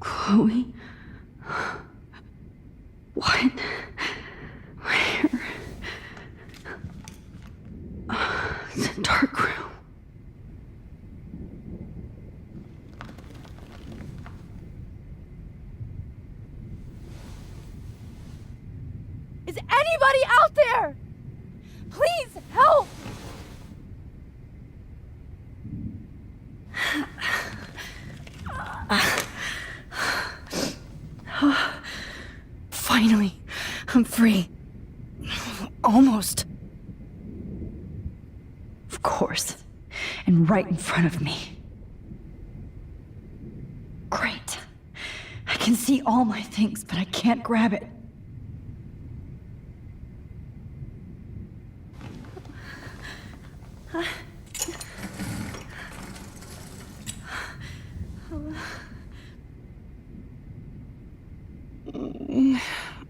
Chloe? What? Where? It's a dark room. Is anybody out there? Please help! Finally, I'm free. Almost. Of course. And right in front of me. Great. I can see all my things, but I can't grab it.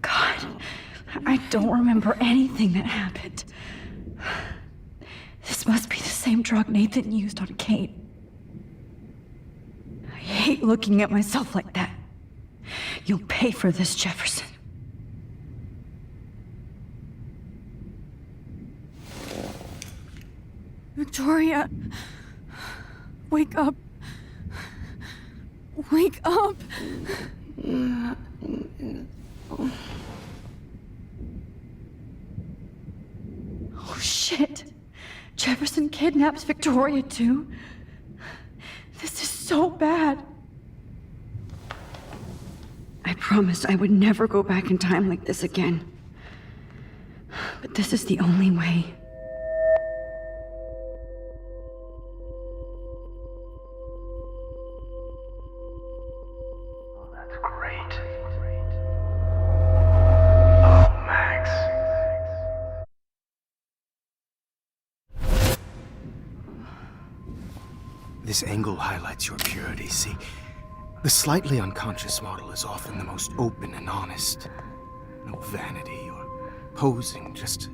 God, I don't remember anything that happened. This must be the same drug Nathan used on Kate. I hate looking at myself like that. You'll pay for this, Jefferson. Victoria, wake up. Wake up. Oh shit. Jefferson kidnaps Victoria too? This is so bad. I promised I would never go back in time like this again. But this is the only way. This angle highlights your purity, see? The slightly unconscious model is often the most open and honest. No vanity or posing, just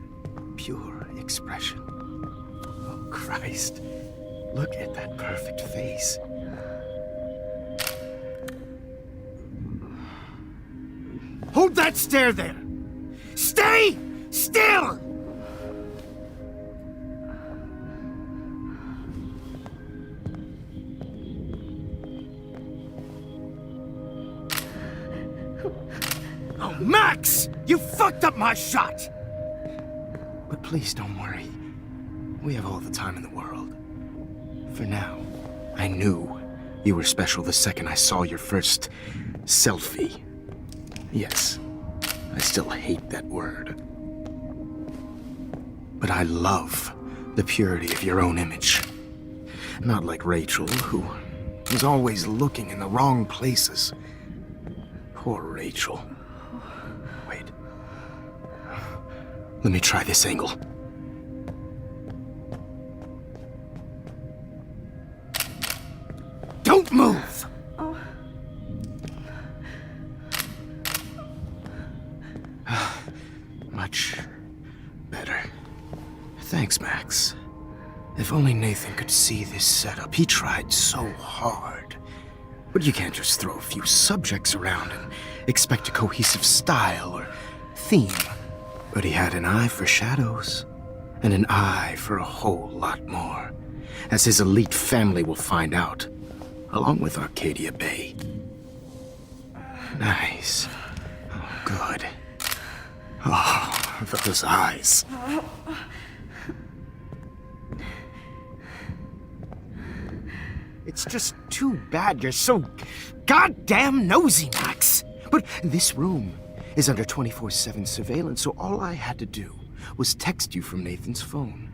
pure expression. Oh, Christ. Look at that perfect face. Hold that stare there! Stay still! Oh, Max! You fucked up my shot! But please don't worry. We have all the time in the world. For now, I knew you were special the second I saw your first selfie. Yes, I still hate that word. But I love the purity of your own image. Not like Rachel, who was always looking in the wrong places. Poor Rachel. Wait. Let me try this angle. Don't move! Oh. Much better. Thanks, Max. If only Nathan could see this setup. He tried so hard. But you can't just throw a few subjects around and expect a cohesive style or theme. But he had an eye for shadows, and an eye for a whole lot more, as his elite family will find out, along with Arcadia Bay. Nice. Oh, good. Oh, those eyes. It's just too bad you're so goddamn nosy, Max. But this room is under 24/7 surveillance, so all I had to do was text you from Nathan's phone.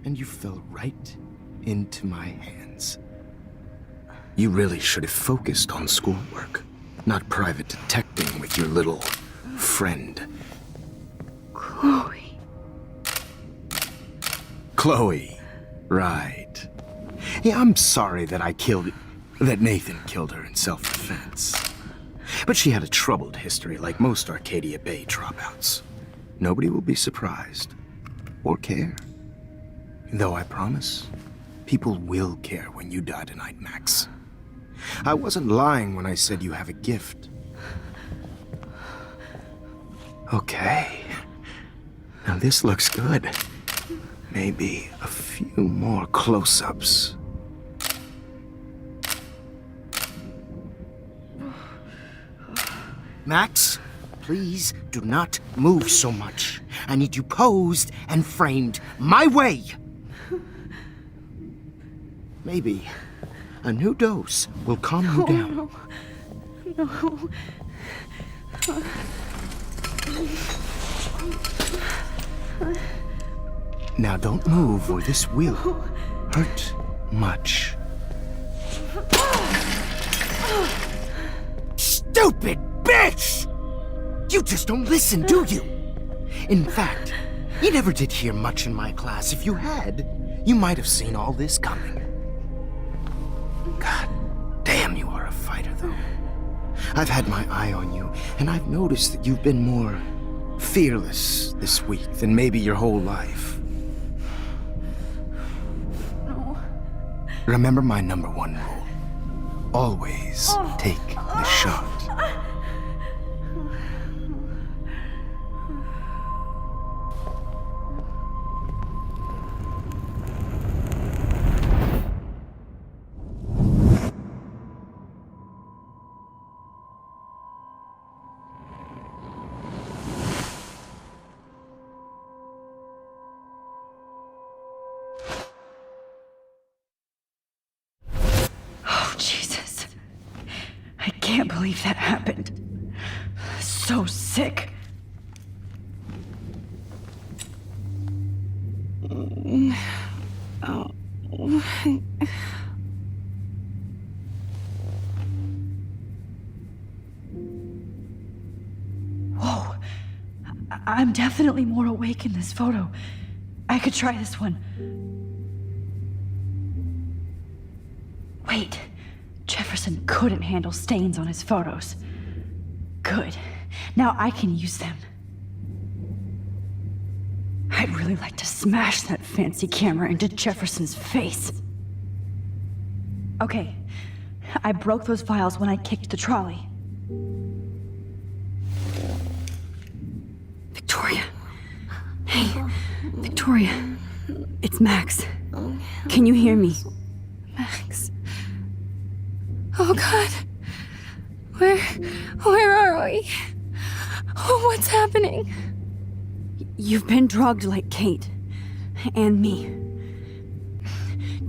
And you fell right into my hands. You really should have focused on schoolwork, not private detecting with your little friend. Chloe. Chloe, right. Yeah, I'm sorry that that Nathan killed her in self-defense. But she had a troubled history like most Arcadia Bay dropouts. Nobody will be surprised or care. Though I promise, people will care when you die tonight, Max. I wasn't lying when I said you have a gift. Okay. Now this looks good. Maybe a few more close-ups. Max, please do not move so much. I need you posed and framed my way. Maybe a new dose will calm you down. No. Now don't move or this will hurt much. Stupid bitch! You just don't listen, do you? In fact, you never did hear much in my class. If you had, you might have seen all this coming. God damn, you are a fighter, though. I've had my eye on you, and I've noticed that you've been more fearless this week than maybe your whole life. No. Remember my number one rule. Always take the shot. Oh, Jesus. I can't believe that happened. So sick. Whoa. I'm definitely more awake in this photo. I could try this one. Wait. Jefferson couldn't handle stains on his photos. Good. Now I can use them. I'd really like to smash that fancy camera into Jefferson's face. Okay. I broke those files when I kicked the trolley. Victoria. Hey, Victoria. It's Max. Can you hear me? Max. Oh God. Where are we? Oh, what's happening? You've been drugged like Kate. And me.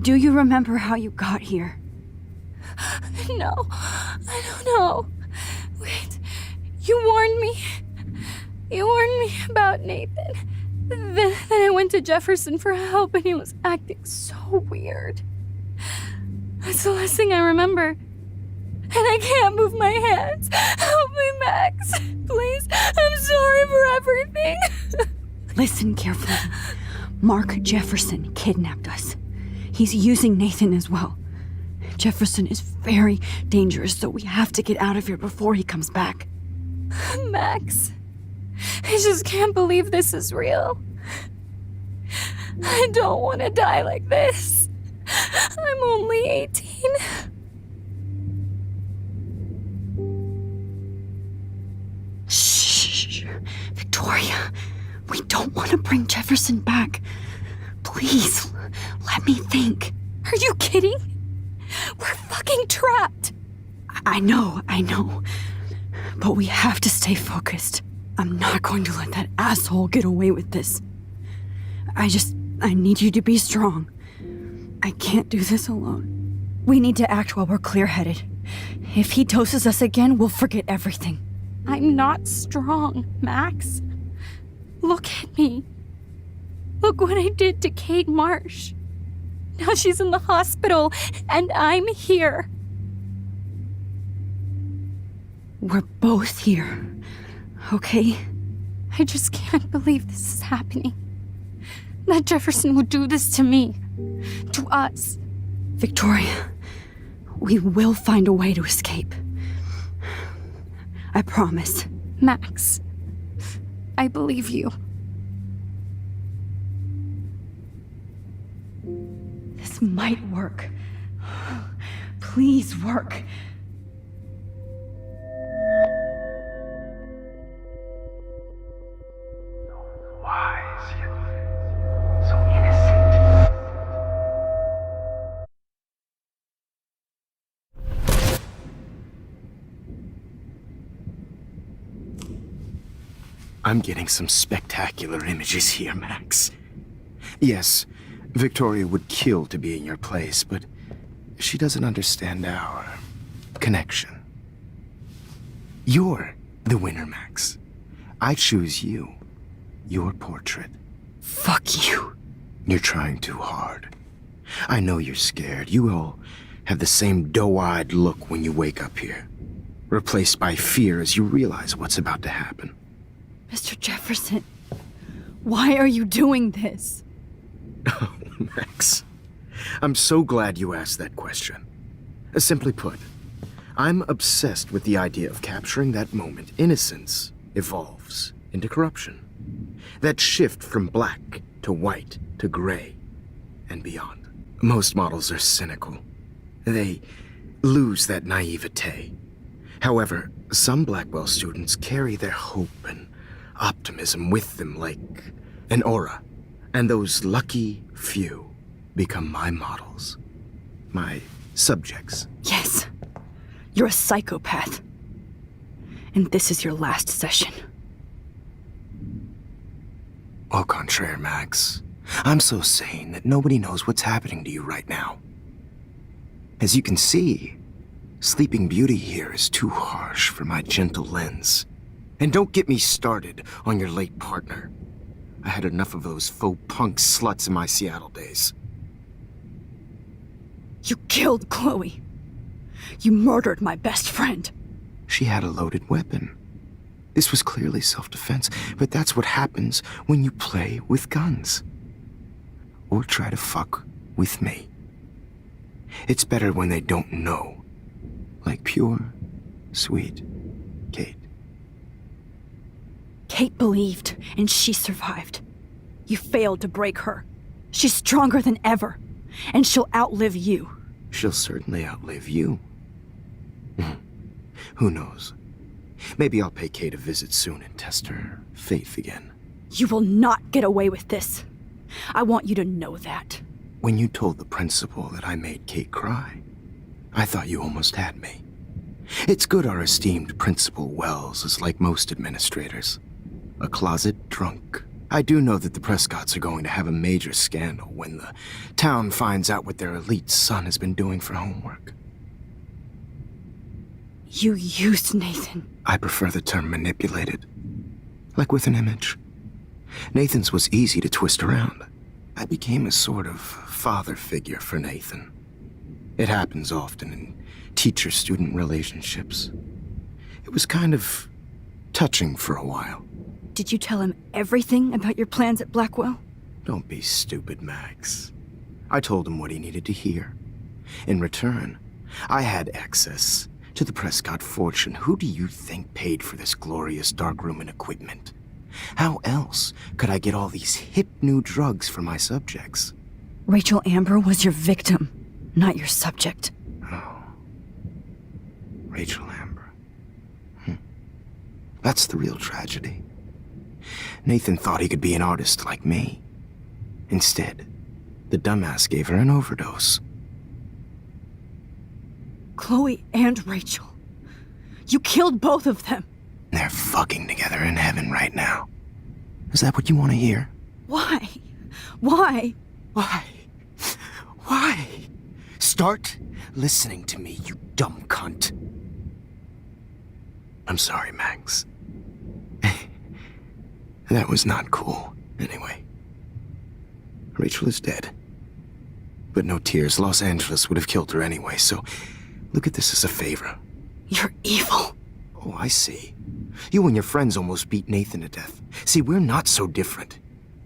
Do you remember how you got here? No, I don't know. Wait, you warned me. You warned me about Nathan. Then I went to Jefferson for help and he was acting so weird. That's the last thing I remember. And I can't move my hands. Help me, Max. Please, I'm sorry for everything. Listen carefully. Mark Jefferson kidnapped us. He's using Nathan as well. Jefferson is very dangerous, so we have to get out of here before he comes back. Max, I just can't believe this is real. I don't want to die like this. I'm only 18. Shh. Victoria, we don't want to bring Jefferson back. Please, let me think. Are you kidding? We're fucking trapped. I know. But we have to stay focused. I'm not going to let that asshole get away with this. I need you to be strong. I can't do this alone. We need to act while we're clear-headed. If he doses us again, we'll forget everything. I'm not strong, Max. Look at me. Look what I did to Kate Marsh. Now she's in the hospital, and I'm here. We're both here, okay? I just can't believe this is happening. That Jefferson would do this to me. To us. Victoria, we will find a way to escape. I promise. Max, I believe you. This might work. Please work. Wise yet so innocent. I'm getting some spectacular images here, Max. Yes, Victoria would kill to be in your place, but she doesn't understand our connection. You're the winner, Max. I choose you. Your portrait. Fuck you. You're trying too hard. I know you're scared. You all have the same doe-eyed look when you wake up here, replaced by fear as you realize what's about to happen. Mr. Jefferson, why are you doing this? Oh, Max. I'm so glad you asked that question. Simply put, I'm obsessed with the idea of capturing that moment innocence evolves into corruption. That shift from black to white to gray and beyond. Most models are cynical. They lose that naivete. However, some Blackwell students carry their hope and optimism with them like an aura. And those lucky few become my models. My subjects. Yes. You're a psychopath. And this is your last session. Au contraire, Max. I'm so sane that nobody knows what's happening to you right now. As you can see, Sleeping Beauty here is too harsh for my gentle lens. And don't get me started on your late partner. I had enough of those faux punk sluts in my Seattle days. You killed Chloe. You murdered my best friend. She had a loaded weapon. This was clearly self-defense, but that's what happens when you play with guns. Or try to fuck with me. It's better when they don't know. Like pure, sweet Kate. Kate believed, and she survived. You failed to break her. She's stronger than ever, and she'll outlive you. She'll certainly outlive you. Who knows? Maybe I'll pay Kate a visit soon and test her faith again. You will not get away with this. I want you to know that. When you told the principal that I made Kate cry, I thought you almost had me. It's good our esteemed Principal Wells is like most administrators. A closet drunk. I do know that the Prescotts are going to have a major scandal when the town finds out what their elite son has been doing for homework. You used Nathan. I prefer the term manipulated. Like with an image. Nathan's was easy to twist around. I became a sort of father figure for Nathan. It happens often in teacher-student relationships. It was kind of touching for a while. Did you tell him everything about your plans at Blackwell? Don't be stupid, Max. I told him what he needed to hear. In return, I had access to the Prescott fortune. Who do you think paid for this glorious darkroom and equipment? How else could I get all these hip new drugs for my subjects? Rachel Amber was your victim, not your subject. Oh. Rachel Amber. That's the real tragedy. Nathan thought he could be an artist like me. Instead, the dumbass gave her an overdose. Chloe and Rachel. You killed both of them. They're fucking together in heaven right now. Is that what you want to hear? Why? Why? Why? Why? Start listening to me, you dumb cunt. I'm sorry, Max. That was not cool, anyway. Rachel is dead. But no tears. Los Angeles would have killed her anyway, so look at this as a favor. You're evil. Oh, I see. You and your friends almost beat Nathan to death. See, we're not so different.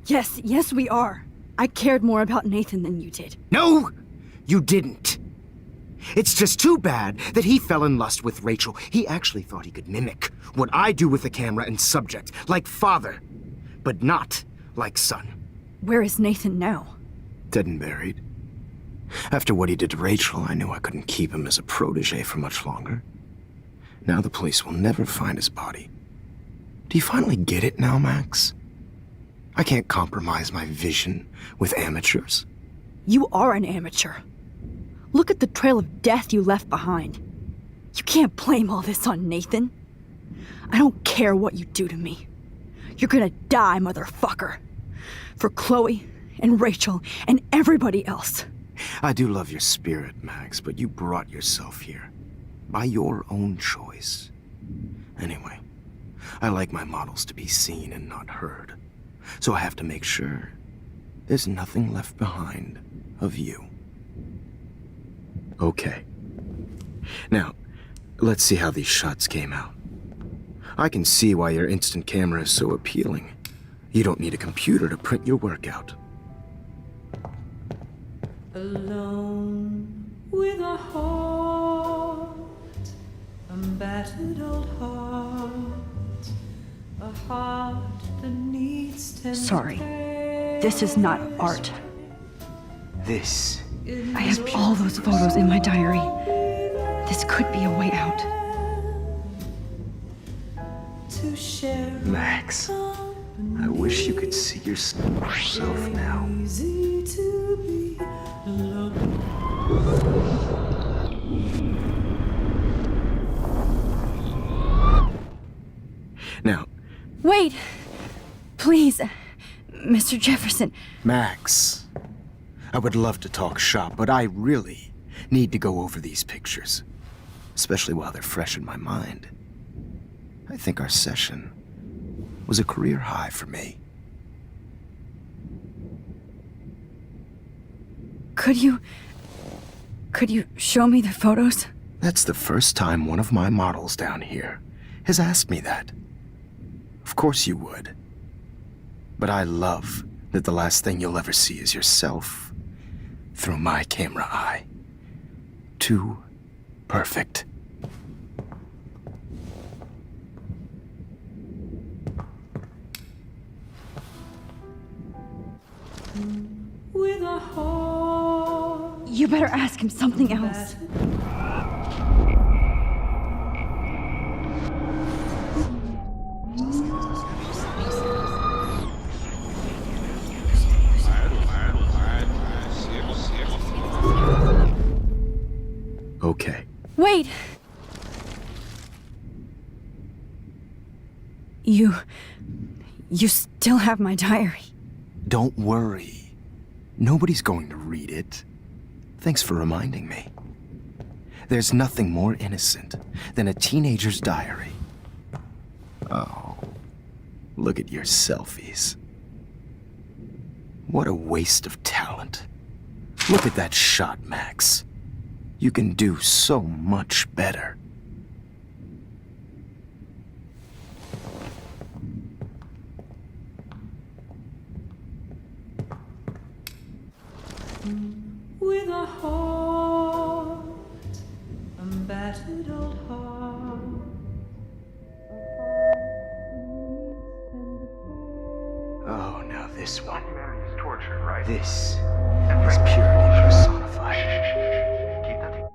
Yes, we are. I cared more about Nathan than you did. No, you didn't. It's just too bad that he fell in lust with Rachel. He actually thought he could mimic what I do with the camera and subject, like father, but not like son. Where is Nathan now? Dead and buried. After what he did to Rachel, I knew I couldn't keep him as a protege for much longer. Now the police will never find his body. Do you finally get it now, Max? I can't compromise my vision with amateurs. You are an amateur. Look at the trail of death you left behind. You can't blame all this on Nathan. I don't care what you do to me. You're gonna die, motherfucker. For Chloe and Rachel and everybody else. I do love your spirit, Max, but you brought yourself here. By your own choice. Anyway, I like my models to be seen and not heard. So I have to make sure there's nothing left behind of you. Okay. Now, let's see how these shots came out. I can see why your instant camera is so appealing. You don't need a computer to print your work out. Alone with a heart, a battered old heart, a heart that needs tender Sorry. care. This is not art. This. I have all those photos in my diary. This could be a way out. To share Max, I wish you could see yourself now. easy to be alone. Now, Wait! Please, Mr. Jefferson. Max, I would love to talk shop, but I really need to go over these pictures, especially while they're fresh in my mind. I think our session was a career high for me. Could you show me the photos? That's the first time one of my models down here has asked me that. Of course you would. But I love that the last thing you'll ever see is yourself through my camera eye. Too perfect. With a heart. You better ask him something else. Okay. Wait! You still have my diary. Don't worry. Nobody's going to read it. Thanks for reminding me. There's nothing more innocent than a teenager's diary. Oh, look at your selfies. What a waste of talent. Look at that shot, Max. You can do so much better. With a heart, a battered old heart. Oh, now this one. Humanity is tortured, right? This is purity personified. Keep that.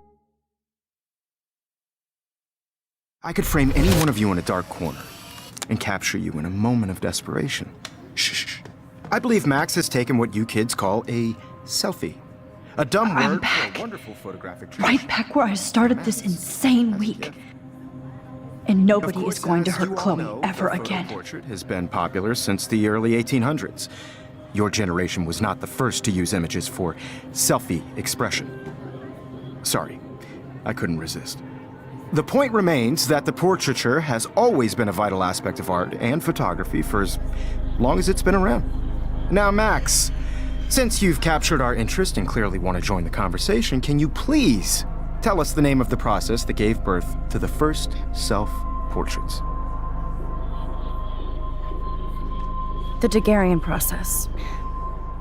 I could frame any one of you in a dark corner and capture you in a moment of desperation. Shh. I believe Max has taken what you kids call a selfie. A dumb I'm word back. for a wonderful photographic Right back where I started this insane week. And nobody is going to hurt Chloe ever again. Portrait has been popular since the early 1800s. Your generation was not the first to use images for selfie expression. Sorry, I couldn't resist. The point remains that the portraiture has always been a vital aspect of art and photography for as long as it's been around. Now, Max, since you've captured our interest and clearly want to join the conversation, can you please tell us the name of the process that gave birth to the first self-portraits? The Daguerrean process.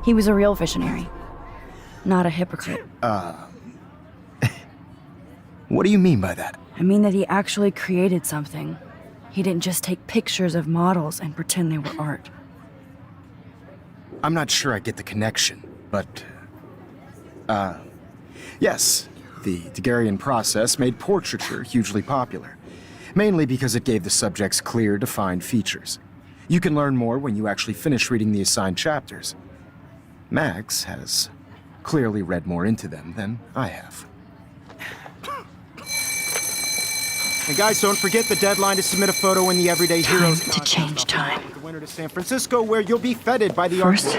He was a real visionary, not a hypocrite. What do you mean by that? I mean that he actually created something. He didn't just take pictures of models and pretend they were art. I'm not sure I get the connection, but, Yes, the Daguerrean process made portraiture hugely popular, mainly because it gave the subjects clear, defined features. You can learn more when you actually finish reading the assigned chapters. Max has clearly read more into them than I have. And guys, don't forget the deadline to submit a photo in the Everyday Heroes Time to change time. with the winner to San Francisco, where you'll be feted by the First,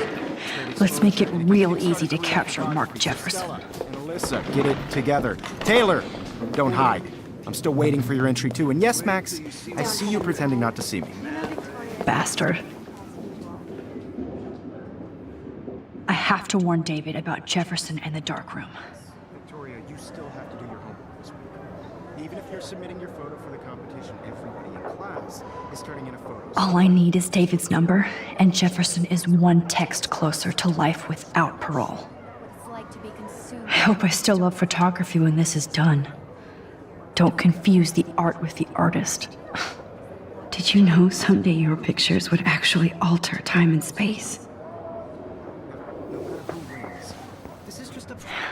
let's make it real easy to capture Mark Jefferson. And Alyssa, get it together. Taylor, don't hide. I'm still waiting for your entry too. And yes, Max, I see you pretending not to see me. Bastard. I have to warn David about Jefferson and the dark room. Victoria, you still have to do your homework this week. Even if you're submitting your photo for the competition, everybody in class is turning in a photo. All I need is David's number, and Jefferson is one text closer to life without parole. I hope I still love photography when this is done. Don't confuse the art with the artist. Did you know someday your pictures would actually alter time and space?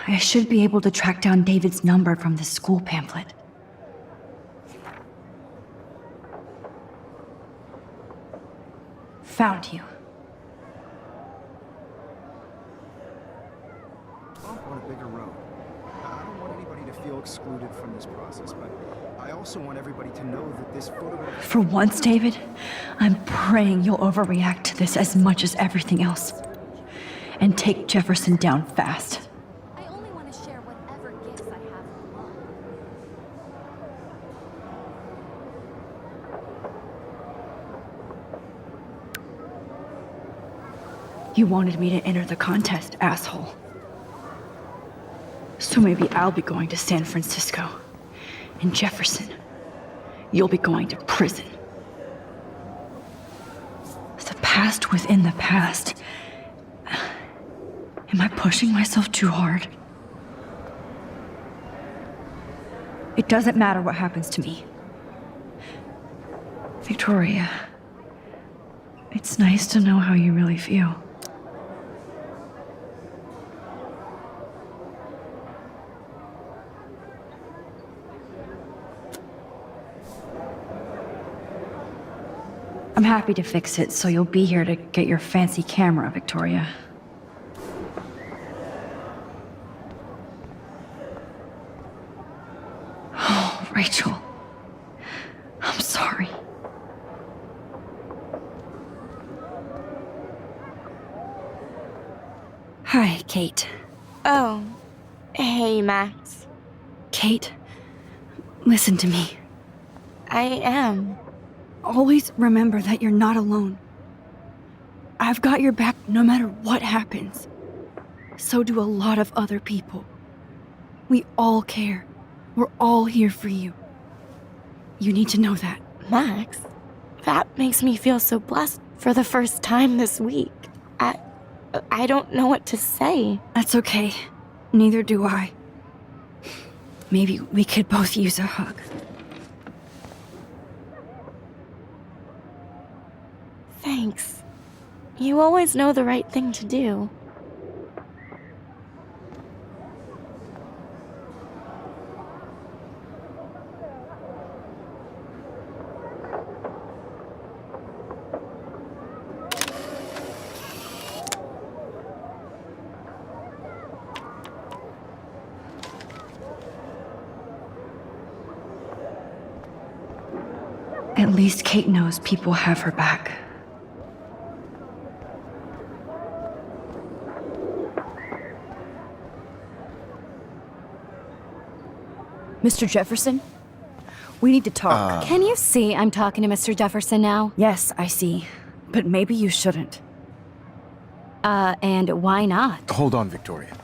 I should be able to track down David's number from this school pamphlet. Found you. On a bigger road. I don't want anybody to feel excluded from this process, but I also want everybody to know that this photograph... For once, David, I'm praying you'll overreact to this as much as everything else. And take Jefferson down fast. I only want to share whatever gifts I have with Mom. You wanted me to enter the contest, asshole. So maybe I'll be going to San Francisco. And Jefferson, you'll be going to prison. The past within the past. Am I pushing myself too hard? It doesn't matter what happens to me. Victoria, it's nice to know how you really feel. I'm happy to fix it, so you'll be here to get your fancy camera, Victoria. Oh, Rachel. I'm sorry. Hi, Kate. Oh, hey, Max. Kate, listen to me. I am. Always remember that you're not alone. I've got your back no matter what happens. So do a lot of other people. We all care. We're all here for you. You need to know that. Max, that makes me feel so blessed for the first time this week. I don't know what to say. That's okay. Neither do I. Maybe we could both use a hug. Thanks. You always know the right thing to do. At least Kate knows people have her back. Mr. Jefferson? We need to talk. Can you see I'm talking to Mr. Jefferson now? Yes, I see. But maybe you shouldn't. And why not? Hold on, Victoria.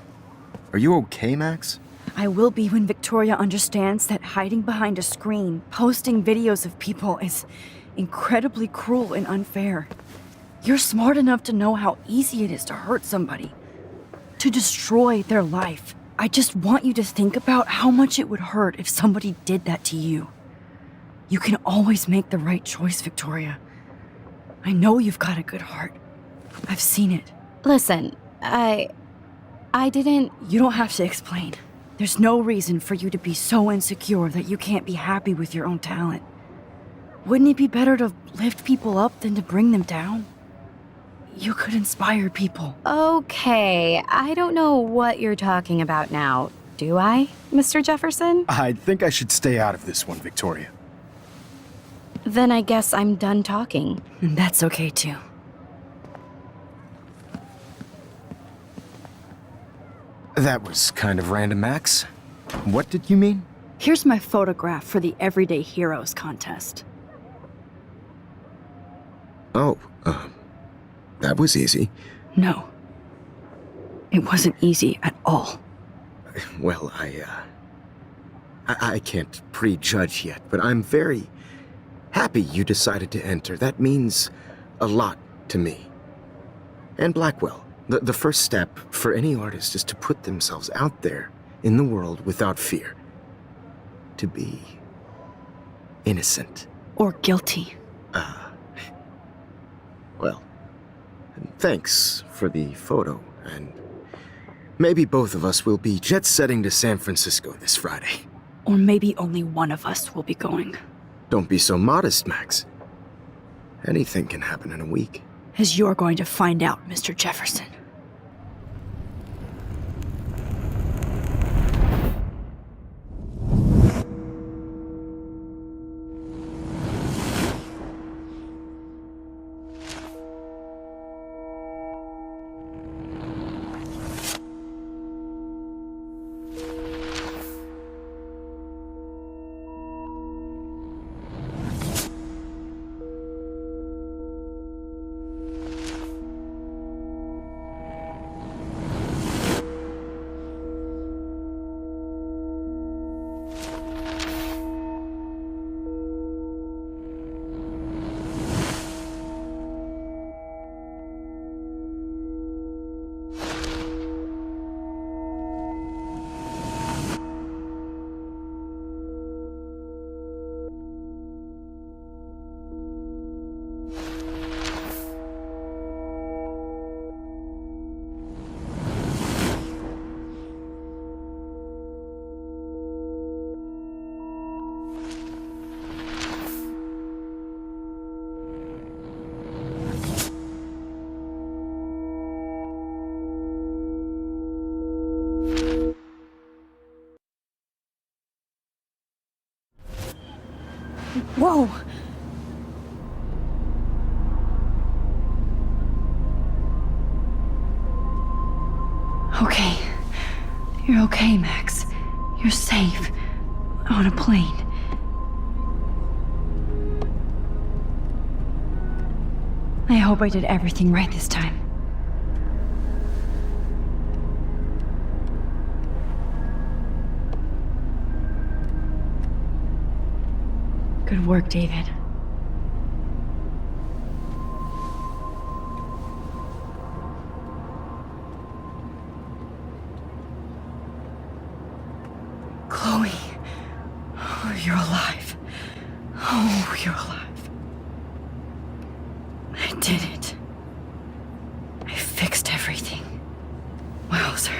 Are you okay, Max? I will be when Victoria understands that hiding behind a screen, posting videos of people is incredibly cruel and unfair. You're smart enough to know how easy it is to hurt somebody, to destroy their life. I just want you to think about how much it would hurt if somebody did that to you. You can always make the right choice, Victoria. I know you've got a good heart. I've seen it. Listen, I didn't... You don't have to explain. There's no reason for you to be so insecure that you can't be happy with your own talent. Wouldn't it be better to lift people up than to bring them down? You could inspire people. Okay, I don't know what you're talking about now, do I, Mr. Jefferson? I think I should stay out of this one, Victoria. Then I guess I'm done talking. And that's okay too. That was kind of random, Max. What did you mean? Here's my photograph for the Everyday Heroes contest. Oh, that was easy. No. It wasn't easy at all. Well, I can't prejudge yet, but I'm very happy you decided to enter. That means a lot to me. And Blackwell. The first step for any artist is to put themselves out there in the world without fear. To be innocent. Or guilty. Well, thanks for the photo, and maybe both of us will be jet-setting to San Francisco this Friday. Or maybe only one of us will be going. Don't be so modest, Max. Anything can happen in a week. As you're going to find out, Mr. Jefferson. Whoa! Okay. You're okay, Max. You're safe. On a plane. I hope I did everything right this time. Good work, David. Chloe. Oh, you're alive. Oh, you're alive. I did it. I fixed everything. Wowzer.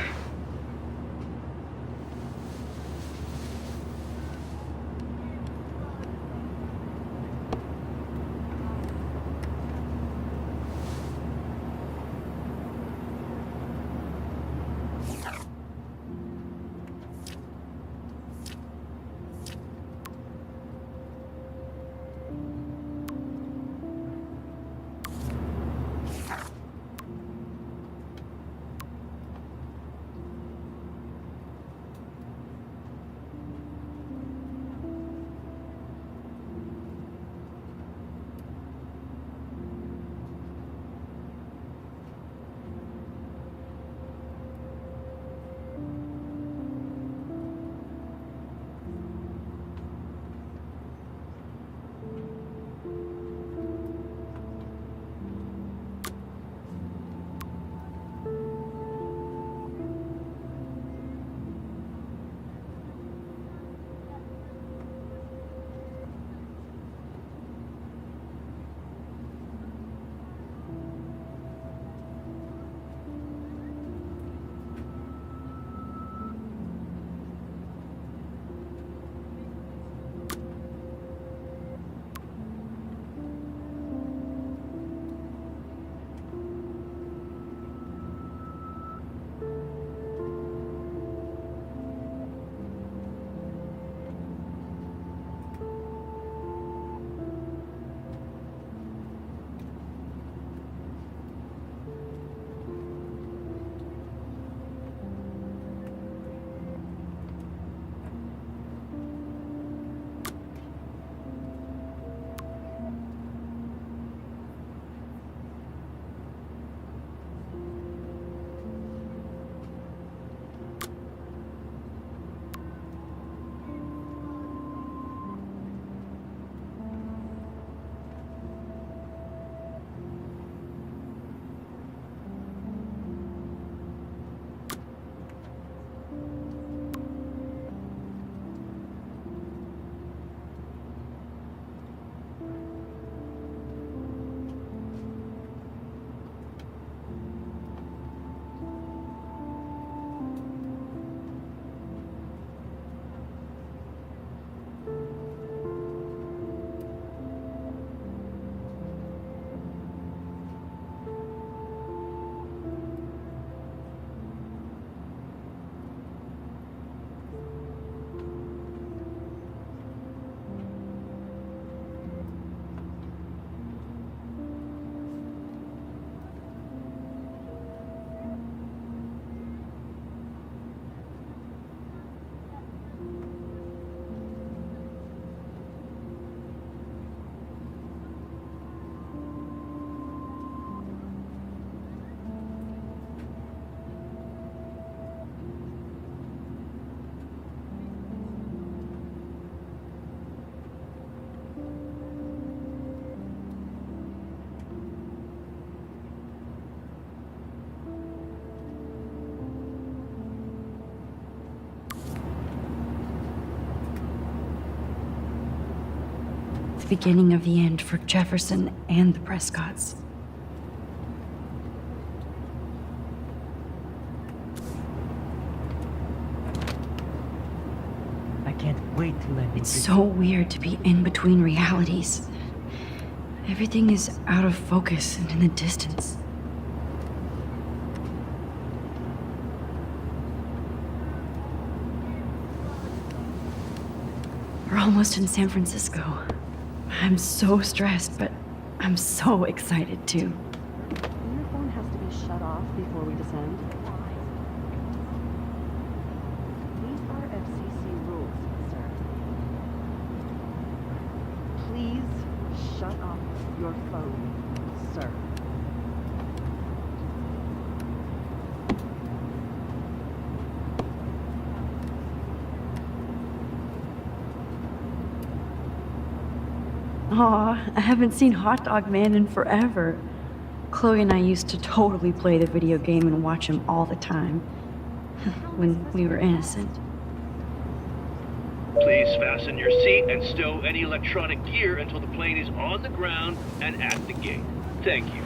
the beginning of the end for Jefferson and the Prescotts. I can't wait to let It's so weird to be in between realities. Everything is out of focus and in the distance. We're almost in San Francisco. I'm so stressed, but I'm so excited too. Your phone has to be shut off before we descend. These are FCC rules, sir. Please shut off your phone, sir. Aw, I haven't seen Hot Dog Man in forever. Chloe and I used to totally play the video game and watch him all the time. When we were innocent. Please fasten your seat and stow any electronic gear until the plane is on the ground and at the gate. Thank you.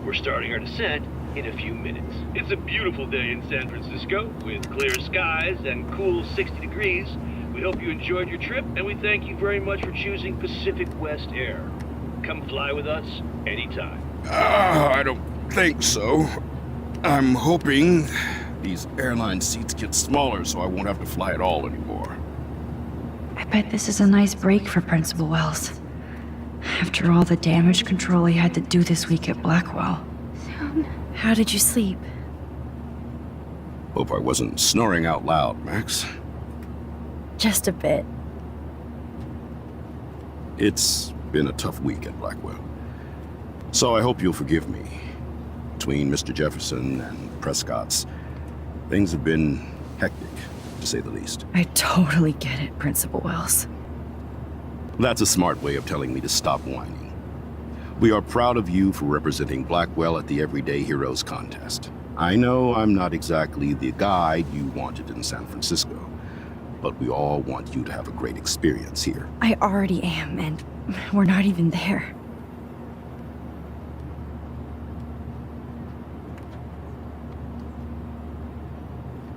We're starting our descent in a few minutes. It's a beautiful day in San Francisco with clear skies and cool 60 degrees. We hope you enjoyed your trip, and we thank you very much for choosing Pacific West Air. Come fly with us anytime. I don't think so. I'm hoping these airline seats get smaller so I won't have to fly at all anymore. I bet this is a nice break for Principal Wells. After all the damage control he had to do this week at Blackwell. How did you sleep? Hope I wasn't snoring out loud, Max. Just a bit. It's been a tough week at Blackwell. So I hope you'll forgive me. Between Mr. Jefferson and Prescott's, things have been hectic, to say the least. I totally get it, Principal Wells. That's a smart way of telling me to stop whining. We are proud of you for representing Blackwell at the Everyday Heroes contest. I know I'm not exactly the guide you wanted in San Francisco, but we all want you to have a great experience here. I already am, and we're not even there.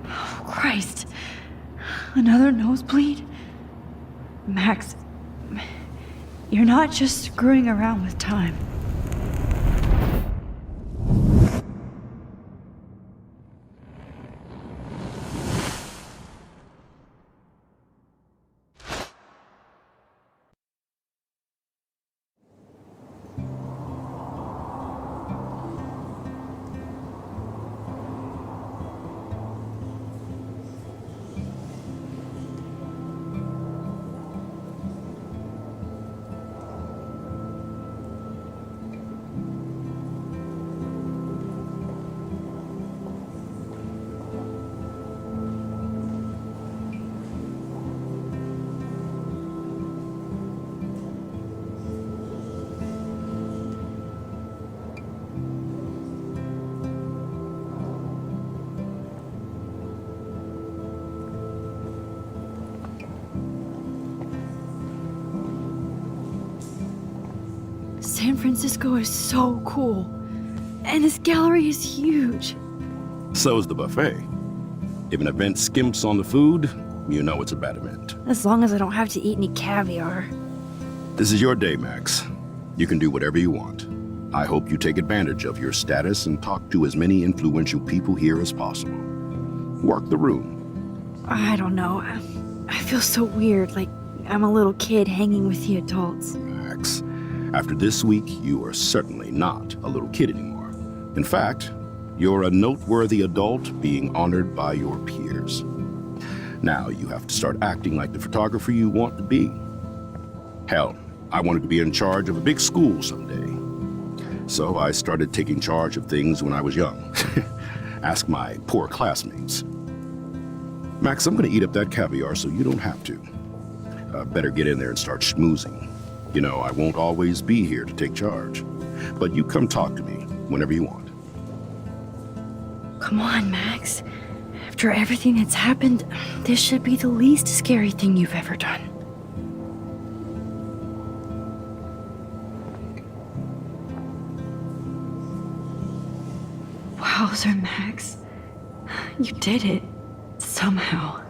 Oh, Christ. Another nosebleed? Max, you're not just screwing around with time. San Francisco is so cool. And this gallery is huge. So's the buffet. If an event skimps on the food, you know it's a bad event. As long as I don't have to eat any caviar. This is your day, Max. You can do whatever you want. I hope you take advantage of your status and talk to as many influential people here as possible. Work the room. I don't know. I feel so weird, like I'm a little kid hanging with the adults. Max, after this week, you are certainly not a little kid anymore. In fact, you're a noteworthy adult being honored by your peers. Now you have to start acting like the photographer you want to be. Hell, I wanted to be in charge of a big school someday. So I started taking charge of things when I was young. Ask my poor classmates. Max, I'm gonna eat up that caviar so you don't have to. Better get in there and start schmoozing. You know, I won't always be here to take charge. But you come talk to me whenever you want. Come on, Max. After everything that's happened, this should be the least scary thing you've ever done. Wowzer, Max. You did it. Somehow.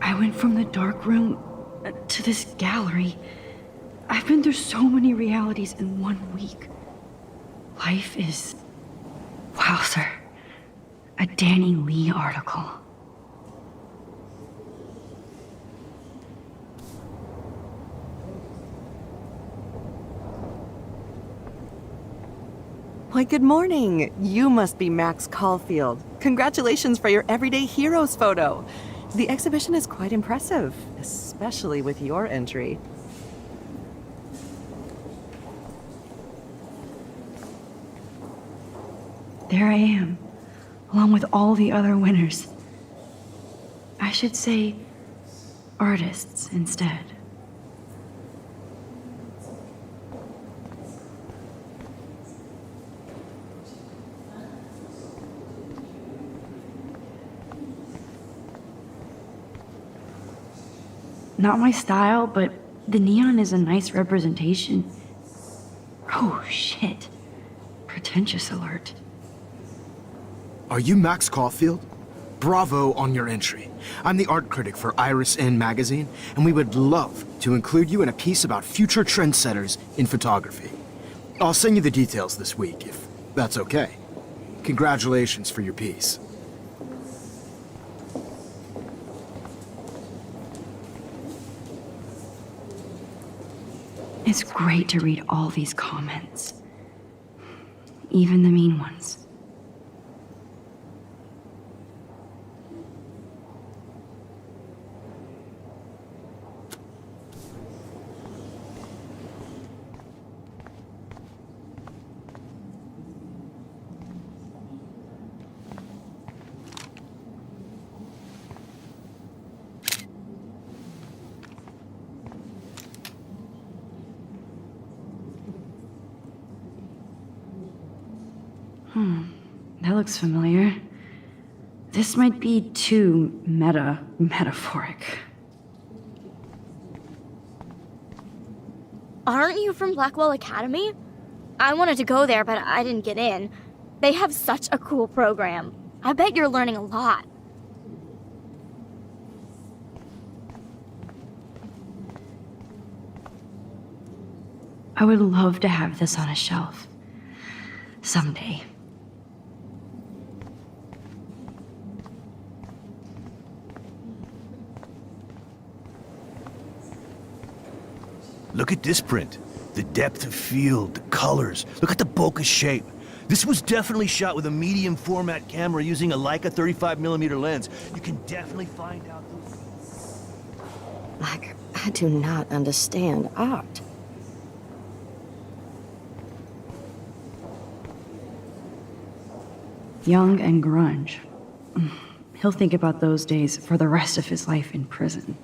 I went from the dark room to this gallery. I've been through so many realities in 1 week. Life is... Wowzer. A Danny Lee article. Why, good morning. You must be Max Caulfield. Congratulations for your Everyday Heroes photo. The exhibition is quite impressive, especially with your entry. There I am, along with all the other winners. I should say artists instead. Not my style, but the neon is a nice representation. Oh, shit. Pretentious alert. Are you Max Caulfield? Bravo on your entry. I'm the art critic for Iris N magazine, and we would love to include you in a piece about future trendsetters in photography. I'll send you the details this week, if that's okay. Congratulations for your piece. It's great to read all these comments. Even the mean ones. That looks familiar. This might be too metaphoric. Aren't you from Blackwell Academy? I wanted to go there, but I didn't get in. They have such a cool program. I bet you're learning a lot. I would love to have this on a shelf. Someday. Look at this print. The depth of field, the colors. Look at the bokeh shape. This was definitely shot with a medium format camera using a Leica 35mm lens. You can definitely find out those... Like, I do not understand art. Young and grunge. He'll think about those days for the rest of his life in prison.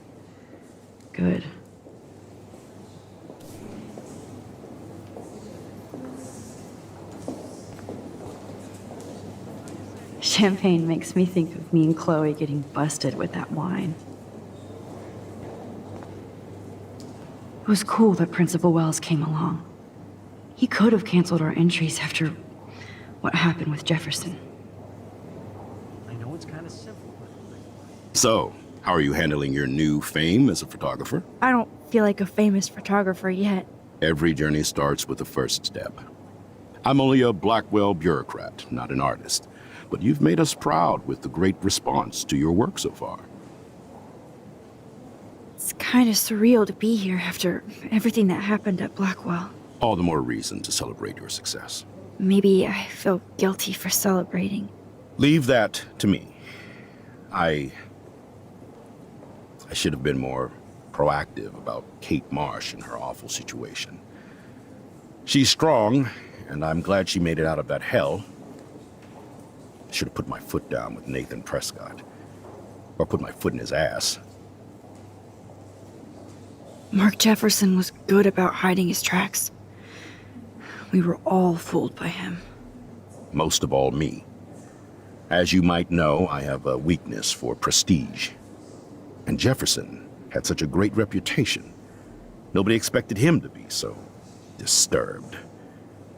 Good. Champagne makes me think of me and Chloe getting busted with that wine. It was cool that Principal Wells came along. He could have canceled our entries after what happened with Jefferson. I know it's kind of simple, but... So, how are you handling your new fame as a photographer? I don't feel like a famous photographer yet. Every journey starts with the first step. I'm only a Blackwell bureaucrat, not an artist. But you've made us proud with the great response to your work so far. It's kind of surreal to be here after everything that happened at Blackwell. All the more reason to celebrate your success. Maybe I feel guilty for celebrating. Leave that to me. I should have been more proactive about Kate Marsh and her awful situation. She's strong, and I'm glad she made it out of that hell. I should have put my foot down with Nathan Prescott. Or put my foot in his ass. Mark Jefferson was good about hiding his tracks. We were all fooled by him. Most of all, me. As you might know, I have a weakness for prestige. And Jefferson had such a great reputation. Nobody expected him to be so disturbed.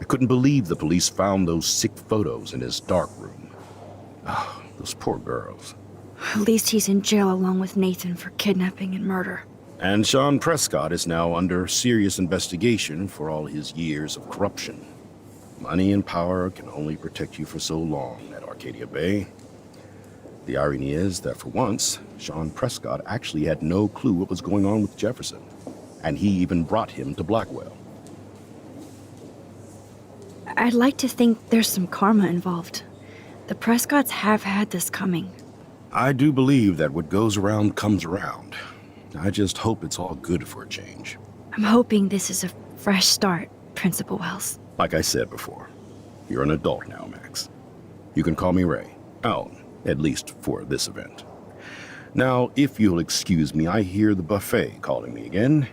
I couldn't believe the police found those sick photos in his dark room. Oh, those poor girls. At least he's in jail along with Nathan for kidnapping and murder. And Sean Prescott is now under serious investigation for all his years of corruption. Money and power can only protect you for so long at Arcadia Bay. The irony is that for once, Sean Prescott actually had no clue what was going on with Jefferson. And he even brought him to Blackwell. I'd like to think there's some karma involved. The Prescotts have had this coming. I do believe that what goes around comes around. I just hope it's all good for a change. I'm hoping this is a fresh start, Principal Wells. Like I said before, you're an adult now, Max. You can call me Ray. Oh, at least for this event. Now, if you'll excuse me, I hear the buffet calling me again.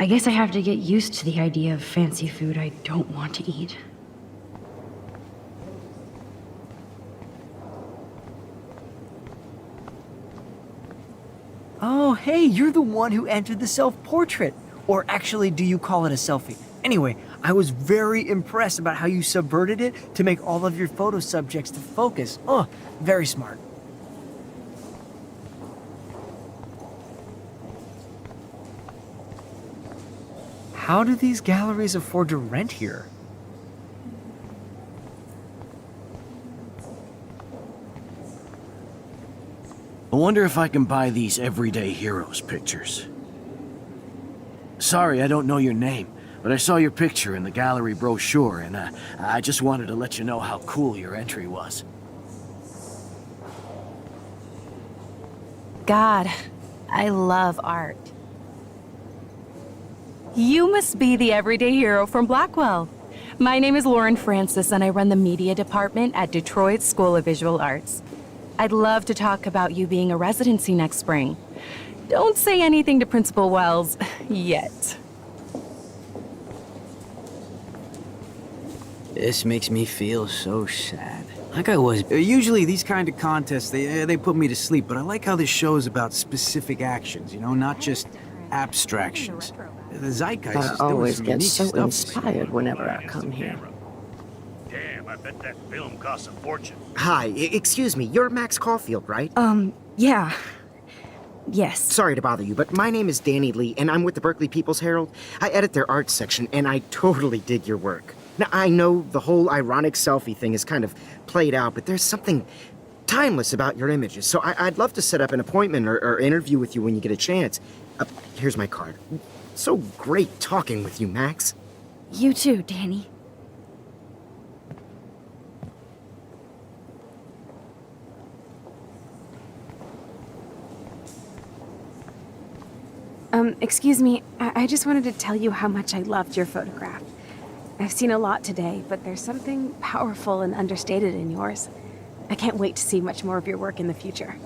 I guess I have to get used to the idea of fancy food I don't want to eat. Oh, hey, you're the one who entered the self-portrait. Or actually, do you call it a selfie? Anyway, I was very impressed about how you subverted it to make all of your photo subjects to focus. Oh, very smart. How do these galleries afford to rent here? I wonder if I can buy these everyday heroes pictures. Sorry, I don't know your name, but I saw your picture in the gallery brochure, and I just wanted to let you know how cool your entry was. God, I love art. You must be the everyday hero from Blackwell. My name is Lauren Francis, and I run the media department at Detroit School of Visual Arts. I'd love to talk about you being a residency next spring. Don't say anything to Principal Wells yet. This makes me feel so sad. Like I was. Usually these kind of contests, they put me to sleep, but I like how this show is about specific actions, you know, not just abstractions. The zeitgeist I is doing always some get unique so stuff. inspired whenever I come here. Damn, I bet that film costs a fortune. Hi, excuse me, you're Max Caulfield, right? Yeah. Yes. Sorry to bother you, but my name is Danny Lee, and I'm with the Berkeley People's Herald. I edit their arts section, and I totally dig your work. Now, I know the whole ironic selfie thing is kind of played out, but there's something timeless about your images, so I'd love to set up an appointment or interview with you when you get a chance. Here's my card. So great talking with you, Max. You too, Danny. Excuse me, I just wanted to tell you how much I loved your photograph. I've seen a lot today, but there's something powerful and understated in yours. I can't wait to see much more of your work in the future.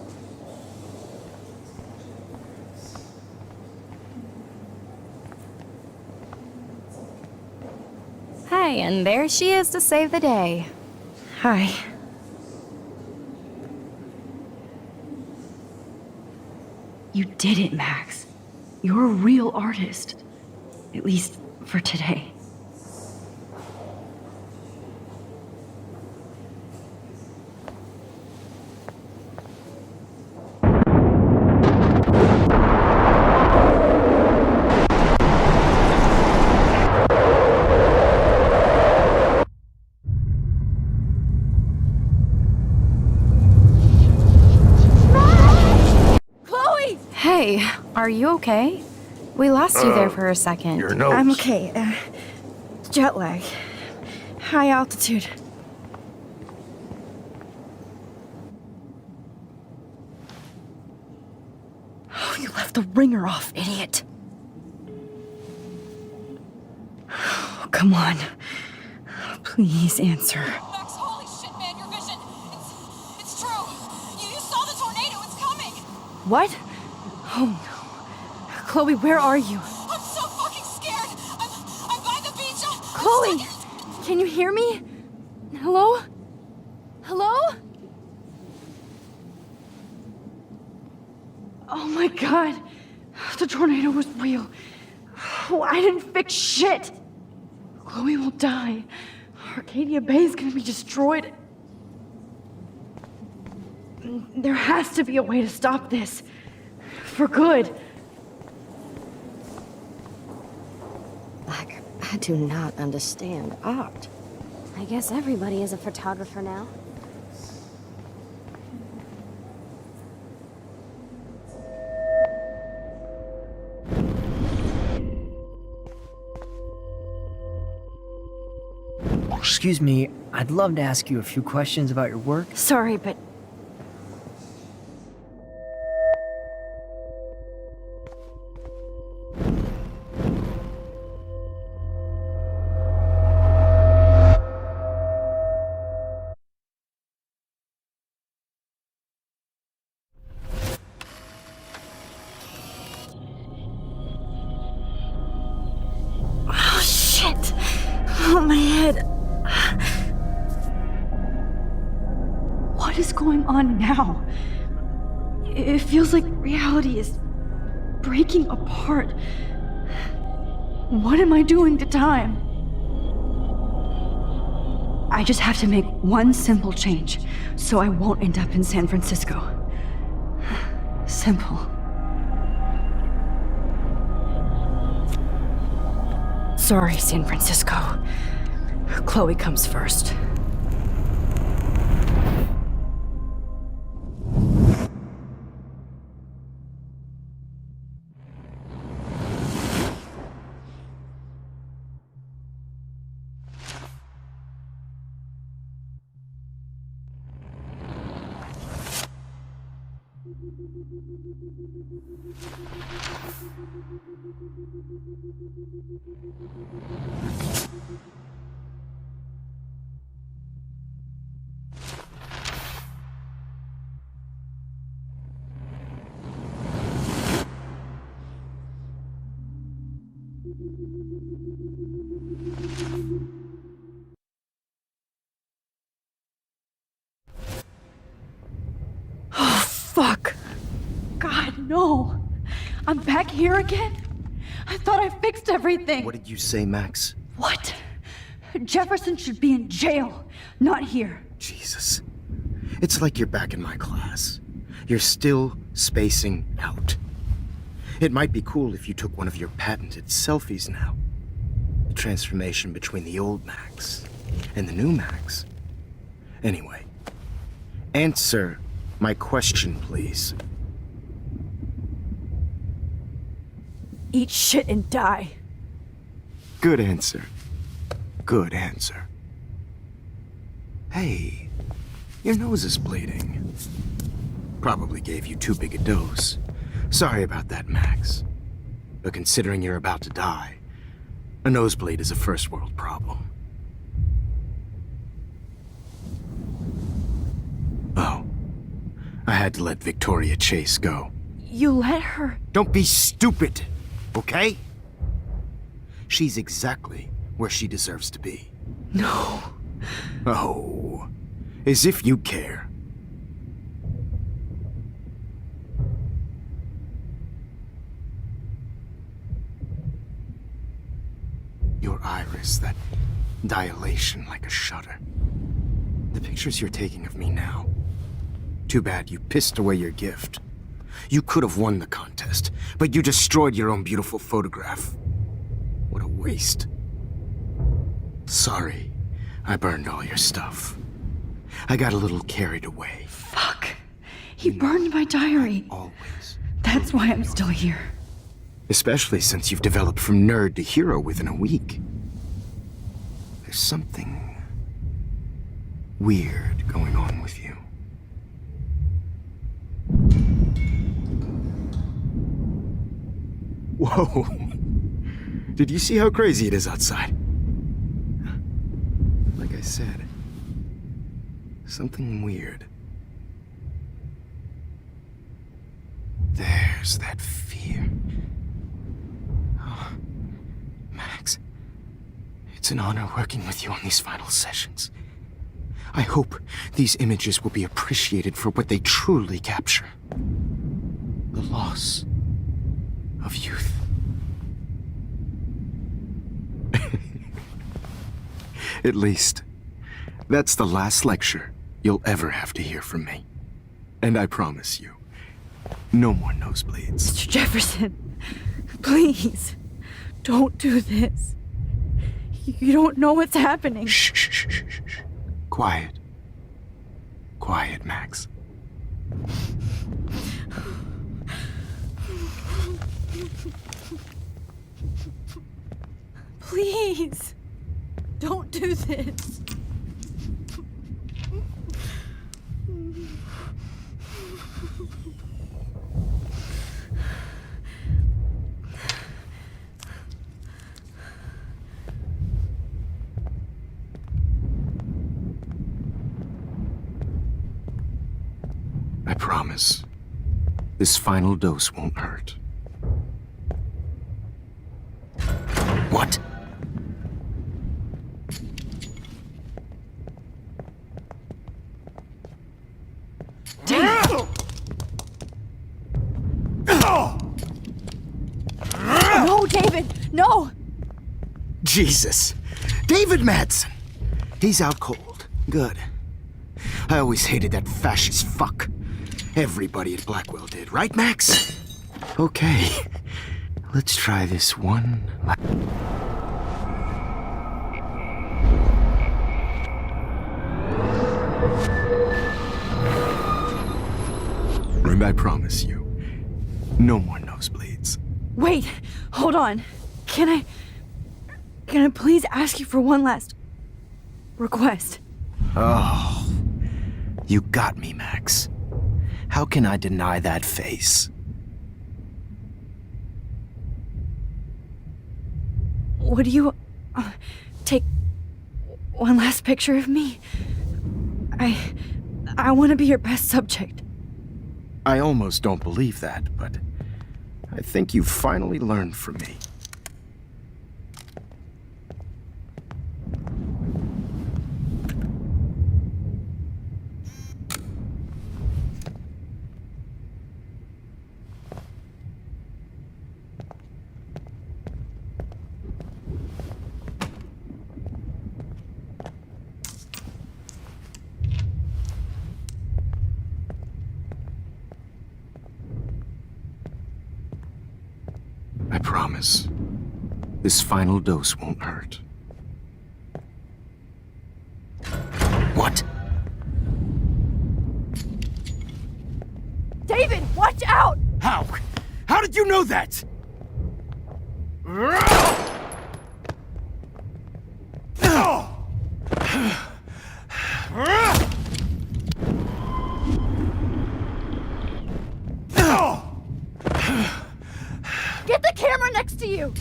Hi, and there she is to save the day. Hi. You did it, Max. You're a real artist. At least for today. Hey, are you okay? We lost you there for a second. Your nose. I'm okay. Jet lag. High altitude. Oh, you left the ringer off, idiot. Oh, come on. Please answer. Max, holy shit, man, your vision. It's true. You saw the tornado. It's coming. What? Oh no. Chloe, where are you? I'm so fucking scared. I'm by the beach. Chloe! Can you hear me? Hello? Hello? Oh my god. The tornado was real. Oh, I didn't fix shit! Chloe will die. Arcadia Bay is gonna be destroyed. There has to be a way to stop this. For good. Like, I do not understand art. I guess everybody is a photographer now. Excuse me, I'd love to ask you a few questions about your work. Sorry, but oh shit! Oh, my head. What is going on now? It feels like reality is breaking apart. What am I doing to time? I just have to make one simple change so I won't end up in San Francisco. Simple. Sorry, San Francisco. Chloe comes first. Oh, fuck. God, no. I'm back here again? I thought I fixed everything. What did you say, Max? What? Jefferson should be in jail, not here. Jesus. It's like you're back in my class. You're still spacing out. It might be cool if you took one of your patented selfies now. The transformation between the old Max and the new Max. Anyway, answer my question, please. Eat shit and die. Good answer. Good answer. Hey, your nose is bleeding. Probably gave you too big a dose. Sorry about that, Max. But considering you're about to die, a nosebleed is a first world problem. Oh, I had to let Victoria Chase go. You let her? Don't be stupid, okay? She's exactly where she deserves to be. No. Oh, as if you care. Your iris, that dilation like a shutter. The pictures you're taking of me now. Too bad you pissed away your gift. You could have won the contest, but you destroyed your own beautiful photograph. What a waste. Sorry, I burned all your stuff. I got a little carried away. Fuck. He burned my diary. Always. That's why I'm still here. Especially since you've developed from nerd to hero within a week. There's something weird going on with you. Whoa! Did you see how crazy it is outside? Like I said, something weird. There's that fear. Oh, Max, it's an honor working with you on these final sessions. I hope these images will be appreciated for what they truly capture. The loss of youth. At least, that's the last lecture you'll ever have to hear from me. And I promise you, no more nosebleeds. Mr. Jefferson, please, don't do this. You don't know what's happening. Shh, shh, shh, shh, shh. Quiet. Quiet, Max. Please, don't do this. I promise, this final dose won't hurt. What? No, David, no! Jesus. David Madsen. He's out cold. Good. I always hated that fascist fuck. Everybody at Blackwell did, right, Max? Okay. Let's try this one. And I promise you, no more nosebleeds. Wait, hold on. Can I please ask you for one last request? Oh, you got me, Max. How can I deny that face? Would you take one last picture of me? I want to be your best subject. I almost don't believe that, but I think you've finally learned from me. I promise, this final dose won't hurt. What? David, watch out! How? How did you know that? Get the camera next to you!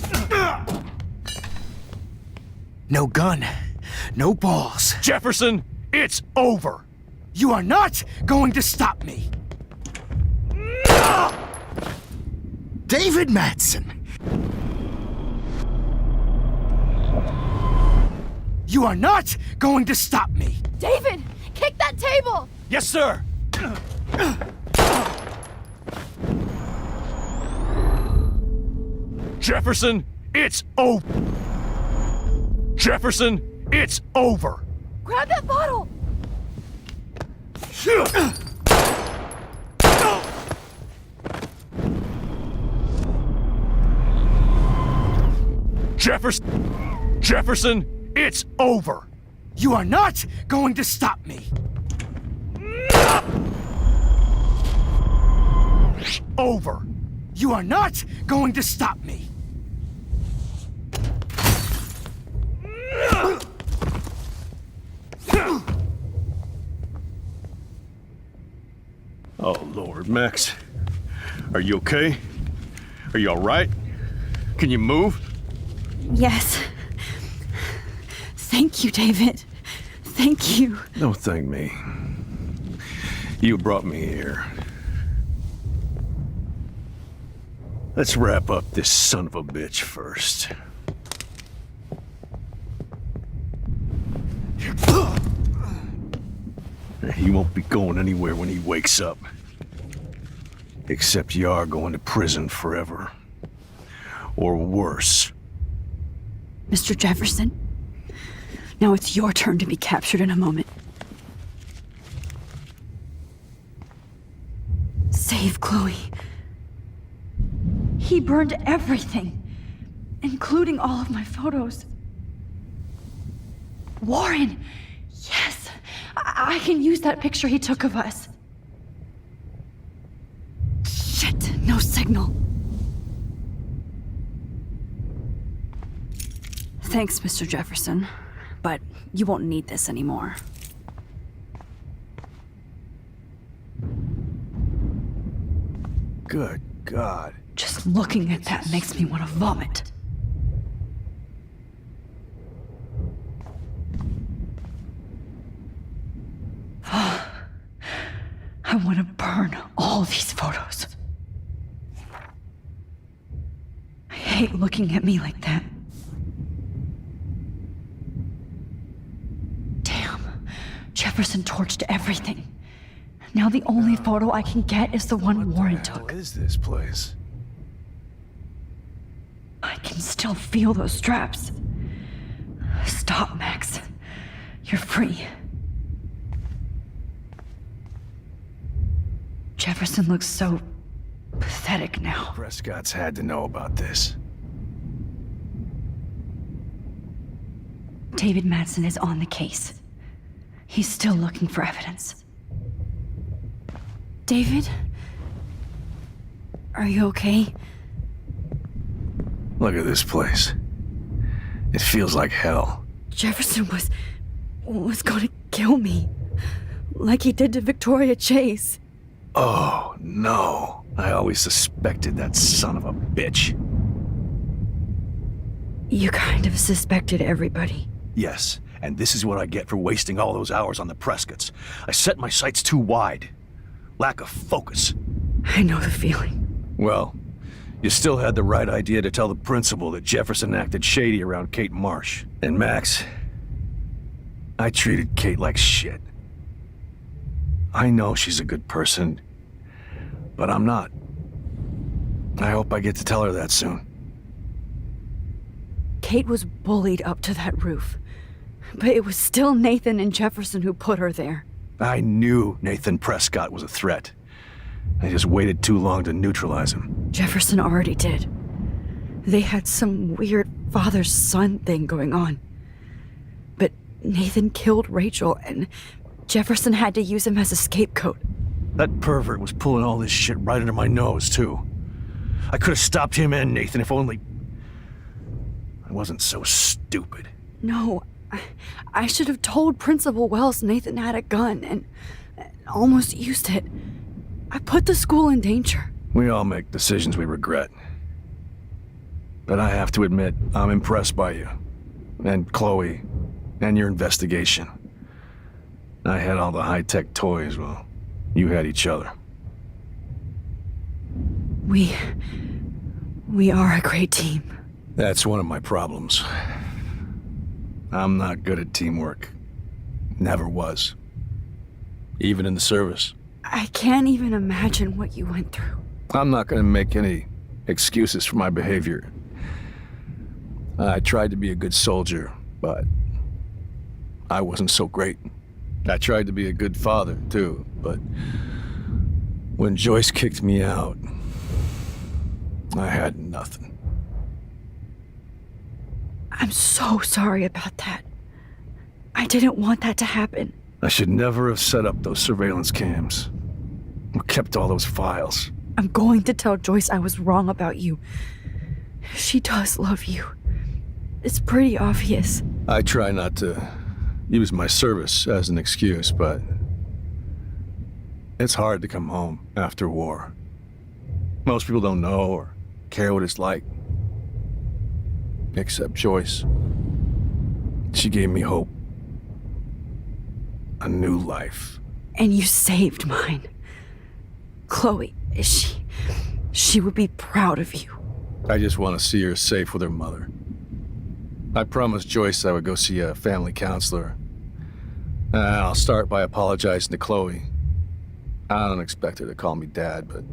No gun, no balls. Jefferson, it's over. You are not going to stop me. David Madsen. You are not going to stop me. David, kick that table! Yes, sir. Jefferson, it's over. Jefferson, it's over. Grab that bottle! Jefferson, it's over. You are not going to stop me. Over. You are not going to stop me. Oh, Lord, Max. Are you okay? Are you all right? Can you move? Yes. Thank you, David. Thank you. Don't thank me. You brought me here. Let's wrap up this son of a bitch first. He won't be going anywhere when he wakes up. Except you are going to prison forever. Or worse. Mr. Jefferson, Now it's your turn to be captured in a moment. Save Chloe. He burned everything, including all of my photos. Warren! Yes! I can use that picture he took of us. Shit, no signal. Thanks, Mr. Jefferson, but you won't need this anymore. Good God. Just looking at that makes me want to vomit. I want to burn all these photos. I hate looking at me like that. Damn, Jefferson torched everything. Now the only photo I can get is the one Warren took. What is this place? I can still feel those straps. Stop, Max. You're free. Jefferson looks so pathetic now. Prescott's had to know about this. David Madsen is on the case. He's still looking for evidence. David? Are you okay? Look at this place. It feels like hell. Jefferson was going to kill me. Like he did to Victoria Chase. Oh, no. I always suspected that son of a bitch. You kind of suspected everybody. Yes, and this is what I get for wasting all those hours on the Prescotts. I set my sights too wide. Lack of focus. I know the feeling. Well, you still had the right idea to tell the principal that Jefferson acted shady around Kate Marsh. And Max, I treated Kate like shit. I know she's a good person, but I'm not. I hope I get to tell her that soon. Kate was bullied up to that roof. But it was still Nathan and Jefferson who put her there. I knew Nathan Prescott was a threat. I just waited too long to neutralize him. Jefferson already did. They had some weird father-son thing going on. But Nathan killed Rachel, and Jefferson had to use him as a scapegoat. That pervert was pulling all this shit right under my nose, too. I could have stopped him and Nathan if only I wasn't so stupid. No, I should have told Principal Wells Nathan had a gun and almost used it. I put the school in danger. We all make decisions we regret. But I have to admit, I'm impressed by you. And Chloe. And your investigation. I had all the high-tech toys, well, you had each other. We are a great team. That's one of my problems. I'm not good at teamwork. Never was. Even in the service. I can't even imagine what you went through. I'm not gonna make any excuses for my behavior. I tried to be a good soldier, but I wasn't so great. I tried to be a good father, too, but when Joyce kicked me out, I had nothing. I'm so sorry about that. I didn't want that to happen. I should never have set up those surveillance cams. Or kept all those files. I'm going to tell Joyce I was wrong about you. She does love you. It's pretty obvious. I try not to use my service as an excuse, but it's hard to come home after war. Most people don't know or care what it's like. Except Joyce. She gave me hope. A new life. And you saved mine. Chloe, she would be proud of you. I just want to see her safe with her mother. I promised Joyce I would go see a family counselor. I'll start by apologizing to Chloe. I don't expect her to call me Dad, but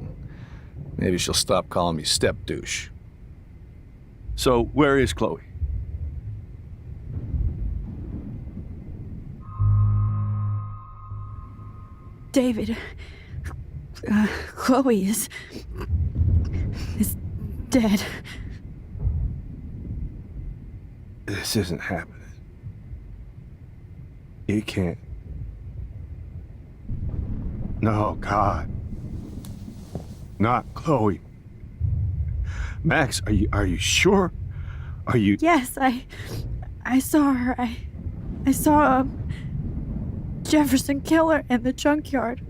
maybe she'll stop calling me step-douche. So, where is Chloe? David, Chloe is dead. This isn't happening. You can't. No, God. Not Chloe. Max, are you sure? Are you... Yes, I saw her. I saw Jefferson kill her in the junkyard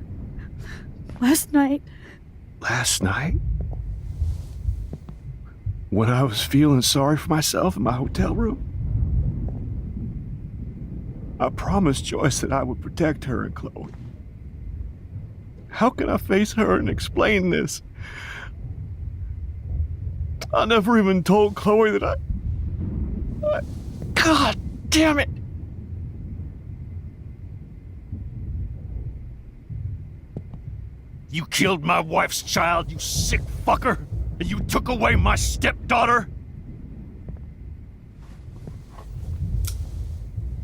last night. Last night? When I was feeling sorry for myself in my hotel room? I promised Joyce that I would protect her and Chloe. How can I face her and explain this? I never even told Chloe that I... God damn it! You killed my wife's child, you sick fucker! And you took away my stepdaughter?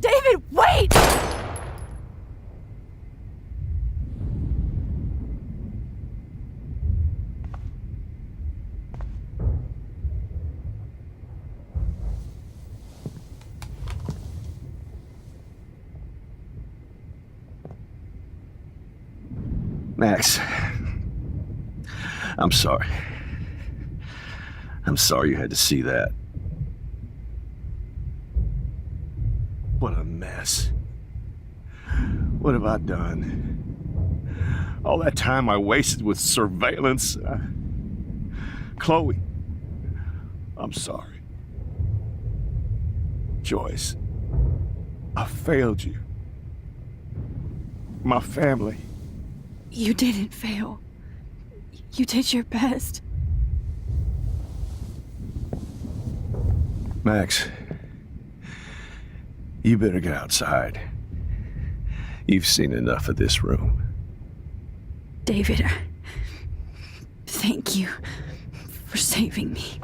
David, wait! Max, I'm sorry. I'm sorry you had to see that. What a mess. What have I done? All that time I wasted with surveillance. Chloe, I'm sorry. Joyce, I failed you. My family. You didn't fail. You did your best. Max, you better get outside. You've seen enough of this room. David, thank you for saving me.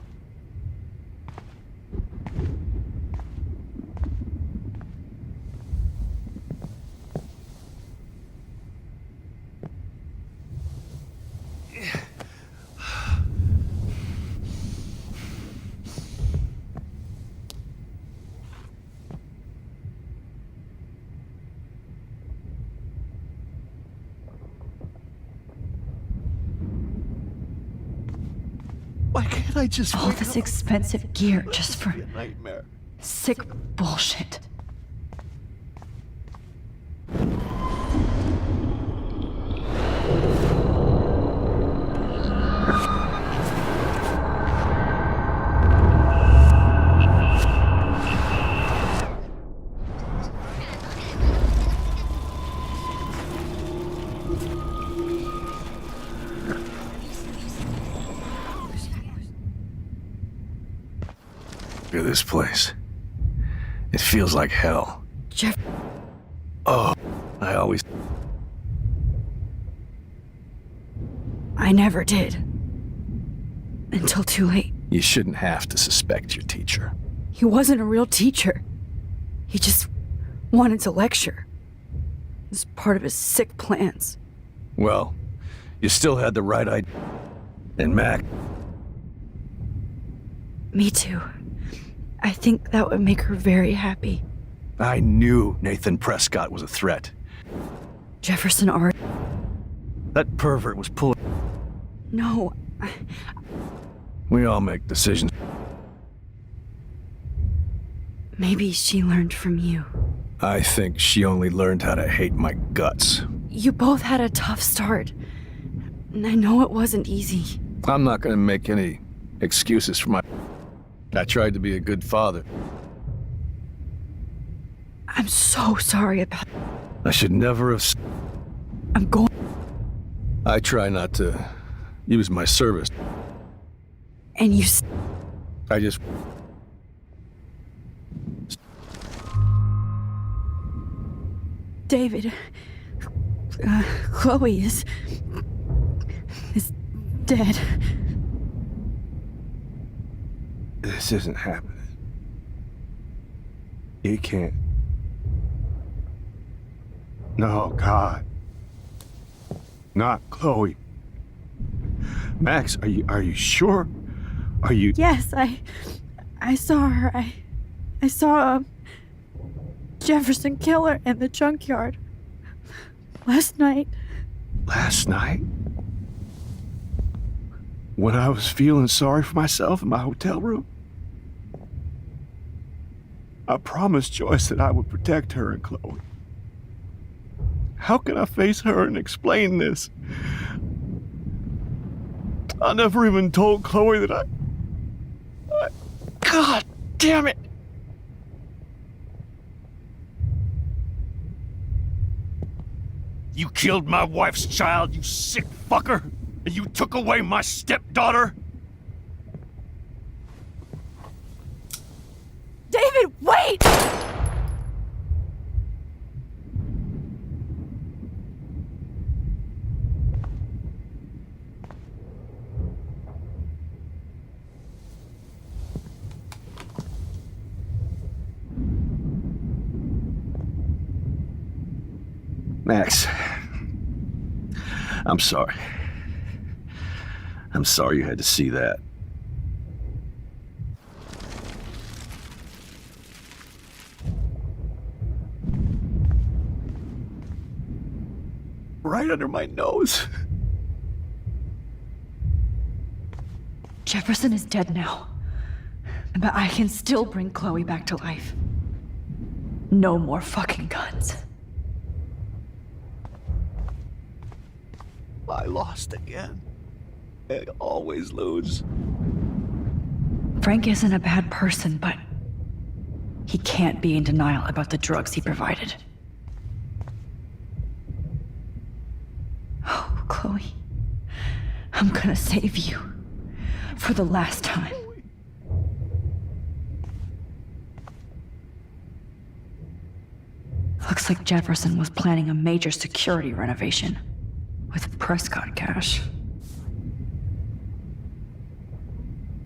Why can't I just All wake this up? expensive gear just for Be a nightmare. sick bullshit. Look at this place. It feels like hell. Jeff, Oh, I always... I never did. Until too late. You shouldn't have to suspect your teacher. He wasn't a real teacher. He just wanted to lecture. It was part of his sick plans. Well, you still had the right idea. And Mac, Me too. I think that would make her very happy. I knew Nathan Prescott was a threat. Jefferson Art. That pervert was pulling... No, We all make decisions. maybe she learned from you. I think she only learned how to hate my guts. You both had a tough start. And I know it wasn't easy. I'm not gonna make any excuses for my... I tried to be a good father. I'm so sorry about... I should never have... I'm going... I try not to use my service. And you... I just... David... Chloe is dead. This isn't happening. You can't... No, God. Not Chloe. Max, are you sure? Are you... Yes, I saw her. I saw a Jefferson killer in the junkyard last night. Last night? When I was feeling sorry for myself in my hotel room? I promised Joyce that I would protect her and Chloe. How can I face her and explain this? I never even told Chloe that I... God damn it! You killed my wife's child, you sick fucker! And you took away my stepdaughter? David, wait! Max, I'm sorry. I'm sorry you had to see that. Right under my nose. Jefferson is dead now. But I can still bring Chloe back to life. No more fucking guns. I lost again. I always lose. Frank isn't a bad person, but he can't be in denial about the drugs he provided. Oh, Chloe. I'm gonna save you. For the last time. Looks like Jefferson was planning a major security renovation. With Prescott cash.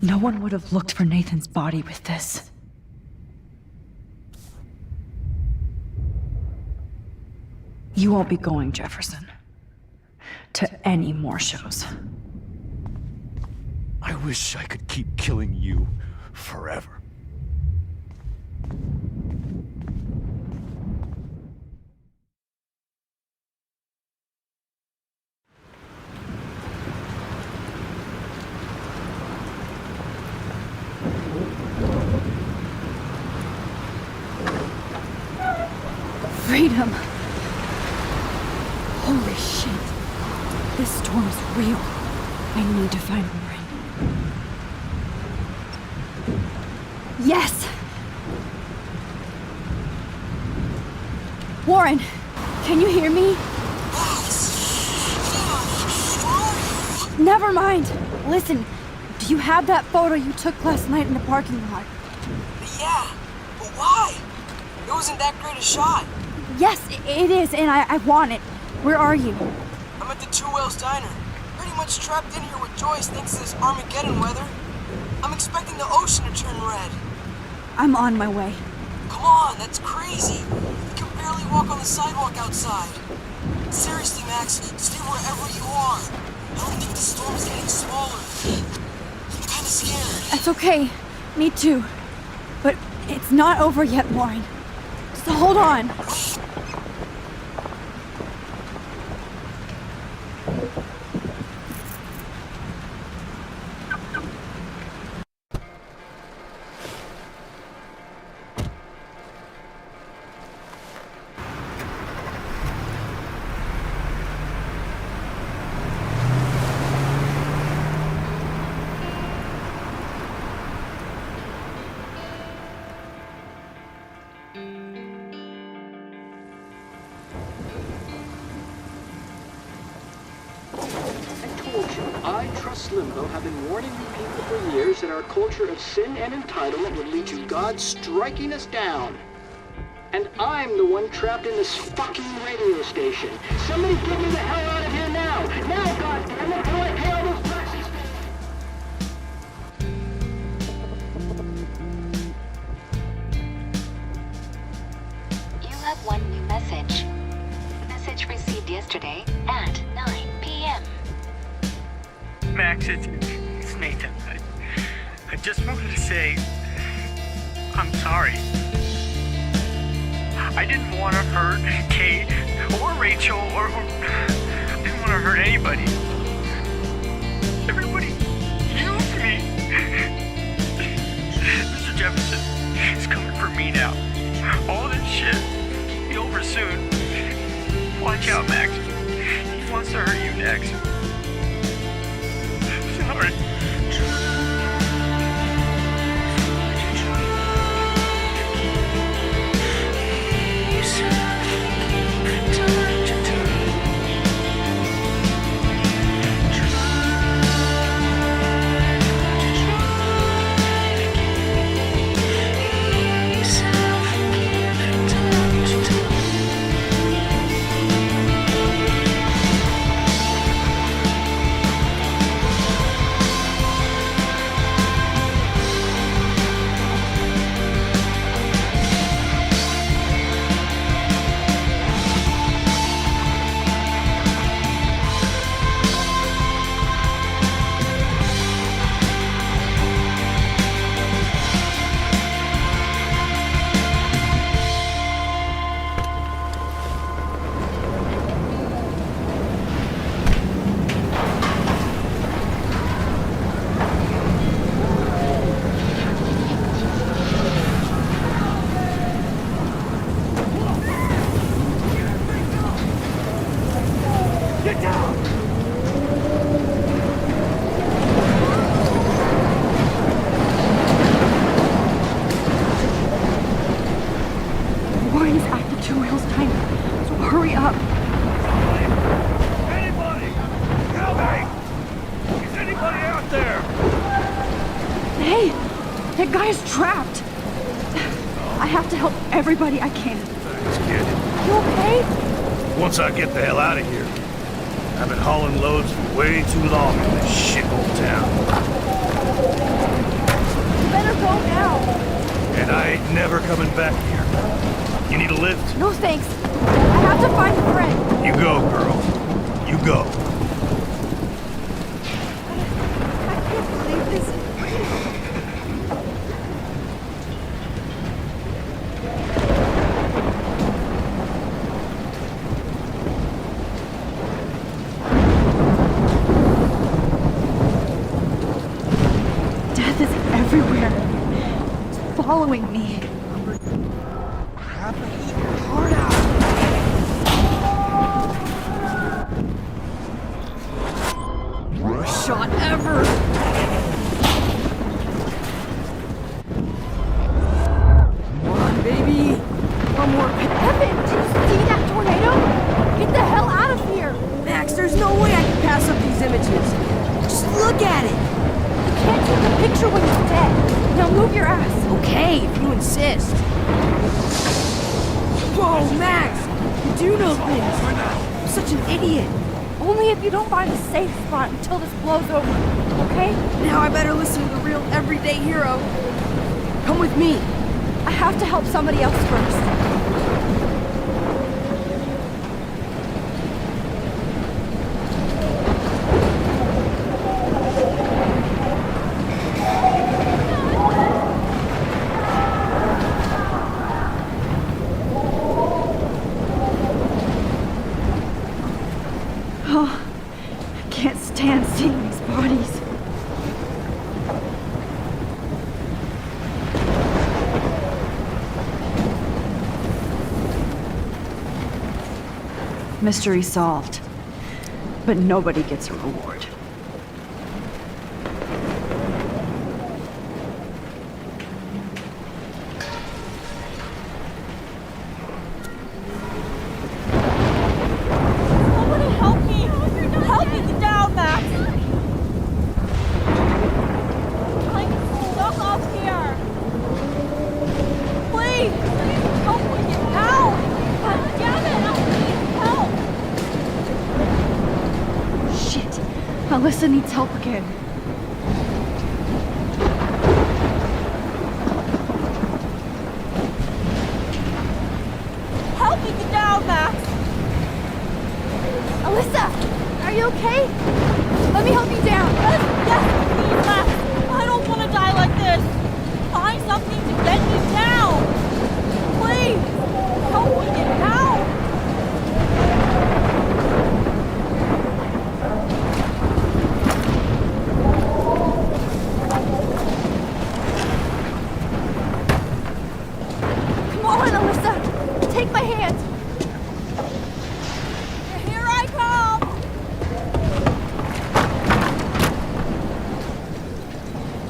No one would have looked for Nathan's body with this. You won't be going, Jefferson, to any more shows. I wish I could keep killing you forever. Freedom! Holy shit. This storm's real. I need to find Warren. Yes! Warren, can you hear me? Never mind. Listen, do you have that photo you took last night in the parking lot? Yeah, but why? It wasn't that great a shot. Yes, it is, and I want it. Where are you? I'm at the Two Whales Diner. Pretty much trapped in here with Joyce thanks to this Armageddon weather. I'm expecting the ocean to turn red. I'm on my way. Come on, that's crazy. You can barely walk on the sidewalk outside. Seriously, Max, stay wherever you are. I don't think the storm is getting smaller. I'm kinda scared. That's okay. Me too. But it's not over yet, Warren. So hold on. I, Trust Limbo, have been warning you people for years that our culture of sin and entitlement would lead to God striking us down. And I'm the one trapped in this fucking radio station. Somebody get me the hell out of here now! Now, goddammit, before I pay all those taxes! You have one new message. Message received yesterday at 9 p.m. Max, it's Nathan. I just wanted to say I'm sorry. I didn't want to hurt Kate or Rachel or I didn't want to hurt anybody. Everybody used me. Mr. Jefferson is coming for me now. All this shit will be over soon. Watch out, Max. He wants to hurt you next. Sorry. Warren is active 2 wheels time, so hurry up. Anybody! Help me! Is anybody out there? Hey, that guy is trapped. I have to help everybody I can. Thanks, kid. You okay? Once I get the hell out of here. I've been hauling loads for way too long in this shithole town. You better go now. And I ain't never coming back here. You need a lift? No thanks. I have to find a friend. You go, girl. You go. I can't believe this. Death is everywhere. It's following me. Worst shot ever! Come on, baby! One more. Evan, did you see that tornado? Get the hell out of here! Max, there's no way I can pass up these images. Just look at it. You can't take a picture when it's dead. Now move your ass. Okay, if you insist. Whoa, Max! You do know things. I'm such an idiot. Only if you don't find a safe spot until this blows over, okay? Now I better listen to the real everyday hero. Come with me. I have to help somebody else first. Oh, I can't stand seeing these bodies. Mystery solved. But nobody gets a reward. Alyssa needs help again. Help me get down, Max! Alyssa, are you okay? Let me help you down. Yes, please, Max. I don't want to die like this. Find something to get me down. Please, help me get down. Come on, Alyssa. Take my hand. Here I come.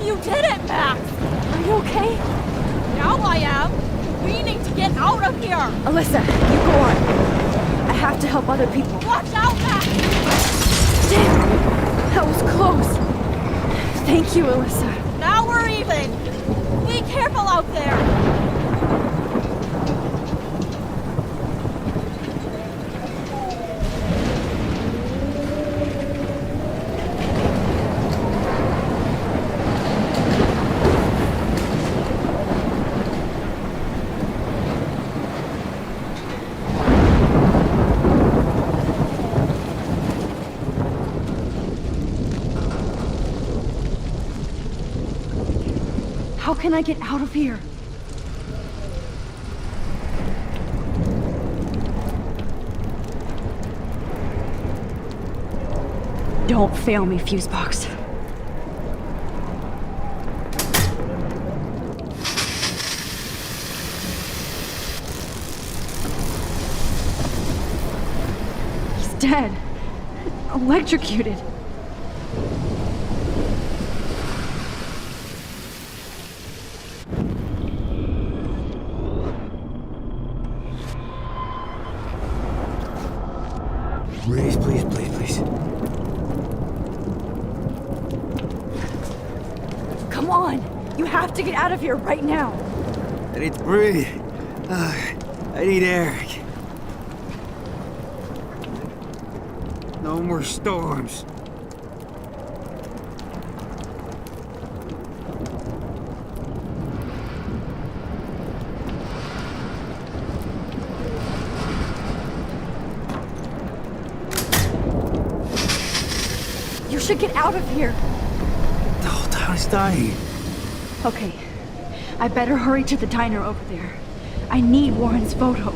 You did it, Max! Are you okay? Now I am! We need to get out of here! Alyssa, you go on. I have to help other people. Watch out, Max! Damn! That was close. Thank you, Alyssa. Now we're even! Be careful out there! How can I get out of here? Don't fail me, Fusebox. He's dead. Electrocuted. Please, please, please, please. Come on! You have to get out of here right now! I need to breathe. I need air. No more storms. You should get out of here! The whole town is dying. Okay, I better hurry to the diner over there. I need Warren's photo.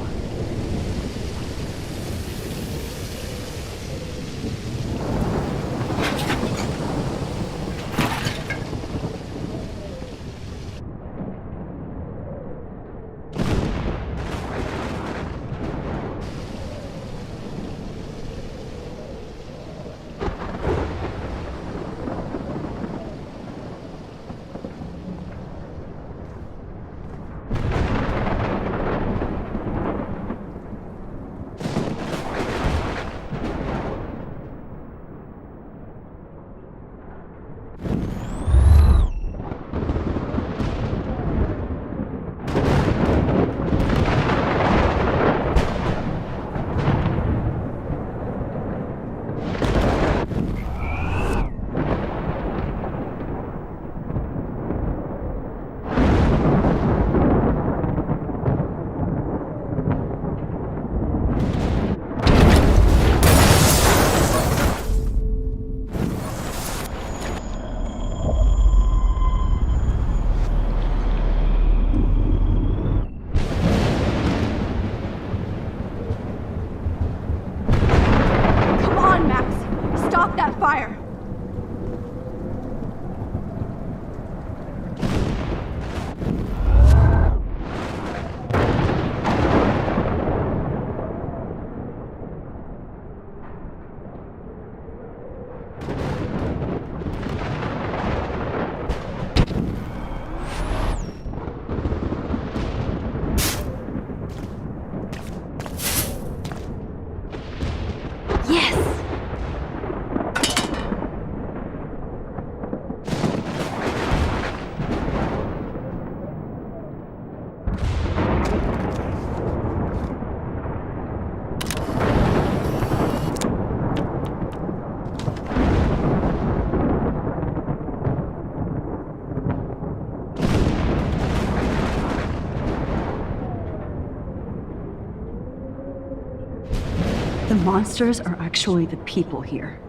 Fire! The monsters are actually the people here.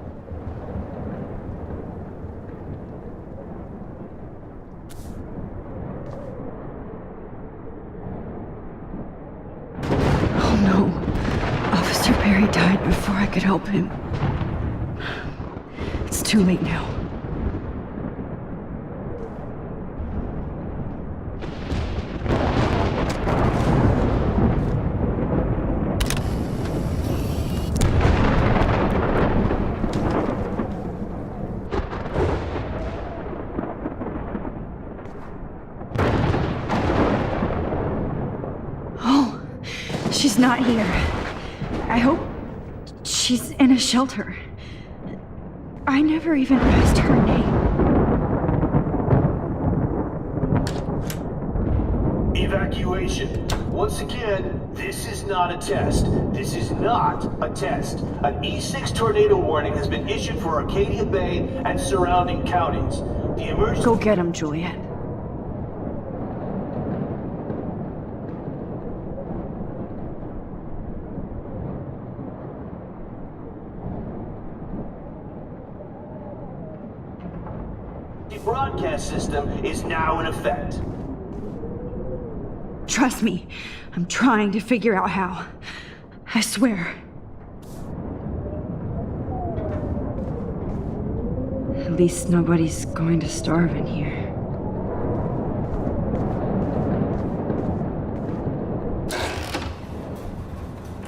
Gary died before I could help him. It's too late now. Oh, she's not here. I hope she's in a shelter. I never even asked her name. Evacuation. Once again, this is not a test. This is not a test. An E6 tornado warning has been issued for Arcadia Bay and surrounding counties. The emergency... Go get him, Juliet. The broadcast system is now in effect. Trust me, I'm trying to figure out how. I swear. At least nobody's going to starve in here.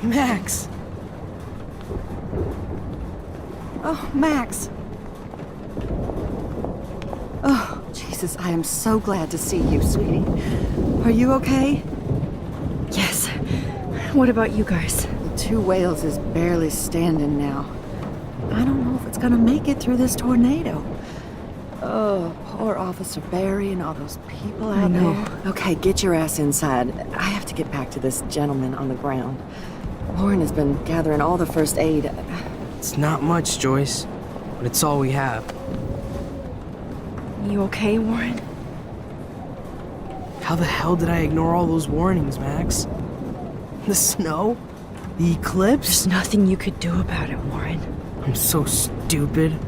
Max! Oh, Max! Oh, Jesus, I am so glad to see you, sweetie. Are you okay? Yes. What about you guys? The Two Whales is barely standing now. I don't know if it's gonna make it through this tornado. Oh, poor Officer Barry and all those people out know. there. Okay, get your ass inside. I have to get back to this gentleman on the ground. Warren has been gathering all the first aid. It's not much, Joyce, but it's all we have. You okay, Warren? How the hell did I ignore all those warnings, Max? The snow? The eclipse? There's nothing you could do about it, Warren. I'm so stupid.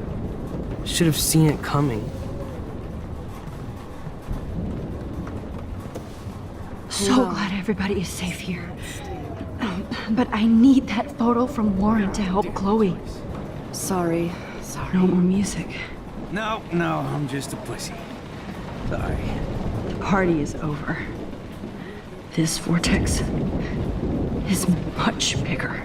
Should have seen it coming. So glad everybody is safe here. But I need that photo from Warren to help Chloe. Sorry. No more music. No, I'm just a pussy. Sorry. The party is over. This vortex is much bigger.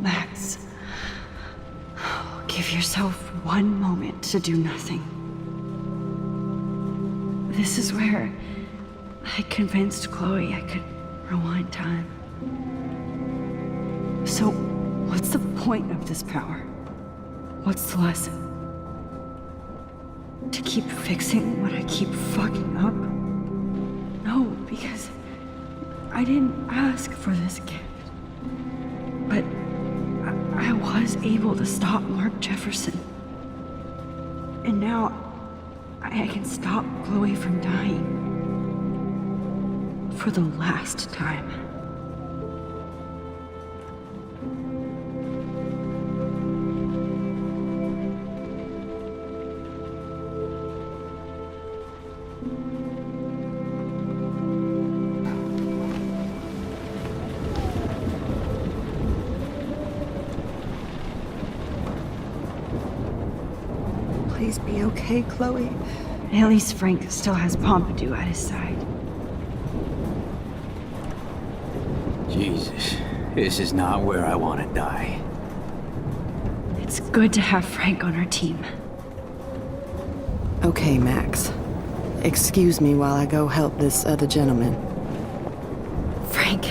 Max, give yourself one moment to do nothing. This is where I convinced Chloe I could rewind time. So, what's the point of this power? What's the lesson? To keep fixing what I keep fucking up? No, because I didn't ask for this gift. But I was able to stop Mark Jefferson. And now I can stop Chloe from dying. For the last time. Please be okay, Chloe. At least Frank still has Pompidou at his side. Jesus, this is not where I want to die. It's good to have Frank on our team. Okay, Max. Excuse me while I go help this other gentleman. Frank,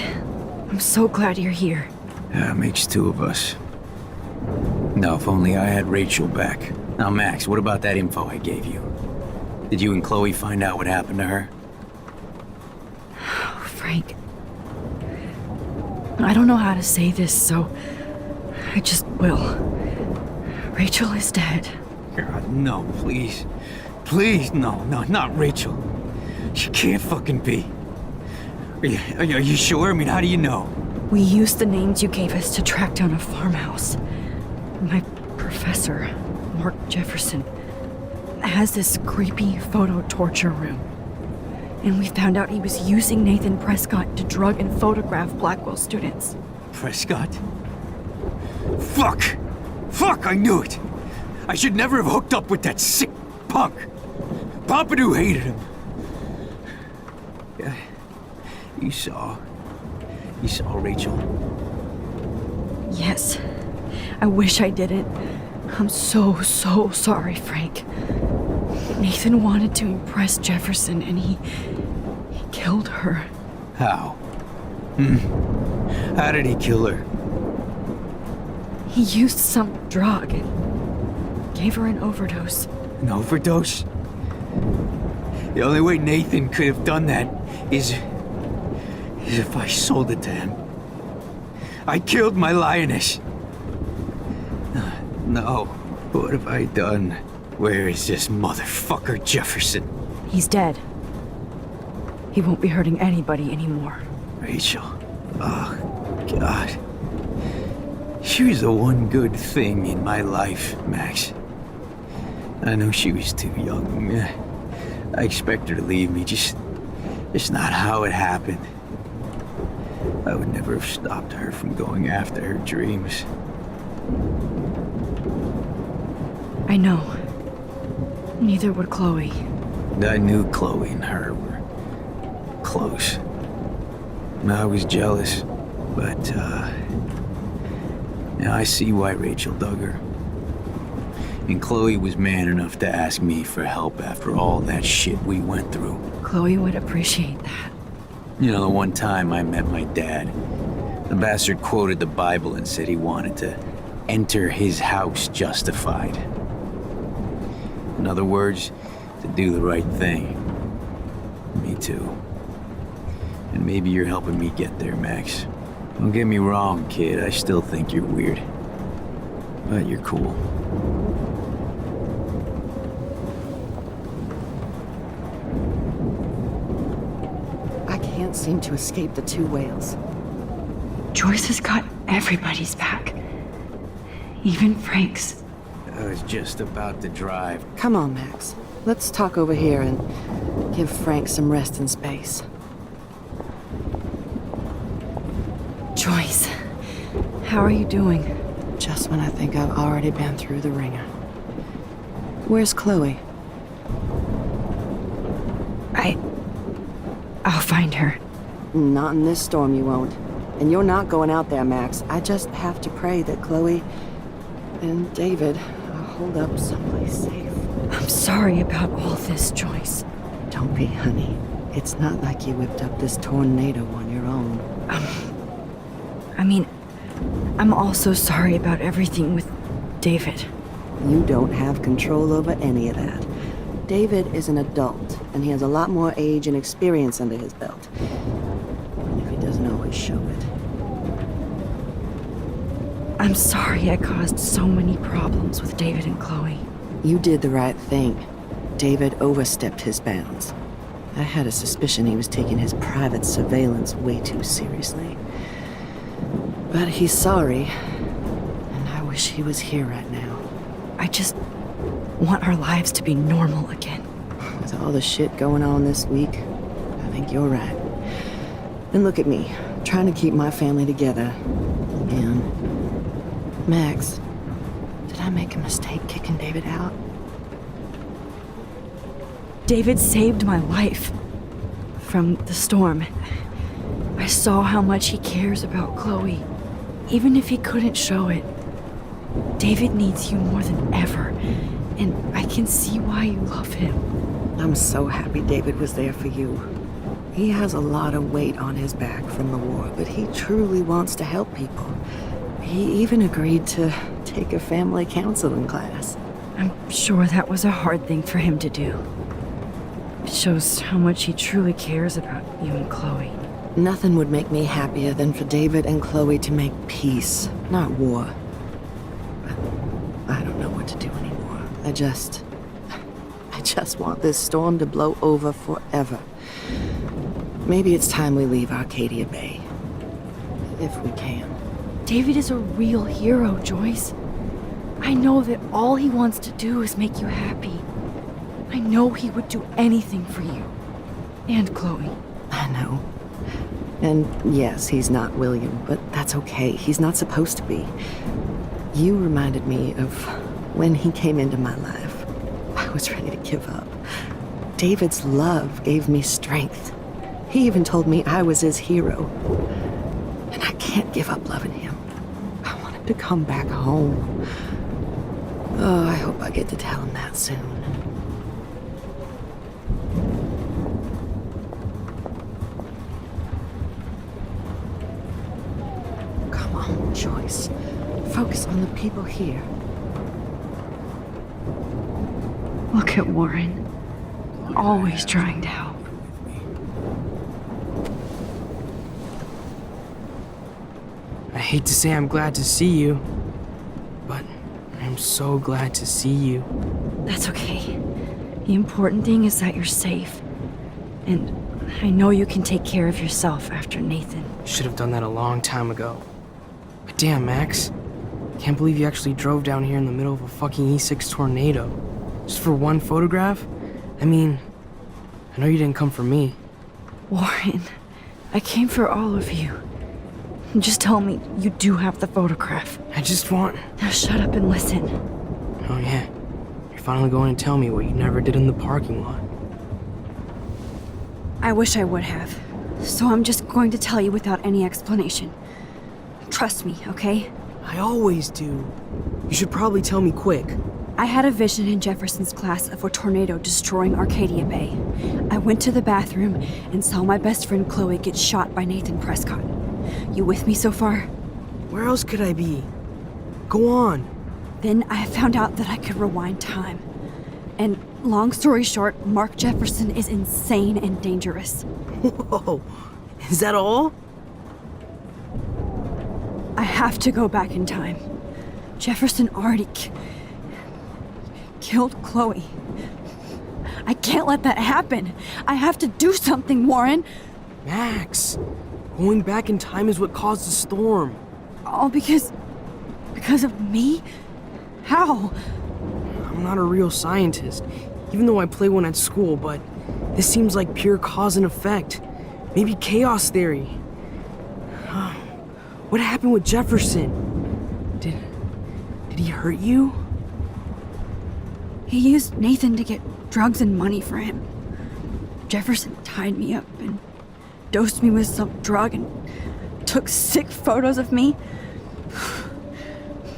I'm so glad you're here. Yeah, makes two of us. No, if only I had Rachel back. Now, Max, what about that info I gave you? Did you and Chloe find out what happened to her? Oh, Frank. I don't know how to say this, so I just will. Rachel is dead. God, no, please. Please, no, not Rachel. She can't fucking be. Are you sure? I mean, how do you know? We used the names you gave us to track down a farmhouse. My professor, Mark Jefferson, has this creepy photo torture room. And we found out he was using Nathan Prescott to drug and photograph Blackwell students. Prescott? Fuck! Fuck, I knew it! I should never have hooked up with that sick punk! Pompidou hated him. Yeah, you saw Rachel. Yes. I wish I didn't. I'm so sorry, Frank. Nathan wanted to impress Jefferson and he killed her. How? How did he kill her? He used some drug and gave her an overdose. An overdose? The only way Nathan could have done that is if I sold it to him. I killed my lioness. No, what have I done? Where is this motherfucker Jefferson? He's dead. He won't be hurting anybody anymore. Rachel. Oh, God. She was the one good thing in my life, Max. I know she was too young. I expect her to leave me, just not how it happened. I would never have stopped her from going after her dreams. I know. Neither would Chloe. I knew Chloe and her were close. I was jealous, but, I see why Rachel dug her. And Chloe was man enough to ask me for help after all that shit we went through. Chloe would appreciate that. You know, the one time I met my dad, the bastard quoted the Bible and said he wanted to enter his house justified. In other words, to do the right thing. Me too. And maybe you're helping me get there, Max. Don't get me wrong, kid, I still think you're weird. But you're cool. I can't seem to escape the two whales. Joyce has got everybody's back. Even Frank's. I was just about to drive. Come on, Max. Let's talk over here and give Frank some rest and space. Joyce, how are you doing? Just when I think I've already been through the ringer. Where's Chloe? I'll find her. Not in this storm, you won't. And you're not going out there, Max. I just have to pray that Chloe and David hold up someplace safe. I'm sorry about all this, Joyce. Don't be, honey. It's not like you whipped up this tornado on your own. I'm also sorry about everything with David. You don't have control over any of that. David is an adult, and he has a lot more age and experience under his belt. Even if he doesn't always show it. I'm sorry I caused so many problems with David and Chloe. You did the right thing. David overstepped his bounds. I had a suspicion he was taking his private surveillance way too seriously. But he's sorry, and I wish he was here right now. I just want our lives to be normal again. With all the shit going on this week, I think you're right. And look at me, trying to keep my family together. And Max, did I make a mistake kicking David out? David saved my life from the storm. I saw how much he cares about Chloe, even if he couldn't show it. David needs you more than ever, and I can see why you love him. I'm so happy David was there for you. He has a lot of weight on his back from the war, but he truly wants to help people. He even agreed to take a family counseling class. I'm sure that was a hard thing for him to do. It shows how much he truly cares about you and Chloe. Nothing would make me happier than for David and Chloe to make peace, not war. I don't know what to do anymore. I just want this storm to blow over forever. Maybe it's time we leave Arcadia Bay. if we can. David is a real hero, Joyce. I know that all he wants to do is make you happy. I know he would do anything for you. And Chloe. I know. And yes, he's not William, but that's okay. He's not supposed to be. You reminded me of when he came into my life. I was ready to give up. David's love gave me strength. He even told me I was his hero. And I can't give up loving him. I want him to come back home. Oh, I hope I get to tell him that soon. Come on, Joyce. Focus on the people here. Look at Warren. Always trying to help. I hate to say I'm glad to see you, but I'm so glad to see you. That's okay. The important thing is that you're safe. And I know you can take care of yourself after Nathan. Should have done that a long time ago. But damn, Max. Can't believe you actually drove down here in the middle of a fucking E6 tornado. Just for one photograph? I mean, I know you didn't come for me. Warren, I came for all of you. Just tell me you do have the photograph. I just want... Now shut up and listen. Oh yeah, you're finally going to tell me what you never did in the parking lot. I wish I would have. So I'm just going to tell you without any explanation. Trust me, okay? I always do. You should probably tell me quick. I had a vision in Jefferson's class of a tornado destroying Arcadia Bay. I went to the bathroom and saw my best friend Chloe get shot by Nathan Prescott. You with me so far? Where else could I be? Go on. Then I found out that I could rewind time. And long story short, Mark Jefferson is insane and dangerous. Whoa, is that all? I have to go back in time. Jefferson already killed Chloe. I can't let that happen. I have to do something, Warren. Max, going back in time is what caused the storm. All because of me? How? I'm not a real scientist, even though I play one at school, but this seems like pure cause and effect. Maybe chaos theory. What happened with Jefferson? Did he hurt you? He used Nathan to get drugs and money for him. Jefferson tied me up and dosed me with some drug and took sick photos of me.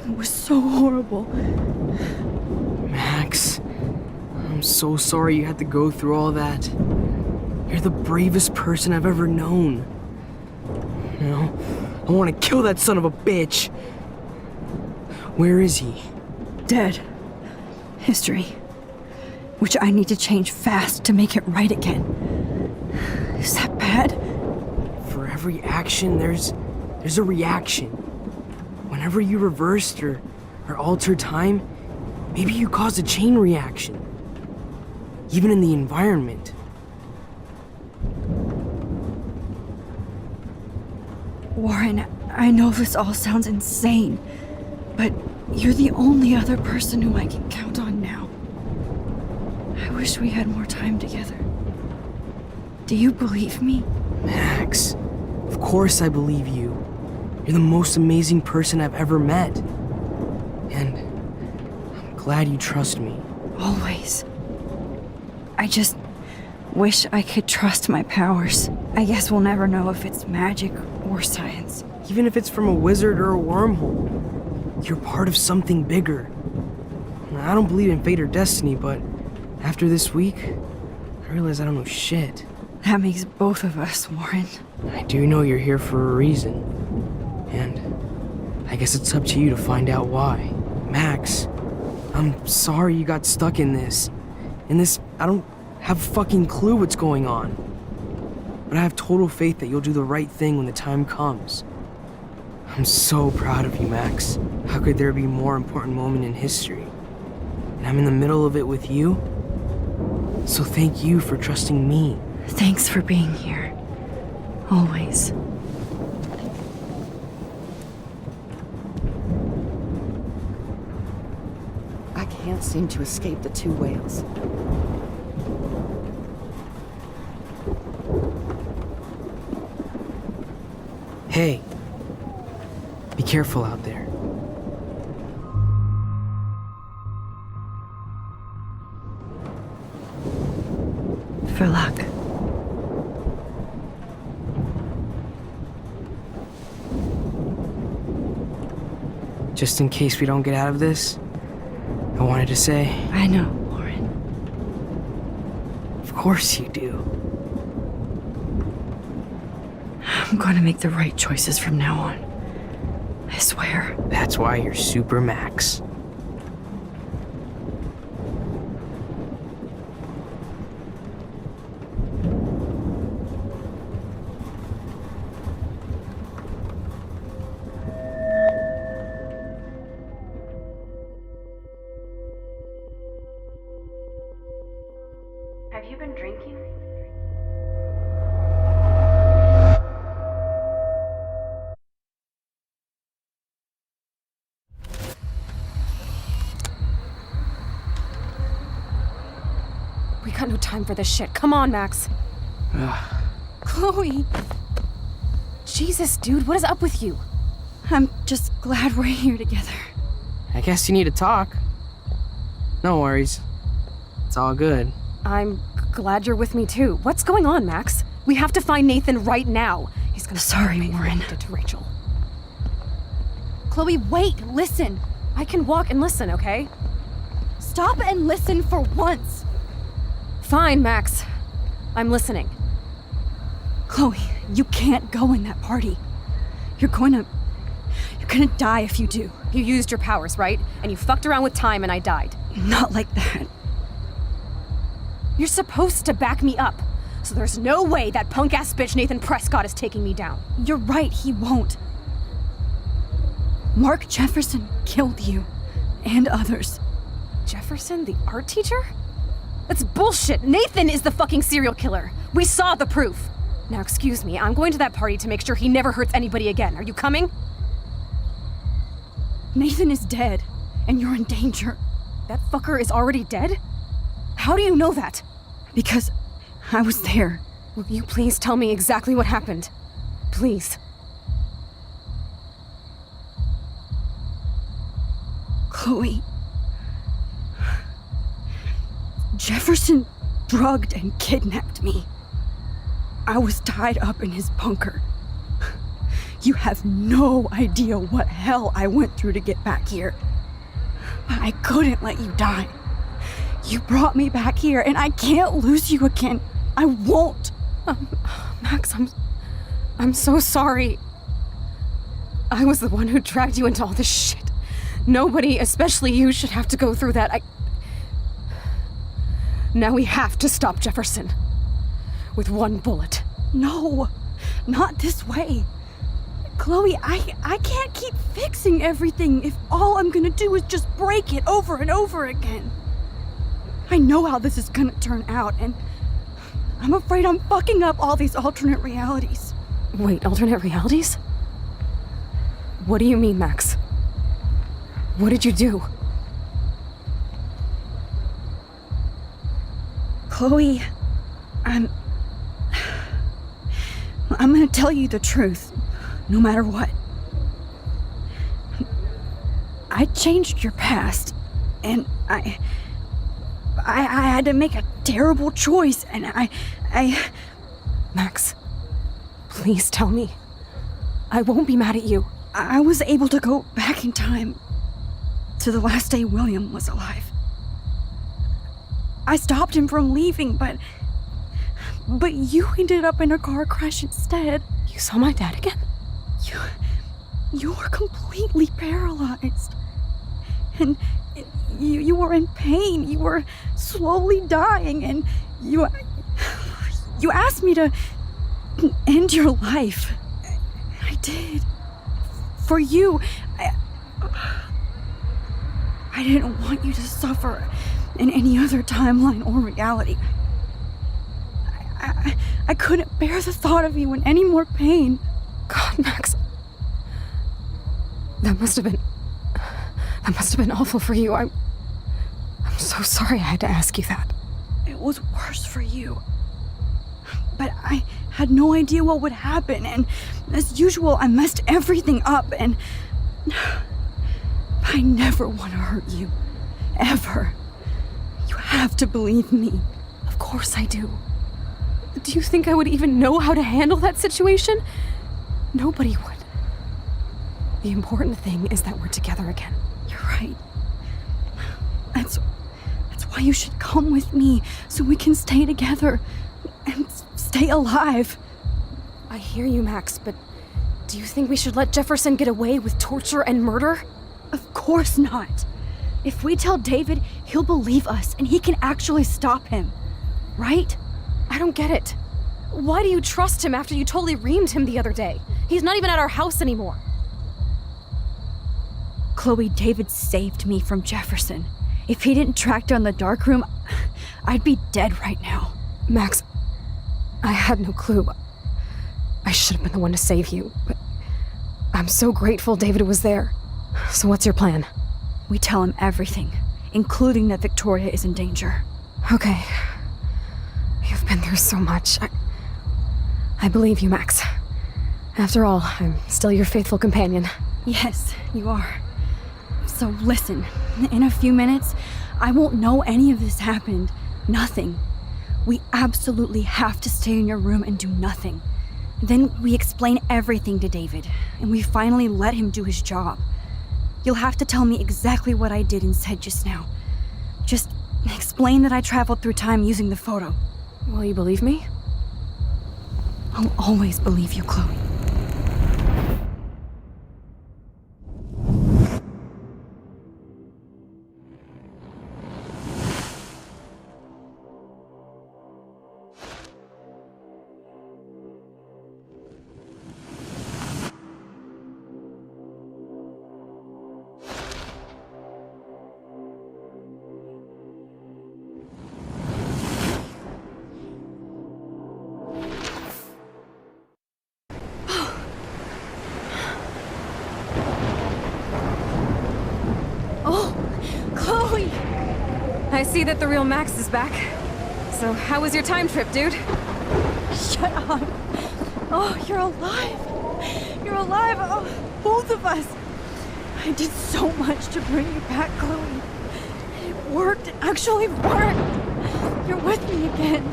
It was so horrible. Max, I'm so sorry you had to go through all that. You're the bravest person I've ever known. You know, I want to kill that son of a bitch. Where is he? Dead. History. Which I need to change fast to make it right again. Is that bad? For every action, there's a reaction. Whenever you reversed or altered time, maybe you caused a chain reaction. Even in the environment. Warren, I know this all sounds insane, but you're the only other person who I can count on now. I wish we had more time together. Do you believe me? Max, of course I believe you. You're the most amazing person I've ever met. And I'm glad you trust me. Always. I just wish I could trust my powers. I guess we'll never know if it's magic or science. Even if it's from a wizard or a wormhole, you're part of something bigger. I don't believe in fate or destiny, but after this week, I realize I don't know shit. That makes both of us, Warren. I do know you're here for a reason. And I guess it's up to you to find out why. Max, I'm sorry you got stuck in this. I don't have a fucking clue what's going on. But I have total faith that you'll do the right thing when the time comes. I'm so proud of you, Max. How could there be a more important moment in history? And I'm in the middle of it with you. So thank you for trusting me. Thanks for being here. Always. can't seem to escape the two whales. Hey, be careful out there. For luck. Just in case we don't get out of this, I wanted to say, I know, Lauren. of course you do. I'm going to make the right choices from now on. I swear. That's why you're Super Max. Have you been drinking? We got no time for this shit. Come on, Max. Chloe. Jesus, dude, what is up with you? I'm just glad we're here together. I guess you need to talk. No worries. It's all good. I'm glad you're with me too. What's going on, Max? We have to find Nathan right now. He's gonna Sorry, pay for what Warren. he did to Rachel. Chloe, wait, listen. I can walk and listen, okay? Stop and listen for once. Fine, Max. I'm listening. Chloe, you can't go in that party. You're gonna die if you do. You used your powers, right? And you fucked around with time and I died. Not like that. You're supposed to back me up. So there's no way that punk-ass bitch Nathan Prescott is taking me down. You're right, he won't. Mark Jefferson killed you. And others. Jefferson, the art teacher? That's bullshit. Nathan is the fucking serial killer. We saw the proof. Now, excuse me, I'm going to that party to make sure he never hurts anybody again. Are you coming? Nathan is dead, and you're in danger. That fucker is already dead? How do you know that? Because I was there. Will you please tell me exactly what happened? Please. Chloe. Jefferson drugged and kidnapped me. I was tied up in his bunker. You have no idea what hell I went through to get back here. But I couldn't let you die. You brought me back here, and I can't lose you again. I won't. Max, I'm so sorry. I was the one who dragged you into all this shit. Nobody, especially you, should have to go through that. Now we have to stop Jefferson. With one bullet. No, not this way. Chloe, I can't keep fixing everything if all I'm gonna do is just break it over and over again. I know how this is gonna turn out, and I'm afraid I'm fucking up all these alternate realities. Wait, alternate realities? What do you mean, Max? What did you do? Chloe, I'm gonna tell you the truth, no matter what. I changed your past, and I had to make a terrible choice, and I... Max, please tell me. I won't be mad at you. I was able to go back in time to the last day William was alive. I stopped him from leaving, but you ended up in a car crash instead. You saw my dad again? You were completely paralyzed. And you were in pain. You were slowly dying, and you asked me to end your life. I did. For you. I didn't want you to suffer in any other timeline or reality. I couldn't bear the thought of you in any more pain. God, Max. That must have been awful for you. I'm so sorry I had to ask you that. It was worse for you. But I had no idea what would happen, and as usual, I messed everything up, and I never want to hurt you. Ever. You have to believe me. Of course I do. Do you think I would even know how to handle that situation? Nobody would. The important thing is that we're together again. You're right. That's why you should come with me, so we can stay together and stay alive. I hear you, Max, but do you think we should let Jefferson get away with torture and murder? Of course not. If we tell David, he'll believe us and he can actually stop him. Right? I don't get it. Why do you trust him after you totally reamed him the other day? He's not even at our house anymore. Chloe, David saved me from Jefferson. If he didn't track down the darkroom, I'd be dead right now. Max, I had no clue. I should have been the one to save you, but I'm so grateful David was there. So what's your plan? We tell him everything, including that Victoria is in danger. Okay. You've been through so much. I believe you, Max. After all, I'm still your faithful companion. Yes, you are. So listen, in a few minutes, I won't know any of this happened. Nothing. We absolutely have to stay in your room and do nothing. Then we explain everything to David, and we finally let him do his job. You'll have to tell me exactly what I did and said just now. Just explain that I traveled through time using the photo. Will you believe me? I'll always believe you, Chloe. I see that the real Max is back. So how was your time trip, dude? Shut up. Oh, you're alive. You're alive. Oh, both of us. I did so much to bring you back, Chloe. It worked. It actually worked. You're with me again.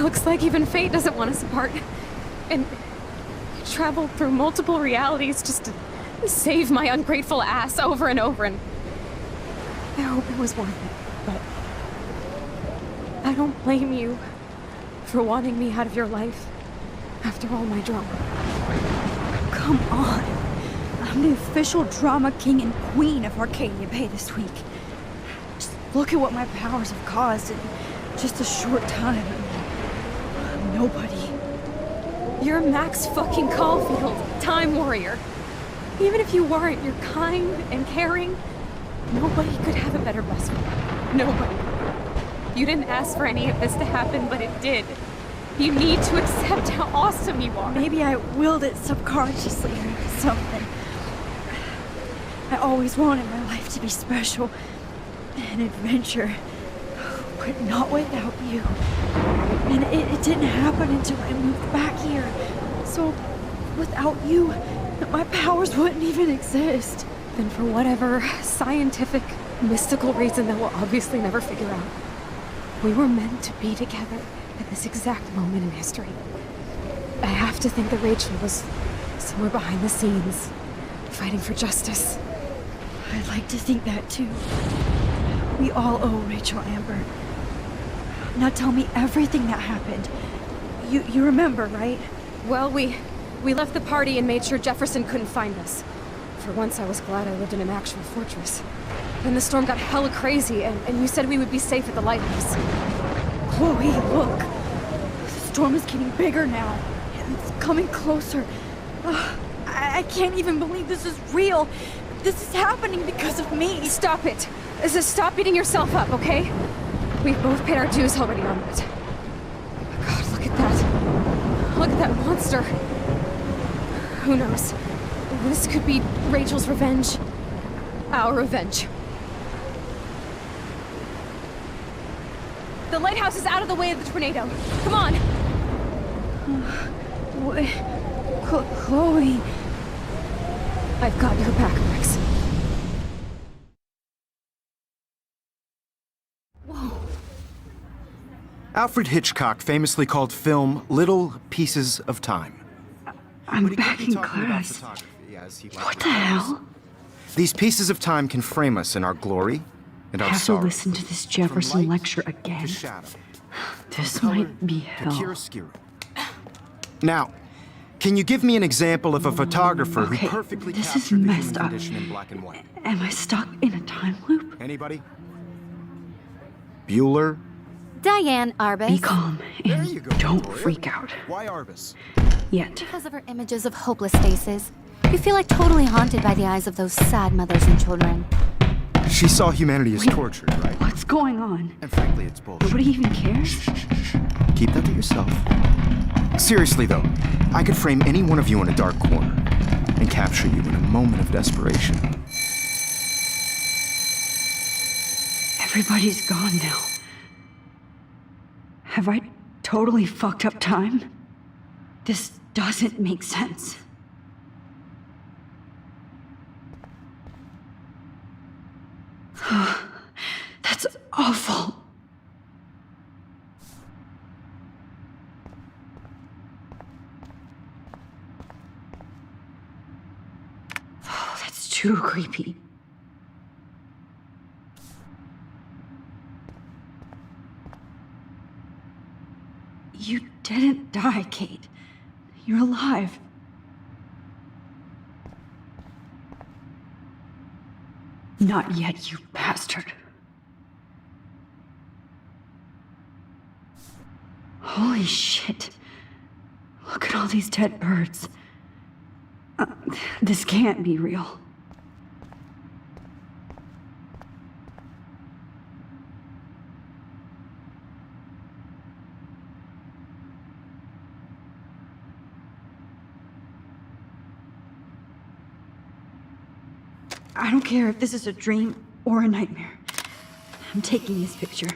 Looks like even fate doesn't want us apart. And you traveled through multiple realities just to save my ungrateful ass over and over, and I hope it was worth it. But I don't blame you for wanting me out of your life after all my drama. Come on. I'm the official drama king and queen of Arcadia Bay this week. Just look at what my powers have caused in just a short time. I'm nobody. You're Max fucking Caulfield, Time Warrior. Even if you weren't, you're kind and caring. Nobody could have a better best friend. Nobody. You didn't ask for any of this to happen, but it did. You need to accept how awesome you are. Maybe I willed it subconsciously or something. I always wanted my life to be special. An adventure. But not without you. And it didn't happen until I moved back here. So, without you, my powers wouldn't even exist. Then for whatever scientific, mystical reason that we'll obviously never figure out, we were meant to be together at this exact moment in history. I have to think that Rachel was somewhere behind the scenes, fighting for justice. I'd like to think that too. We all owe Rachel Amber. Now tell me everything that happened. You remember, right? Well, we left the party and made sure Jefferson couldn't find us. For once, I was glad I lived in an actual fortress. Then the storm got hella crazy, and you said we would be safe at the lighthouse. Chloe, look. The storm is getting bigger now. It's coming closer. I can't even believe this is real. This is happening because of me. Stop it. Stop beating yourself up, okay? We've both paid our dues already on that. Oh God, look at that. Look at that monster. Who knows? This could be Rachel's revenge. Our revenge. The lighthouse is out of the way of the tornado. Come on. Chloe. I've got your back, Rex. Alfred Hitchcock famously called film little pieces of time. I'm But he back could be in talking about class. photography, as he What likely the does. hell? These pieces of time can frame us in our glory and I our have to sorrow. listen to this From Jefferson light lecture to again. shadow, This color might be to hell. chiaroscuro. Now, can you give me an example of a photographer Okay, who perfectly this is captured the messed human up. condition in black and white? Am I stuck in a time loop? Anybody? Bueller? Diane Arbus. Be calm There and you go, don't Victoria. freak out. Why Arbus? Yet. Because of her images of hopeless faces. You feel like totally haunted by the eyes of those sad mothers and children. She saw humanity as tortured, right? What's going on? And frankly, it's bullshit. Nobody even cares? Keep that to yourself. Seriously, though, I could frame any one of you in a dark corner and capture you in a moment of desperation. Everybody's gone now. Have I totally fucked up time? This doesn't make sense. That's awful. Oh, that's too creepy. You didn't die, Kate. You're alive. Not yet, you bastard. Holy shit. Look at all these dead birds. This can't be real. I don't care if this is a dream or a nightmare. I'm taking this picture.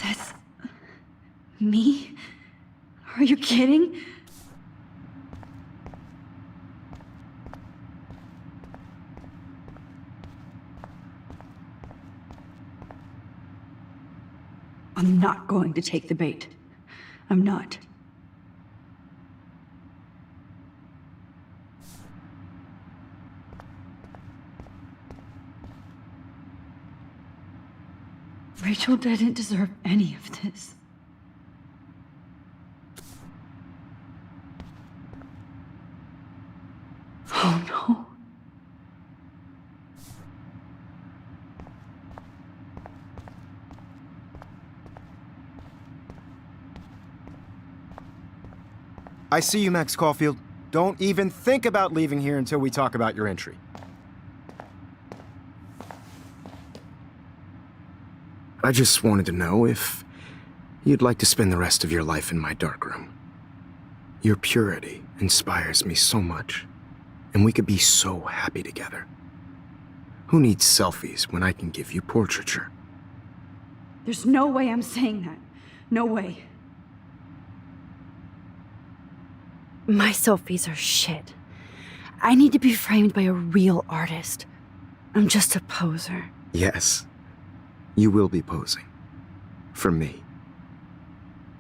That's me? Are you kidding? I'm not going to take the bait. I'm not. Rachel didn't deserve any of this. Oh no. I see you, Max Caulfield. Don't even think about leaving here until we talk about your entry. I just wanted to know if you'd like to spend the rest of your life in my darkroom. Your purity inspires me so much, and we could be so happy together. Who needs selfies when I can give you portraiture? There's no way I'm saying that. No way. My selfies are shit. I need to be framed by a real artist. I'm just a poser. Yes, you will be posing. For me.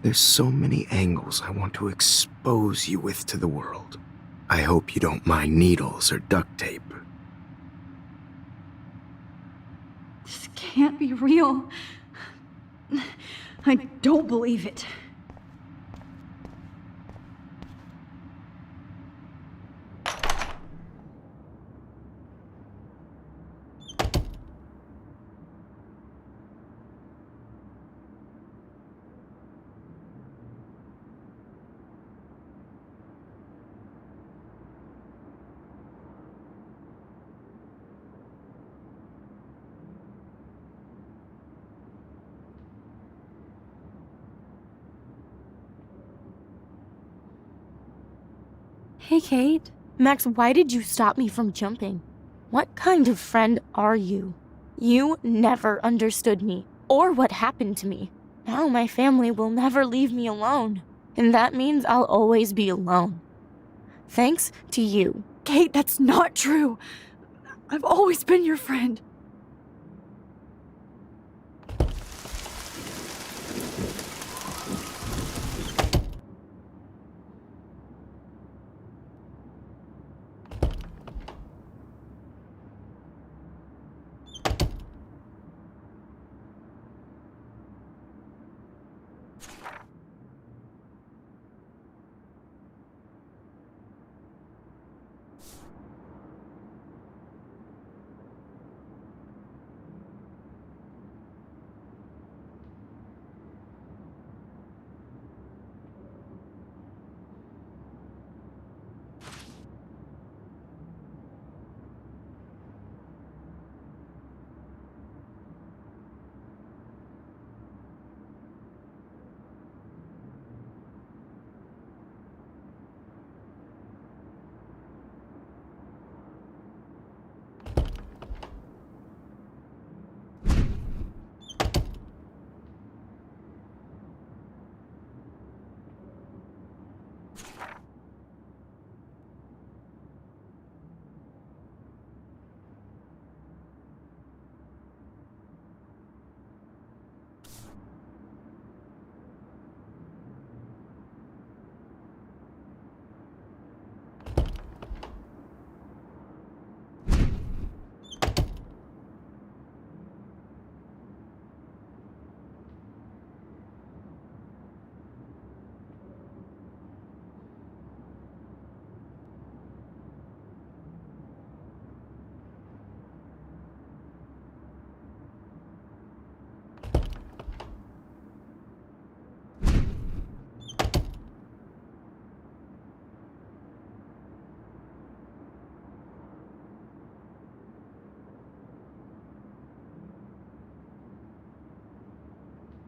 There's so many angles I want to expose you with to the world. I hope you don't mind needles or duct tape. This can't be real. I don't believe it. Hey, Kate. Max, why did you stop me from jumping? What kind of friend are you? You never understood me, or what happened to me. Now my family will never leave me alone, and that means I'll always be alone. Thanks to you. Kate, that's not true. I've always been your friend.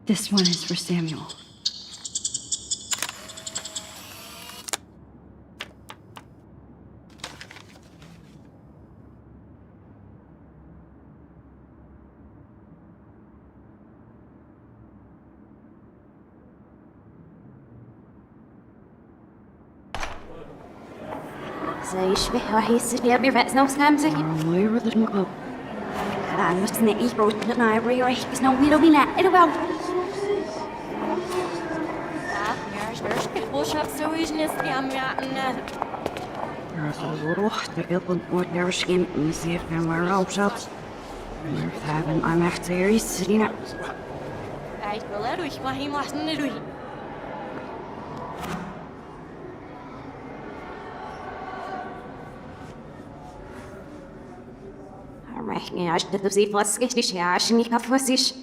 This one is for Samuel. زي يشبه راح يصير بيرفع نفس نفسك. ما يرد المقلب. أنا مستني يبرد لنا يريح بس نومي لو بينا إلو بيو. Roch, de wilde wordt naar schim en zeer van waar op zat. Maar we hebben aan echt series zien. Ik wil er ruhig maar heen laten ruhig. رحني عشت تبزي فلسكش ليش عشني كفوسيش.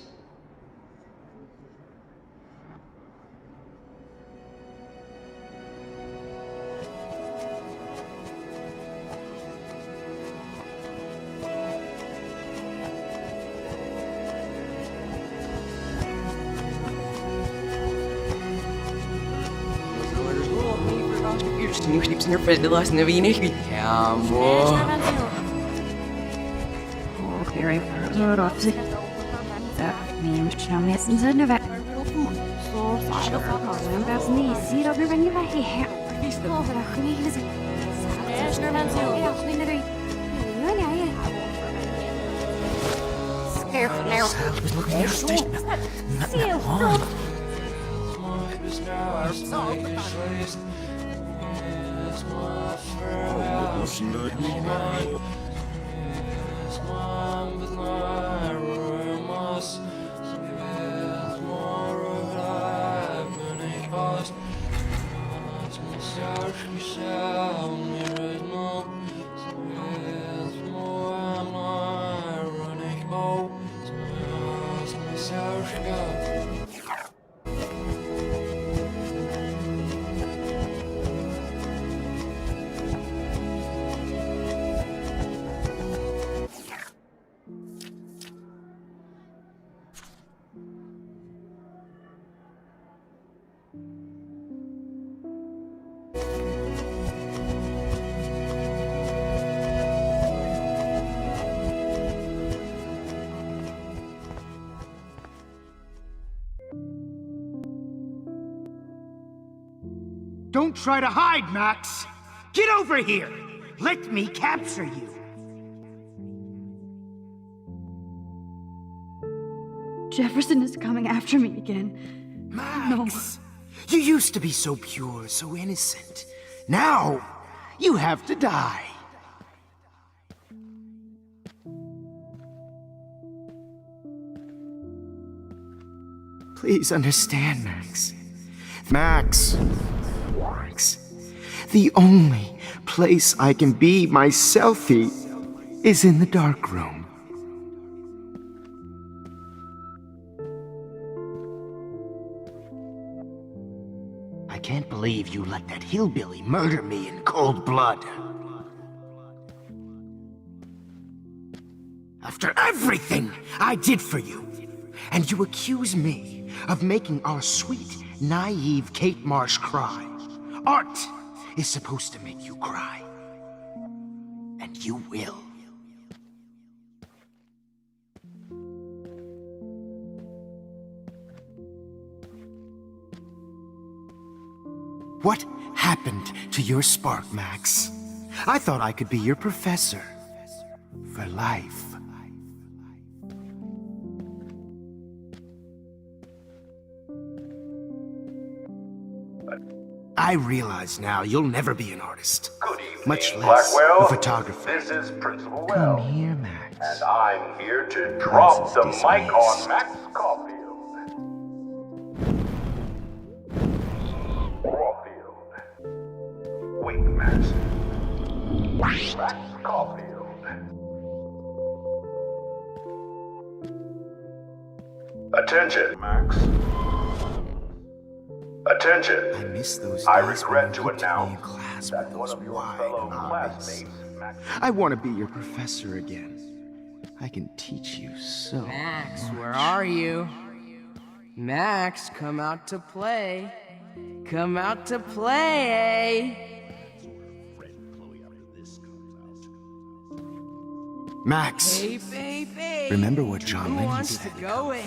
Nu sliep ze naar vet de last en wie niet. Ja, mooi. Weer even zo op zich. Dat neemt je nou meestens in de weg. Zo, zo, dat niet. Zie dat nu ben je bij hier. Over dat genieten. Don't try to hide, Max! Get over here! Let me capture you! Jefferson is coming after me again. Max! You used to be so pure, so innocent. Now, you have to die. Please understand, Max. Max. The only place I can be my selfie is in the dark room. I can't believe you let that hillbilly murder me in cold blood. After everything I did for you, and you accuse me of making our sweet, naive Kate Marsh cry. Art is supposed to make you cry. And you will. What happened to your spark, Max? I thought I could be your professor. For life. I realize now you'll never be an artist. Good evening, much less Blackwell. a photographer. This is Principal Come Wells. here, Max. And I'm here to drop the mic on Max Caulfield. Caulfield. Wait, Max. Max Caulfield. Attention, Max. Attention. I miss those days I when regret you to looked at me in announce class that with one those of your wide fellow eyes. classmates, Max. I want to be your professor again. I can teach you so Max, much. where are you? Max, come out to play. Come out to play. Max, Hey, baby. remember what John Who Lennon wants said? to go away?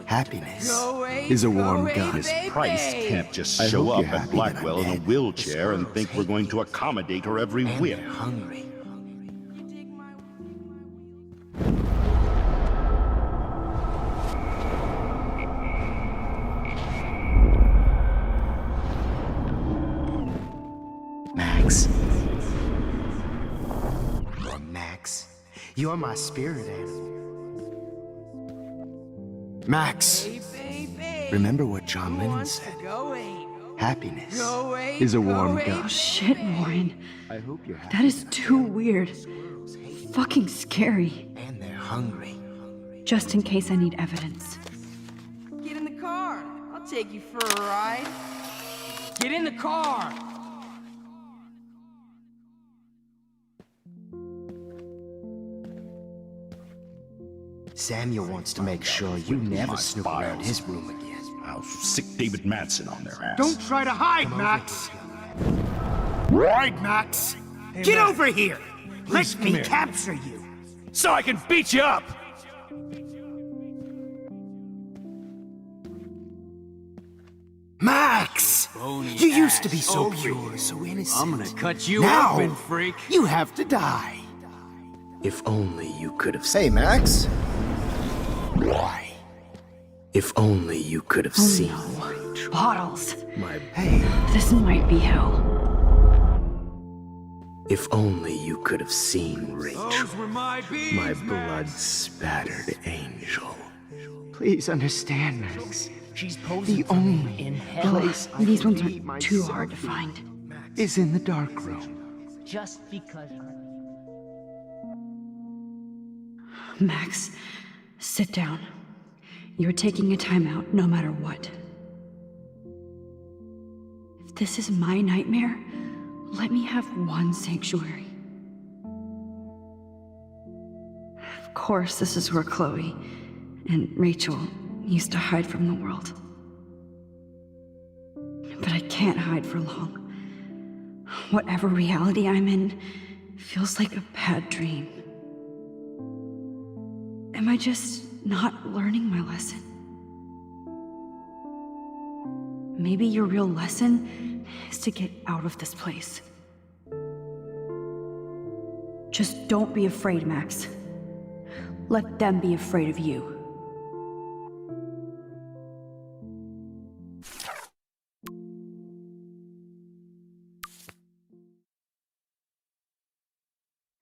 Happiness Go away, is a go warm away, gun. baby. Price can't just I show hope up you're at happy that I'm Blackwell in a dead. wheelchair and The think we're going to accommodate her every And whim. they're hungry. Max. Max, you're my spirit animal. Max, Hey, baby. remember what John Who Lennon wants said? to go away? Happiness Go away, is a go warm away, gun. Oh shit, Warren. I hope you're happy. That is too weird. Fucking scary. And they're hungry. Just in case I need evidence. Get in the car. I'll take you for a ride. Get in the car. Samuel wants to make sure you never My snoop files. around his room again. I'll sick David Madsen on their ass. Don't try to hide, Max! Right, Max! Get over here! Let me capture you! So I can beat you up! Max! bony You used to be ass so over pure, you. so innocent. I'm gonna cut you Now, open, freak. you have to die. If only you could have Hey, Max. Why? If only you could have seen Rachel. Bottles. My Hey, This might be hell. If only you could have seen Rachel. Those were my beans, My Max. blood-spattered angel. please understand, Max. She's posing The only in hell. place I These can ones be are too myself hard to find. is in the dark room. Just because. Max, sit down. You're taking a timeout no matter what. If this is my nightmare, let me have one sanctuary. Of course, this is where Chloe and Rachel used to hide from the world. But I can't hide for long. Whatever reality I'm in feels like a bad dream. Am I just not learning my lesson? Maybe your real lesson is to get out of this place. Just don't be afraid, Max. Let them be afraid of you.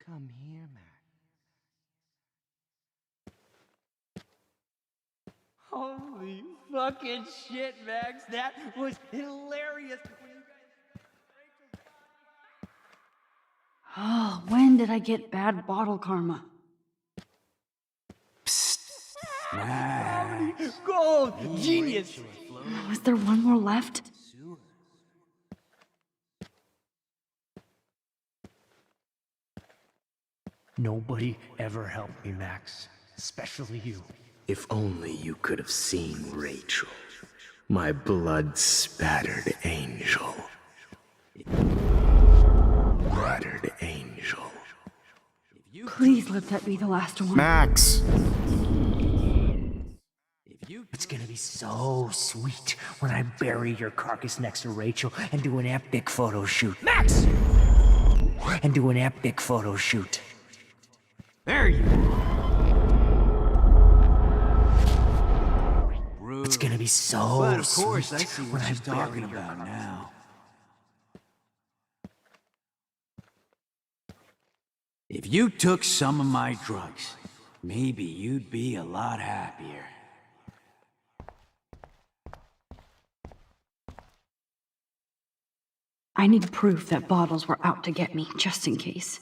Come here, Max. Holy fucking shit, Max. That was hilarious. Oh, when did I get bad bottle karma? Gold! Genius! Was there one more left? Nobody ever helped me, Max. Especially you. If only you could have seen Rachel. My blood-spattered angel. Battered angel. Please let that be the last one. Max! It's gonna be so sweet when I bury your carcass next to Rachel and do an epic photo shoot. Max! And do an epic photo shoot. There you are. It's gonna be so But of course, sweet I see when what I she's bury talking your about now. If you took some of my drugs, maybe you'd be a lot happier. I need proof that bottles were out to get me, just in case.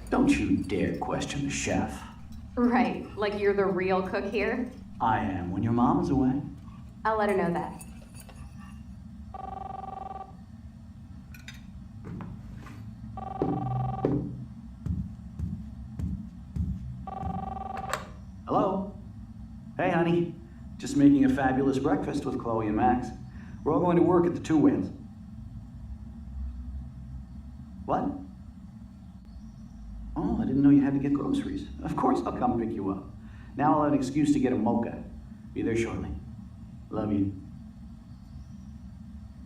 Don't you dare question the chef. Right, like you're the real cook here? I am when your mom is away. I'll let her know that. Hello? Hey, honey. Just making a fabulous breakfast with Chloe and Max. We're all going to work at the Two Winds. What? Oh, I didn't know you had to get groceries. Of course I'll come pick you up. Now I'll have an excuse to get a mocha. Be there shortly. Love you.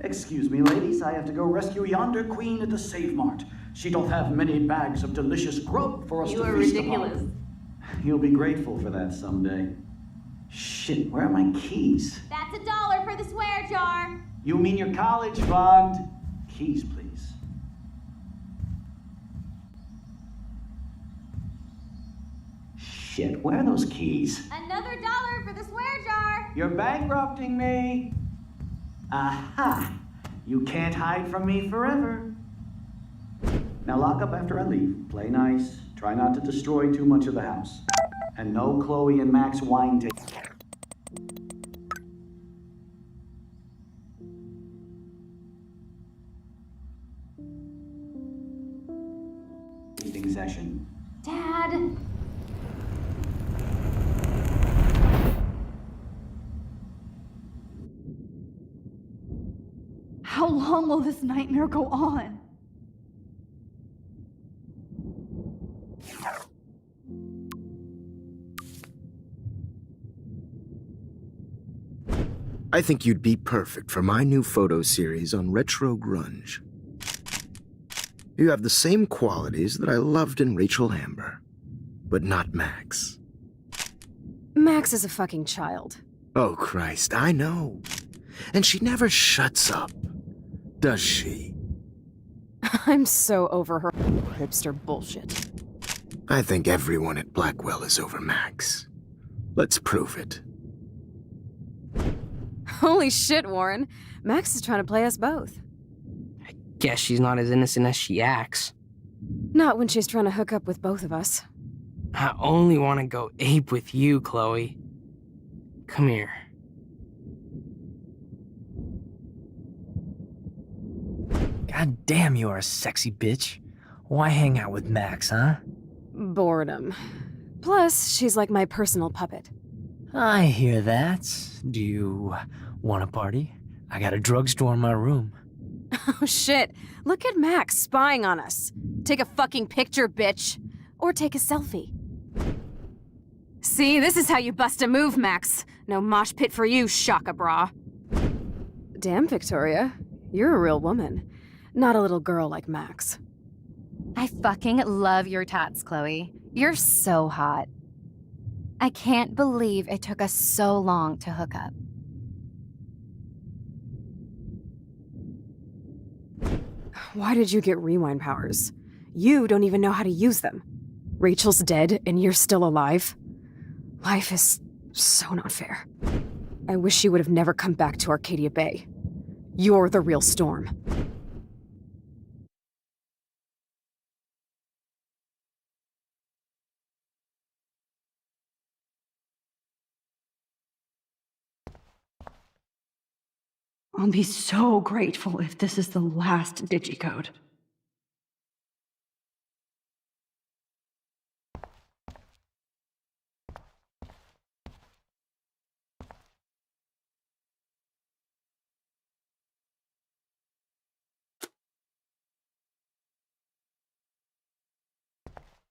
Excuse me, ladies. I have to go rescue yonder queen at the Save Mart. She doth have many bags of delicious grub for us to feast upon. You are ridiculous. You'll be grateful for that someday. Shit, where are my keys? That's $1 for the swear jar. You mean your college fund? Keys, please. Shit, where are those keys? Another $1 for the swear jar. You're bankrupting me. Aha! You can't hide from me forever. Now lock up after I leave. Play nice. Try not to destroy too much of the house. And no Chloe and Max wine tasting session. Dad. How long will this nightmare go on? I think you'd be perfect for my new photo series on retro grunge. You have the same qualities that I loved in Rachel Amber, but not Max. Max is a fucking child. Oh, Christ, I know. And she never shuts up, does she? I'm so over her hipster bullshit. I think everyone at Blackwell is over Max. Let's prove it. Holy shit, Warren. Max is trying to play us both. Guess she's not as innocent as she acts. Not when she's trying to hook up with both of us. I only want to go ape with you, Chloe. Come here. God damn, you are a sexy bitch. Why hang out with Max, huh? Boredom. Plus, she's like my personal puppet. I hear that. Do you want a party? I got a drugstore in my room. Oh shit, look at Max spying on us. Take a fucking picture, bitch. Or take a selfie. See, this is how you bust a move, Max. No mosh pit for you, Shaka Bra. Damn, Victoria. You're a real woman. Not a little girl like Max. I fucking love your tats, Chloe. You're so hot. I can't believe it took us so long to hook up. Why did you get rewind powers? You don't even know how to use them. Rachel's dead and you're still alive. Life is so not fair. I wish you would have never come back to Arcadia Bay. You're the real Storm. I'll be so grateful if this is the last digicode.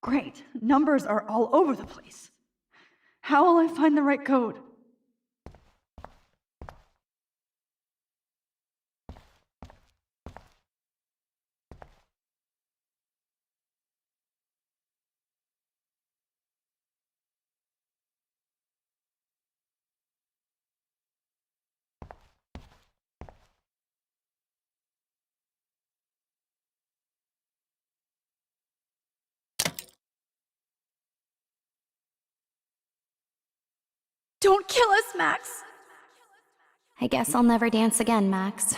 Great. Numbers are all over the place. How will I find the right code? Don't kill us, Max! I guess I'll never dance again, Max.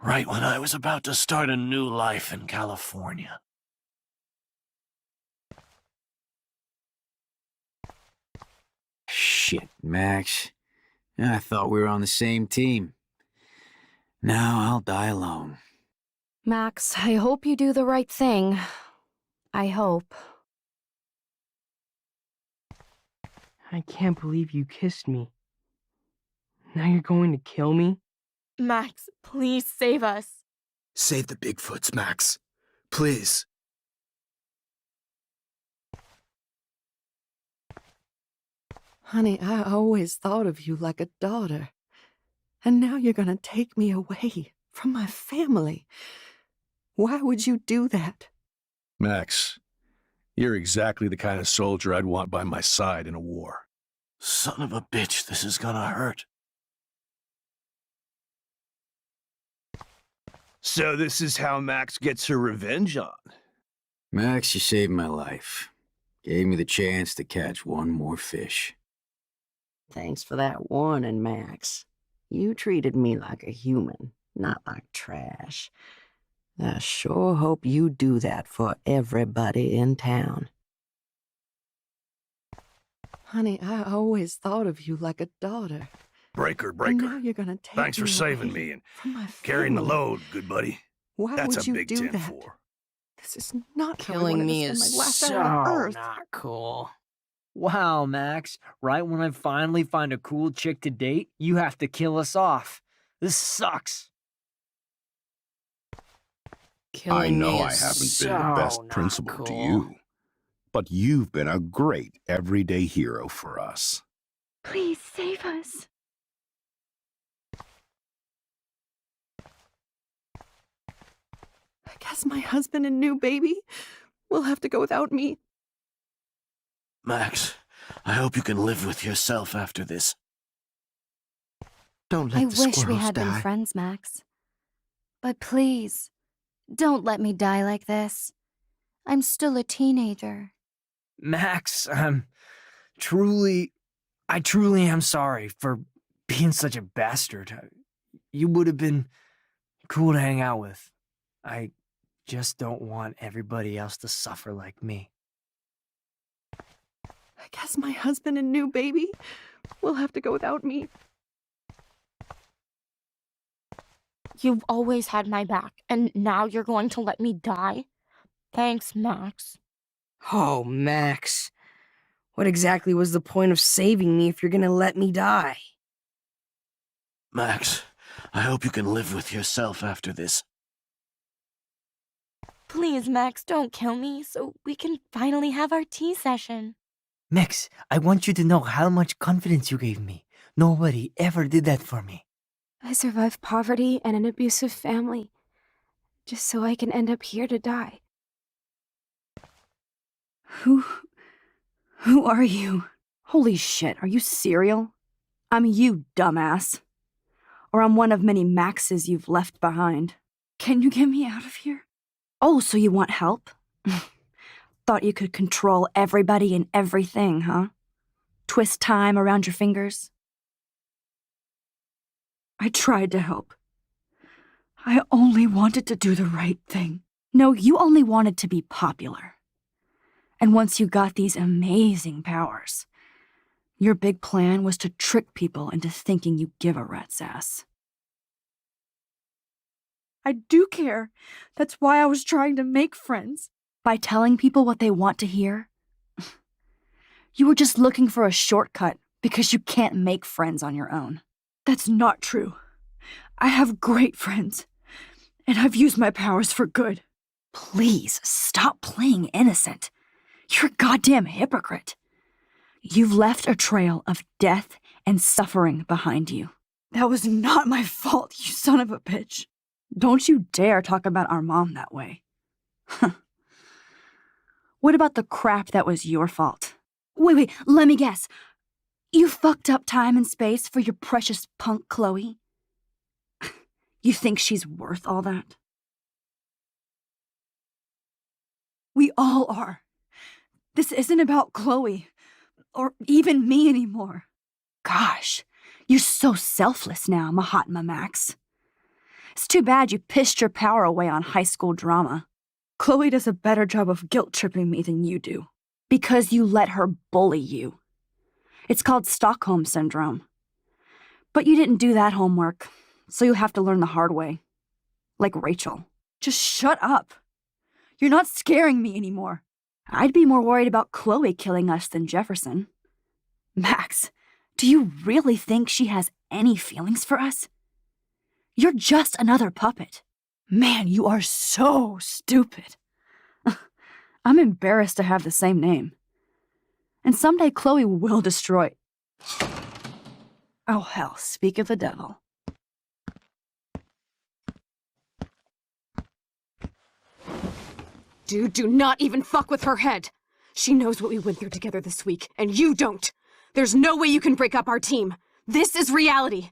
Right when I was about to start a new life in California. Shit, Max. I thought we were on the same team. Now I'll die alone. Max, I hope you do the right thing. I hope. I can't believe you kissed me. Now you're going to kill me? Max, please save us. Save the Bigfoots, Max. Please. Honey, I always thought of you like a daughter. And now you're gonna take me away from my family. Why would you do that? Max, you're exactly the kind of soldier I'd want by my side in a war. Son of a bitch, this is gonna hurt. So this is how Max gets her revenge on. Max, you saved my life. Gave me the chance to catch one more fish. Thanks for that warning, Max. You treated me like a human, not like trash. I sure hope you do that for everybody in town. Honey, I always thought of you like a daughter. Breaker, And now breaker. you're gonna take Thanks for me saving away me and from my carrying the family. load, good buddy. Why That's would a you big do 10-4. that? This is not how I Killing wanted me to is spend my last so hour on Earth. not cool. Wow, Max. Right when I finally find a cool chick to date, you have to kill us off. This sucks. Killing I know me I is haven't so been the best not principal cool. to you, but you've been a great everyday hero for us. Please save us. I guess my husband and new baby will have to go without me. Max, I hope you can live with yourself after this. Don't I let the wish we squirrels had been die. friends, Max. But please, don't let me die like this. I'm still a teenager. Max, I truly am sorry for being such a bastard. You would have been cool to hang out with. I just don't want everybody else to suffer like me. I guess my husband and new baby will have to go without me. You've always had my back, and now you're going to let me die? Thanks, Max. Oh, Max. What exactly was the point of saving me if you're gonna let me die? Max, I hope you can live with yourself after this. Please, Max, don't kill me so we can finally have our tea session. Max, I want you to know how much confidence you gave me. Nobody ever did that for me. I survived poverty and an abusive family just so I can end up here to die. Who are you? Holy shit, are you serial? I'm you, dumbass. Or I'm one of many Maxes you've left behind. Can you get me out of here? Oh, so you want help? Thought you could control everybody and everything, huh? Twist time around your fingers? I tried to help. I only wanted to do the right thing. No, you only wanted to be popular. And once you got these amazing powers, your big plan was to trick people into thinking you give a rat's ass. I do care. That's why I was trying to make friends. By telling people what they want to hear. You were just looking for a shortcut because you can't make friends on your own. That's not true. I have great friends, and I've used my powers for good. Please, stop playing innocent. You're a goddamn hypocrite. You've left a trail of death and suffering behind you. That was not my fault, you son of a bitch. Don't you dare talk about our mom that way. What about the crap that was your fault? Wait, let me guess. You fucked up time and space for your precious punk Chloe? You think she's worth all that? We all are. This isn't about Chloe, or even me anymore. Gosh, you're so selfless now, Mahatma Max. It's too bad you pissed your power away on high school drama. Chloe does a better job of guilt-tripping me than you do. Because you let her bully you. It's called Stockholm Syndrome. But you didn't do that homework, so you'll have to learn the hard way. Like Rachel. Just shut up. You're not scaring me anymore. I'd be more worried about Chloe killing us than Jefferson. Max, do you really think she has any feelings for us? You're just another puppet. Man, you are so stupid. I'm embarrassed to have the same name. And someday Chloe will destroy... Oh hell, speak of the devil. Dude, do not even fuck with her head. She knows what we went through together this week, and you don't. There's no way you can break up our team. This is reality.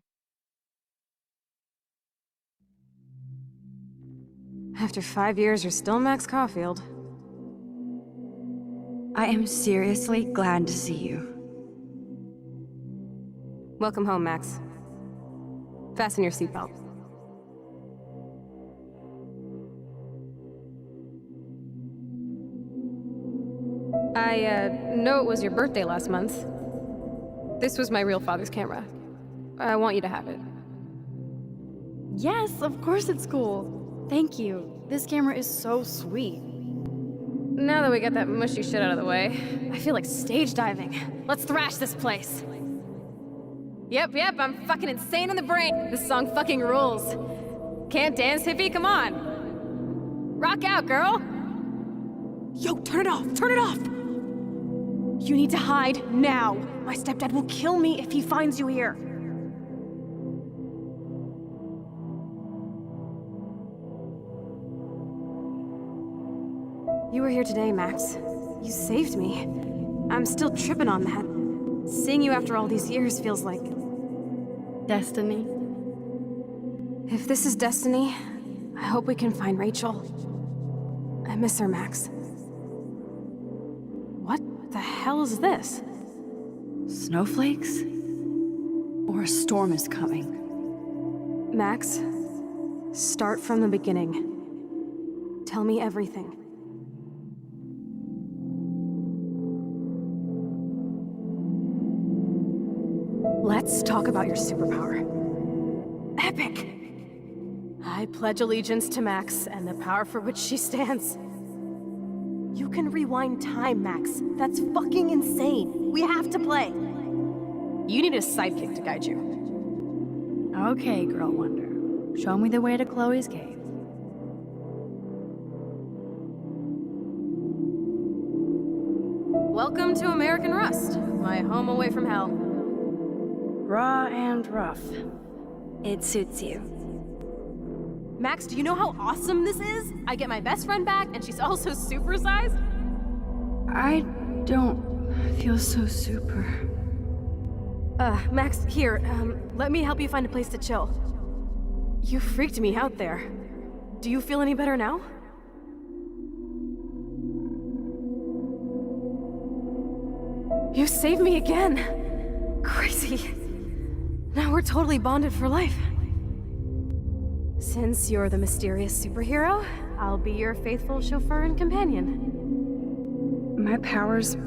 After 5 years, you're still Max Caulfield. I am seriously glad to see you. Welcome home, Max. Fasten your seatbelt. I know it was your birthday last month. This was my real father's camera. I want you to have it. Yes, of course it's cool. Thank you. This camera is so sweet. Now that we got that mushy shit out of the way, I feel like stage diving. Let's thrash this place. Yep, I'm fucking insane in the brain. This song fucking rules. Can't dance, hippie? Come on. Rock out, girl. Yo, turn it off! Turn it off! You need to hide now. My stepdad will kill me if he finds you here. You were here today, Max. You saved me. I'm still tripping on that. Seeing you after all these years feels like... Destiny. If this is destiny, I hope we can find Rachel. I miss her, Max. What the hell is this? Snowflakes? Or a storm is coming? Max, start from the beginning. Tell me everything. Let's talk about your superpower. Epic! I pledge allegiance to Max and the power for which she stands. You can rewind time, Max. That's fucking insane. We have to play. You need a sidekick to guide you. Okay, Girl Wonder. Show me the way to Chloe's cave. Welcome to American Rust, my home away from hell. Raw and rough. It suits you. Max, do you know how awesome this is? I get my best friend back, and she's also supersized. I don't feel so super. Max, here, let me help you find a place to chill. You freaked me out there. Do you feel any better now? You saved me again. Crazy. Now we're totally bonded for life. Since you're the mysterious superhero, I'll be your faithful chauffeur and companion. My powers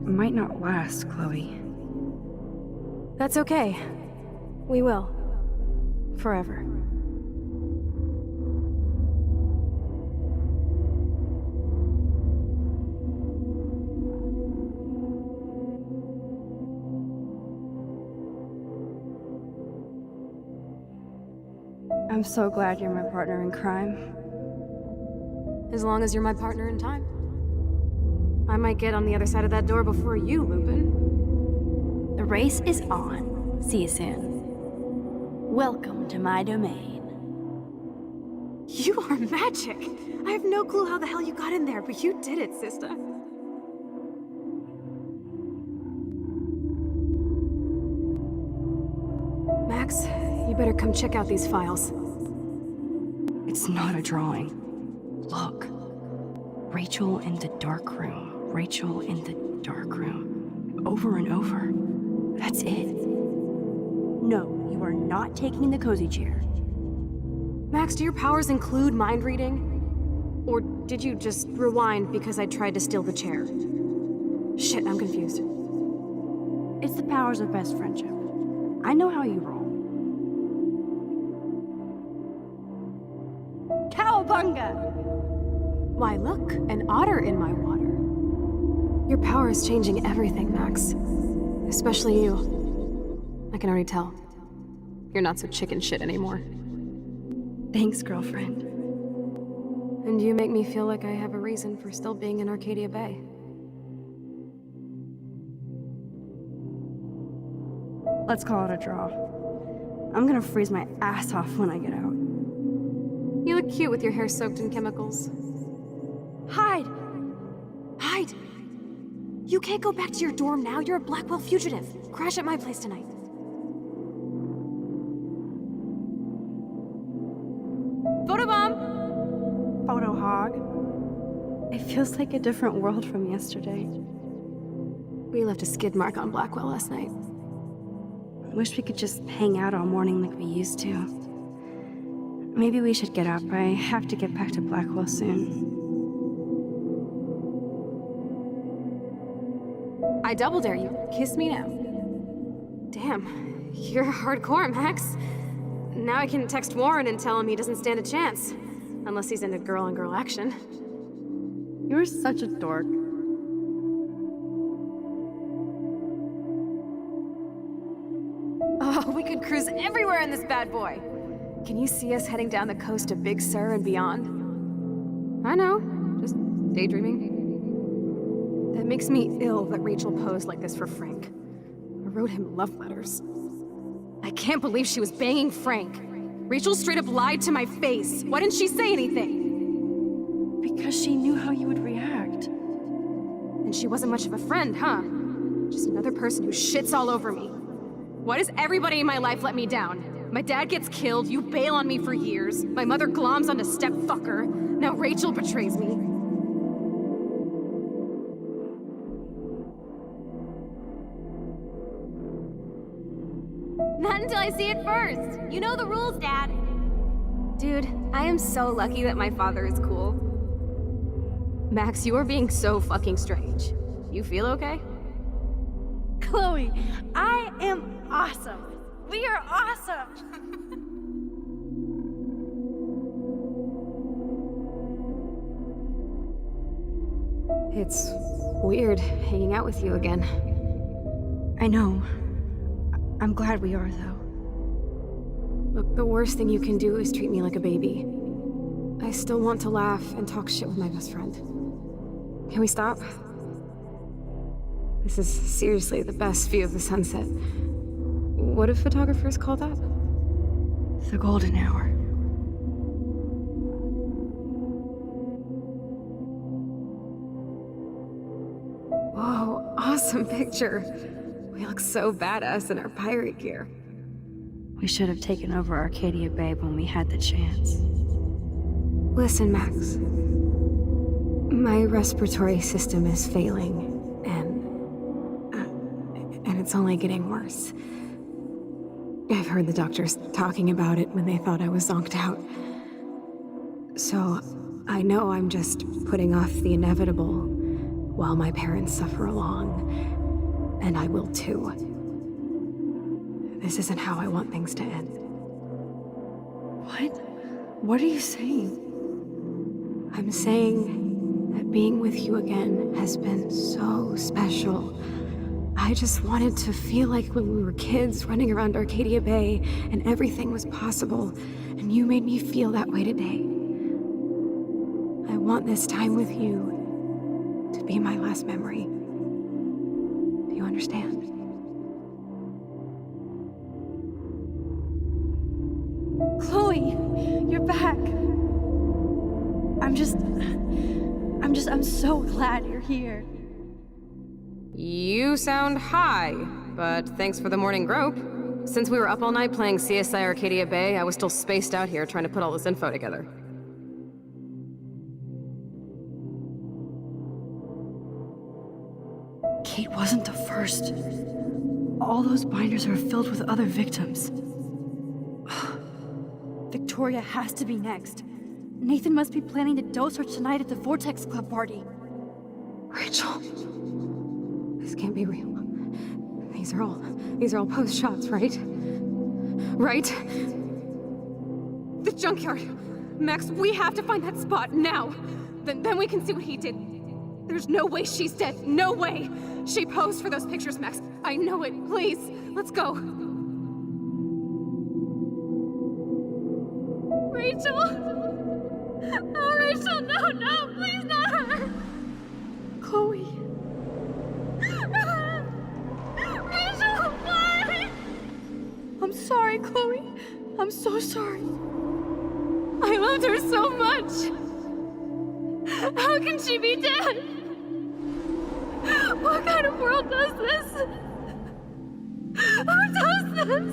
might not last, Chloe. That's okay. We will. Forever. I'm so glad you're my partner in crime. As long as you're my partner in time. I might get on the other side of that door before you, The race is on. See you soon. Welcome to my domain. You are magic! I have no clue how the hell you got in there, but you did it, sister. Max, you better come check out these files. It's not a drawing. Look. Rachel in the dark room. Rachel in the dark room. Over and over. That's it. No, you are not taking the cozy chair. Max, do your powers include mind reading? Or did you just rewind because I tried to steal the chair? Shit, I'm confused. It's the powers of best friendship. I know how you roll. Cowabunga! Why, look, an otter in my water. Your power is changing everything, Max. Especially you. I can already tell. You're not so chicken shit anymore. Thanks, girlfriend. And you make me feel like I have a reason for still being in Arcadia Bay. Let's call it a draw. I'm gonna freeze my ass off when I get out. You look cute with your hair soaked in chemicals. Hide! Hide! You can't go back to your dorm now. You're a Blackwell fugitive. Crash at my place tonight. Photobomb! fog. It feels like a different world from yesterday. We left a skid mark on Blackwell last night. I wish we could just hang out all morning like we used to. Maybe we should get up. I have to get back to Blackwell soon. I double dare you. Kiss me now. Damn, you're hardcore, Max. Now I can text Warren and tell him he doesn't stand a chance. Unless he's into girl-on-girl action. You're such a dork. Oh, we could cruise everywhere in this bad boy. Can you see us heading down the coast to Big Sur and beyond? I know, just daydreaming. That makes me ill that Rachel posed like this for Frank. I wrote him love letters. I can't believe she was banging Frank. Rachel straight up lied to my face. Why didn't she say anything? Because she knew how you would react. And she wasn't much of a friend, huh? Just another person who shits all over me. Why does everybody in my life let me down? My dad gets killed, you bail on me for years. My mother gloms onto stepfucker. Now Rachel betrays me. Not until I see it first. You know the rules, Dad. Dude, I am so lucky that my father is cool. Max, you are being so fucking strange. You feel okay? Chloe, I am awesome. We are awesome. It's weird hanging out with you again. I know. I'm glad we are, though. Look, the worst thing you can do is treat me like a baby. I still want to laugh and talk shit with my best friend. Can we stop? This is seriously the best view of the sunset. What do photographers call that? The golden hour. Whoa, awesome picture. We look so badass in our pirate gear. We should have taken over Arcadia Bay when we had the chance. Listen, Max. My respiratory system is failing, and it's only getting worse. I've heard the doctors talking about it when they thought I was zonked out. So, I know I'm just putting off the inevitable while my parents suffer along. And I will too. This isn't how I want things to end. What? What are you saying? I'm saying that being with you again has been so special. I just wanted to feel like when we were kids running around Arcadia Bay and everything was possible, and you made me feel that way today. I want this time with you to be my last memory. Do you understand? Chloe, you're back. I'm so glad you're here. You sound high, but thanks for the morning grope. Since we were up all night playing CSI Arcadia Bay, I was still spaced out here trying to put all this info together. Kate wasn't the first. All those binders are filled with other victims. Victoria has to be next. Nathan must be planning to dose her tonight at the Vortex Club party. Rachel. This can't be real. These are all post shots, right? Right? The junkyard. Max, we have to find that spot now. Then we can see what he did. There's no way she's dead. No way. She posed for those pictures, Max. I know it. Please, let's go. Rachel? Oh, Rachel, no, please not her. Chloe. Rachel, why? I'm sorry, Chloe. I'm so sorry. I loved her so much. How can she be dead? What kind of world does this? Who does this?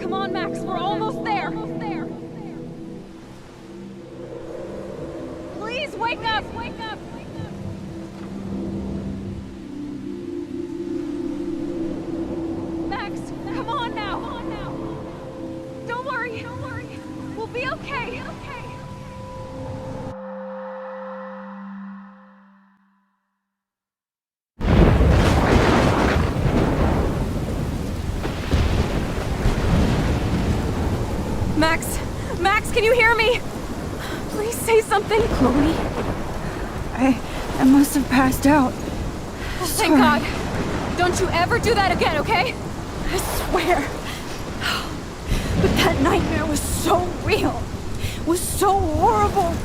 Come on, Max, we're almost there. be okay. Max, can you hear me? Please say something. Chloe, I must have passed out. Thank God. Don't you ever do that again, okay? I swear. But that nightmare was so real. Was so horrible.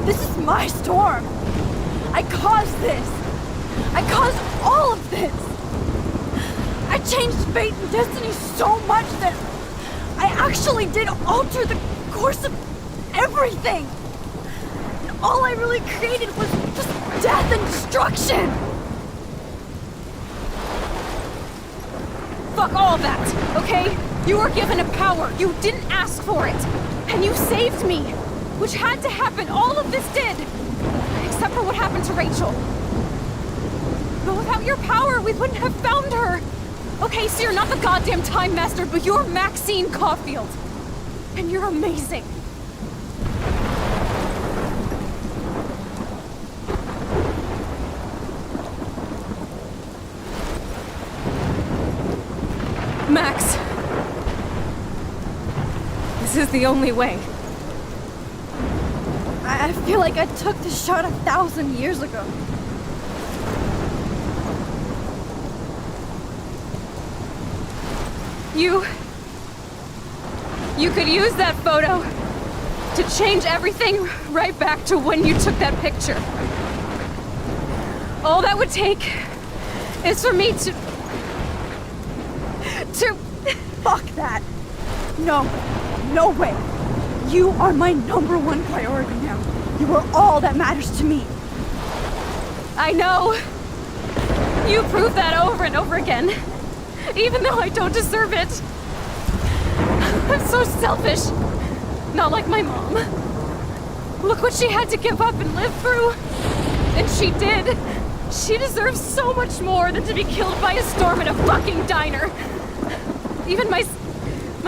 This is my storm. I caused this. I caused all of this. I changed fate and destiny so much that I actually did alter the course of everything. And all I really created was just death and destruction. Fuck all that, okay? You were given a power. You didn't ask for it. And you saved me. Which had to happen. All of this did. Except for what happened to Rachel. But without your power, we wouldn't have found her. Okay, so you're not the goddamn Time Master, but you're Maxine Caulfield. And you're amazing. Max. This is the only way. I feel like I took the shot 1,000 years ago. You could use that photo to change everything right back to when you took that picture. All that would take is for me to... Fuck that. No. No way. You are my #1 priority now. You are all that matters to me. I know. You prove that over and over again. Even though I don't deserve it. I'm so selfish. Not like my mom. Look what she had to give up and live through. And she did. She deserves so much more than to be killed by a storm in a fucking diner. Even my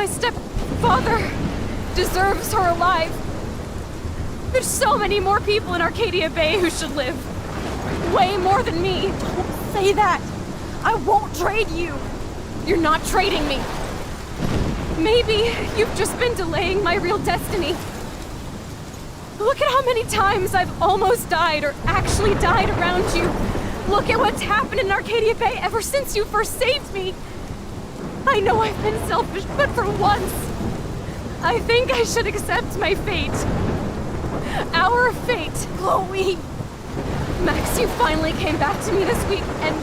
stepfather deserves her alive. There's so many more people in Arcadia Bay who should live. Way more than me. Don't say that. I won't trade you. You're not trading me. Maybe you've just been delaying my real destiny. Look at how many times I've almost died or actually died around you. Look at what's happened in Arcadia Bay ever since you first saved me. I know I've been selfish, but for once, I think I should accept my fate. Our fate. Chloe! Max, you finally came back to me this week, and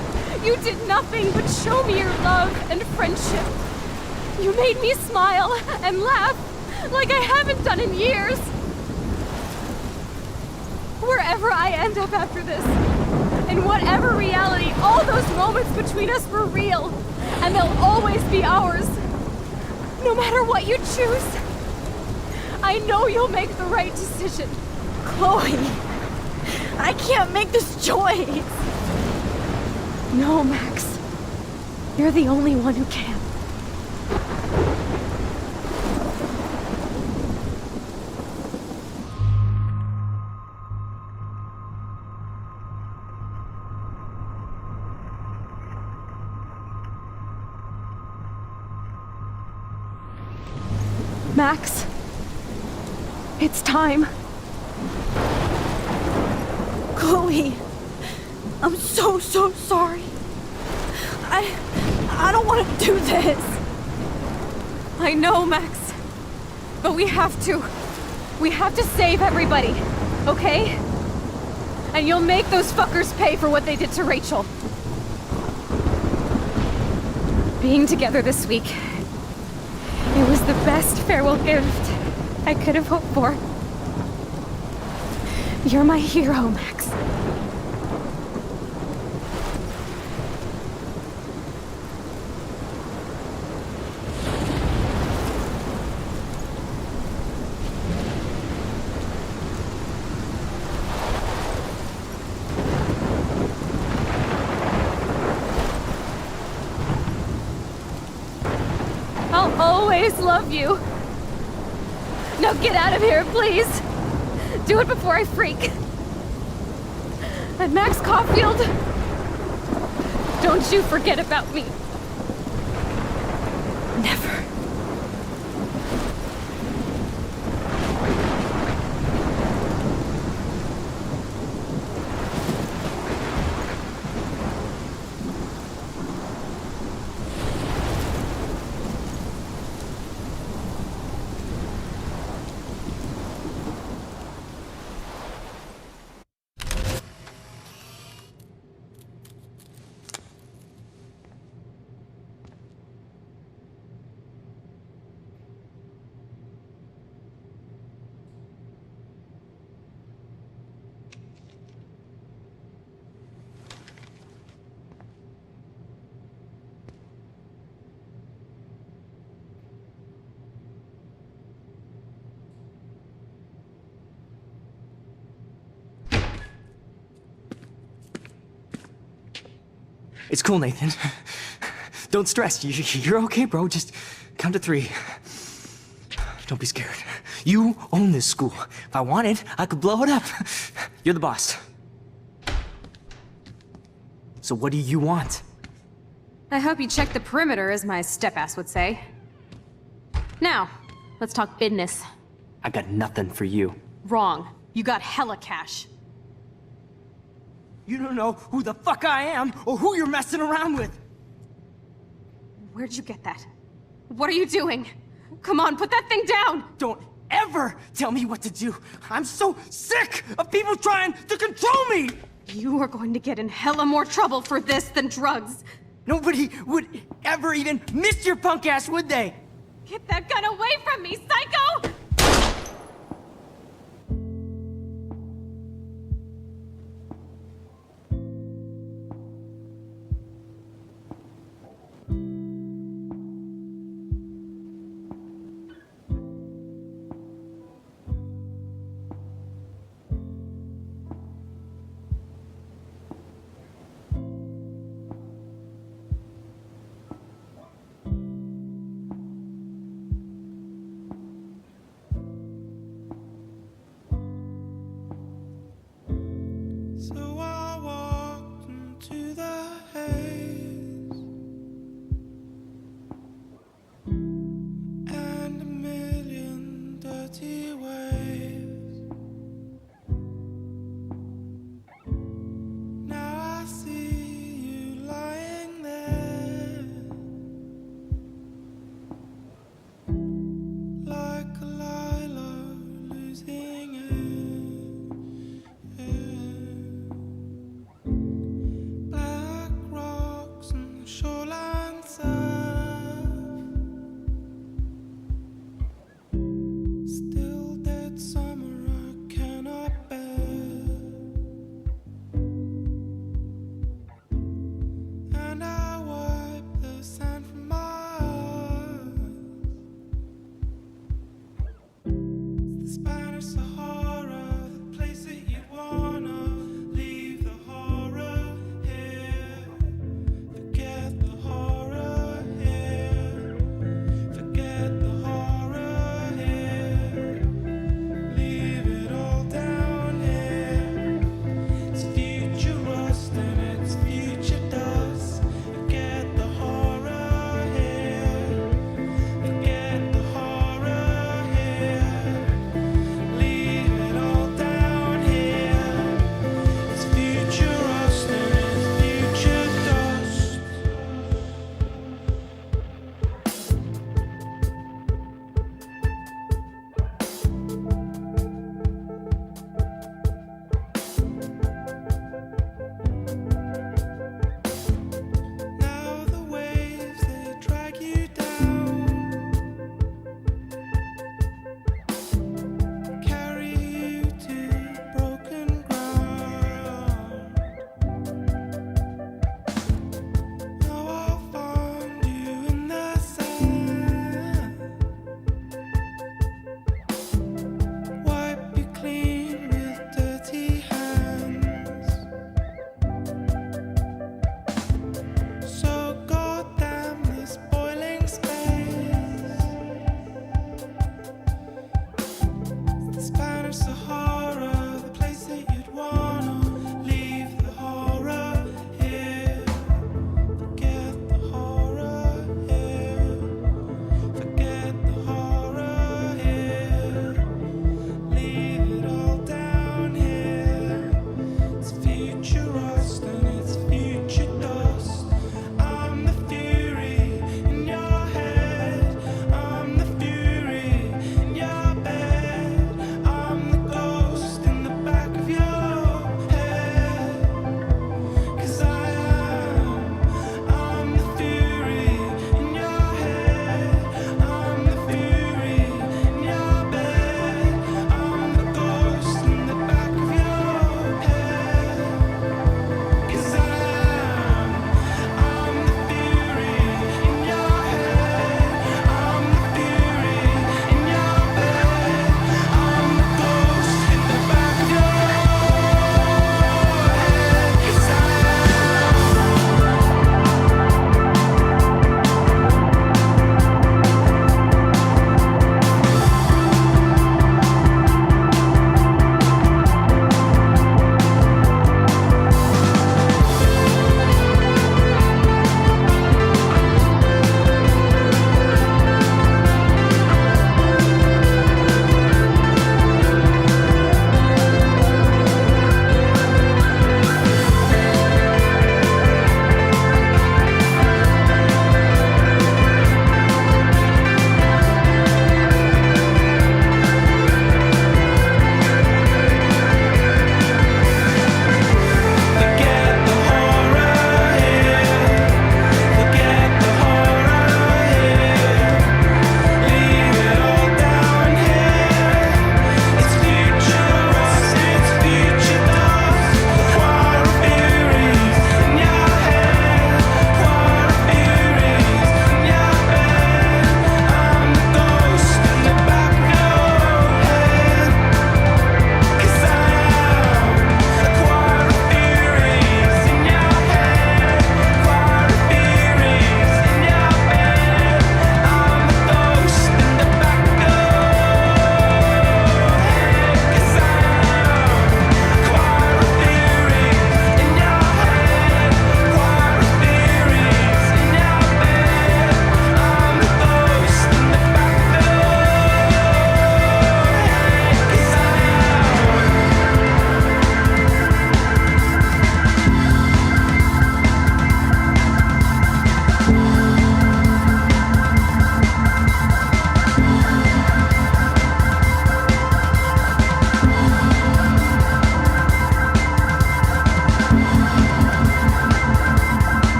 you did nothing but show me your love and friendship. You made me smile and laugh like I haven't done in years. Wherever I end up after this, in whatever reality, all those moments between us were real, and they'll always be ours. No matter what you choose, I know you'll make the right decision. Chloe! I can't make this choice! No, Max. You're the only one who can. Max, it's time. Chloe, I'm so sorry. I don't want to do this. I know, Max, but we have to. We have to save everybody, okay? And you'll make those fuckers pay for what they did to Rachel. Being together this week, it was the best farewell gift I could have hoped for. You're my hero, Max. I'll always love you. Now get out of here, please. Do it before I freak. And Max Caulfield, don't you forget about me. Never. It's cool, Nathan. Don't stress. You're okay, bro. Just count to 3. Don't be scared. You own this school. If I wanted, I could blow it up. You're the boss. So what do you want? I hope you checked the perimeter, as my step-ass would say. Now, let's talk business. I got nothing for you. Wrong. You got hella cash. You don't know who the fuck I am or who you're messing around with. Where'd you get that? What are you doing? Come on, put that thing down! Don't ever tell me what to do. I'm so sick of people trying to control me! You are going to get in hella more trouble for this than drugs. Nobody would ever even miss your punk ass, would they? Get that gun away from me, psycho!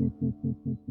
you.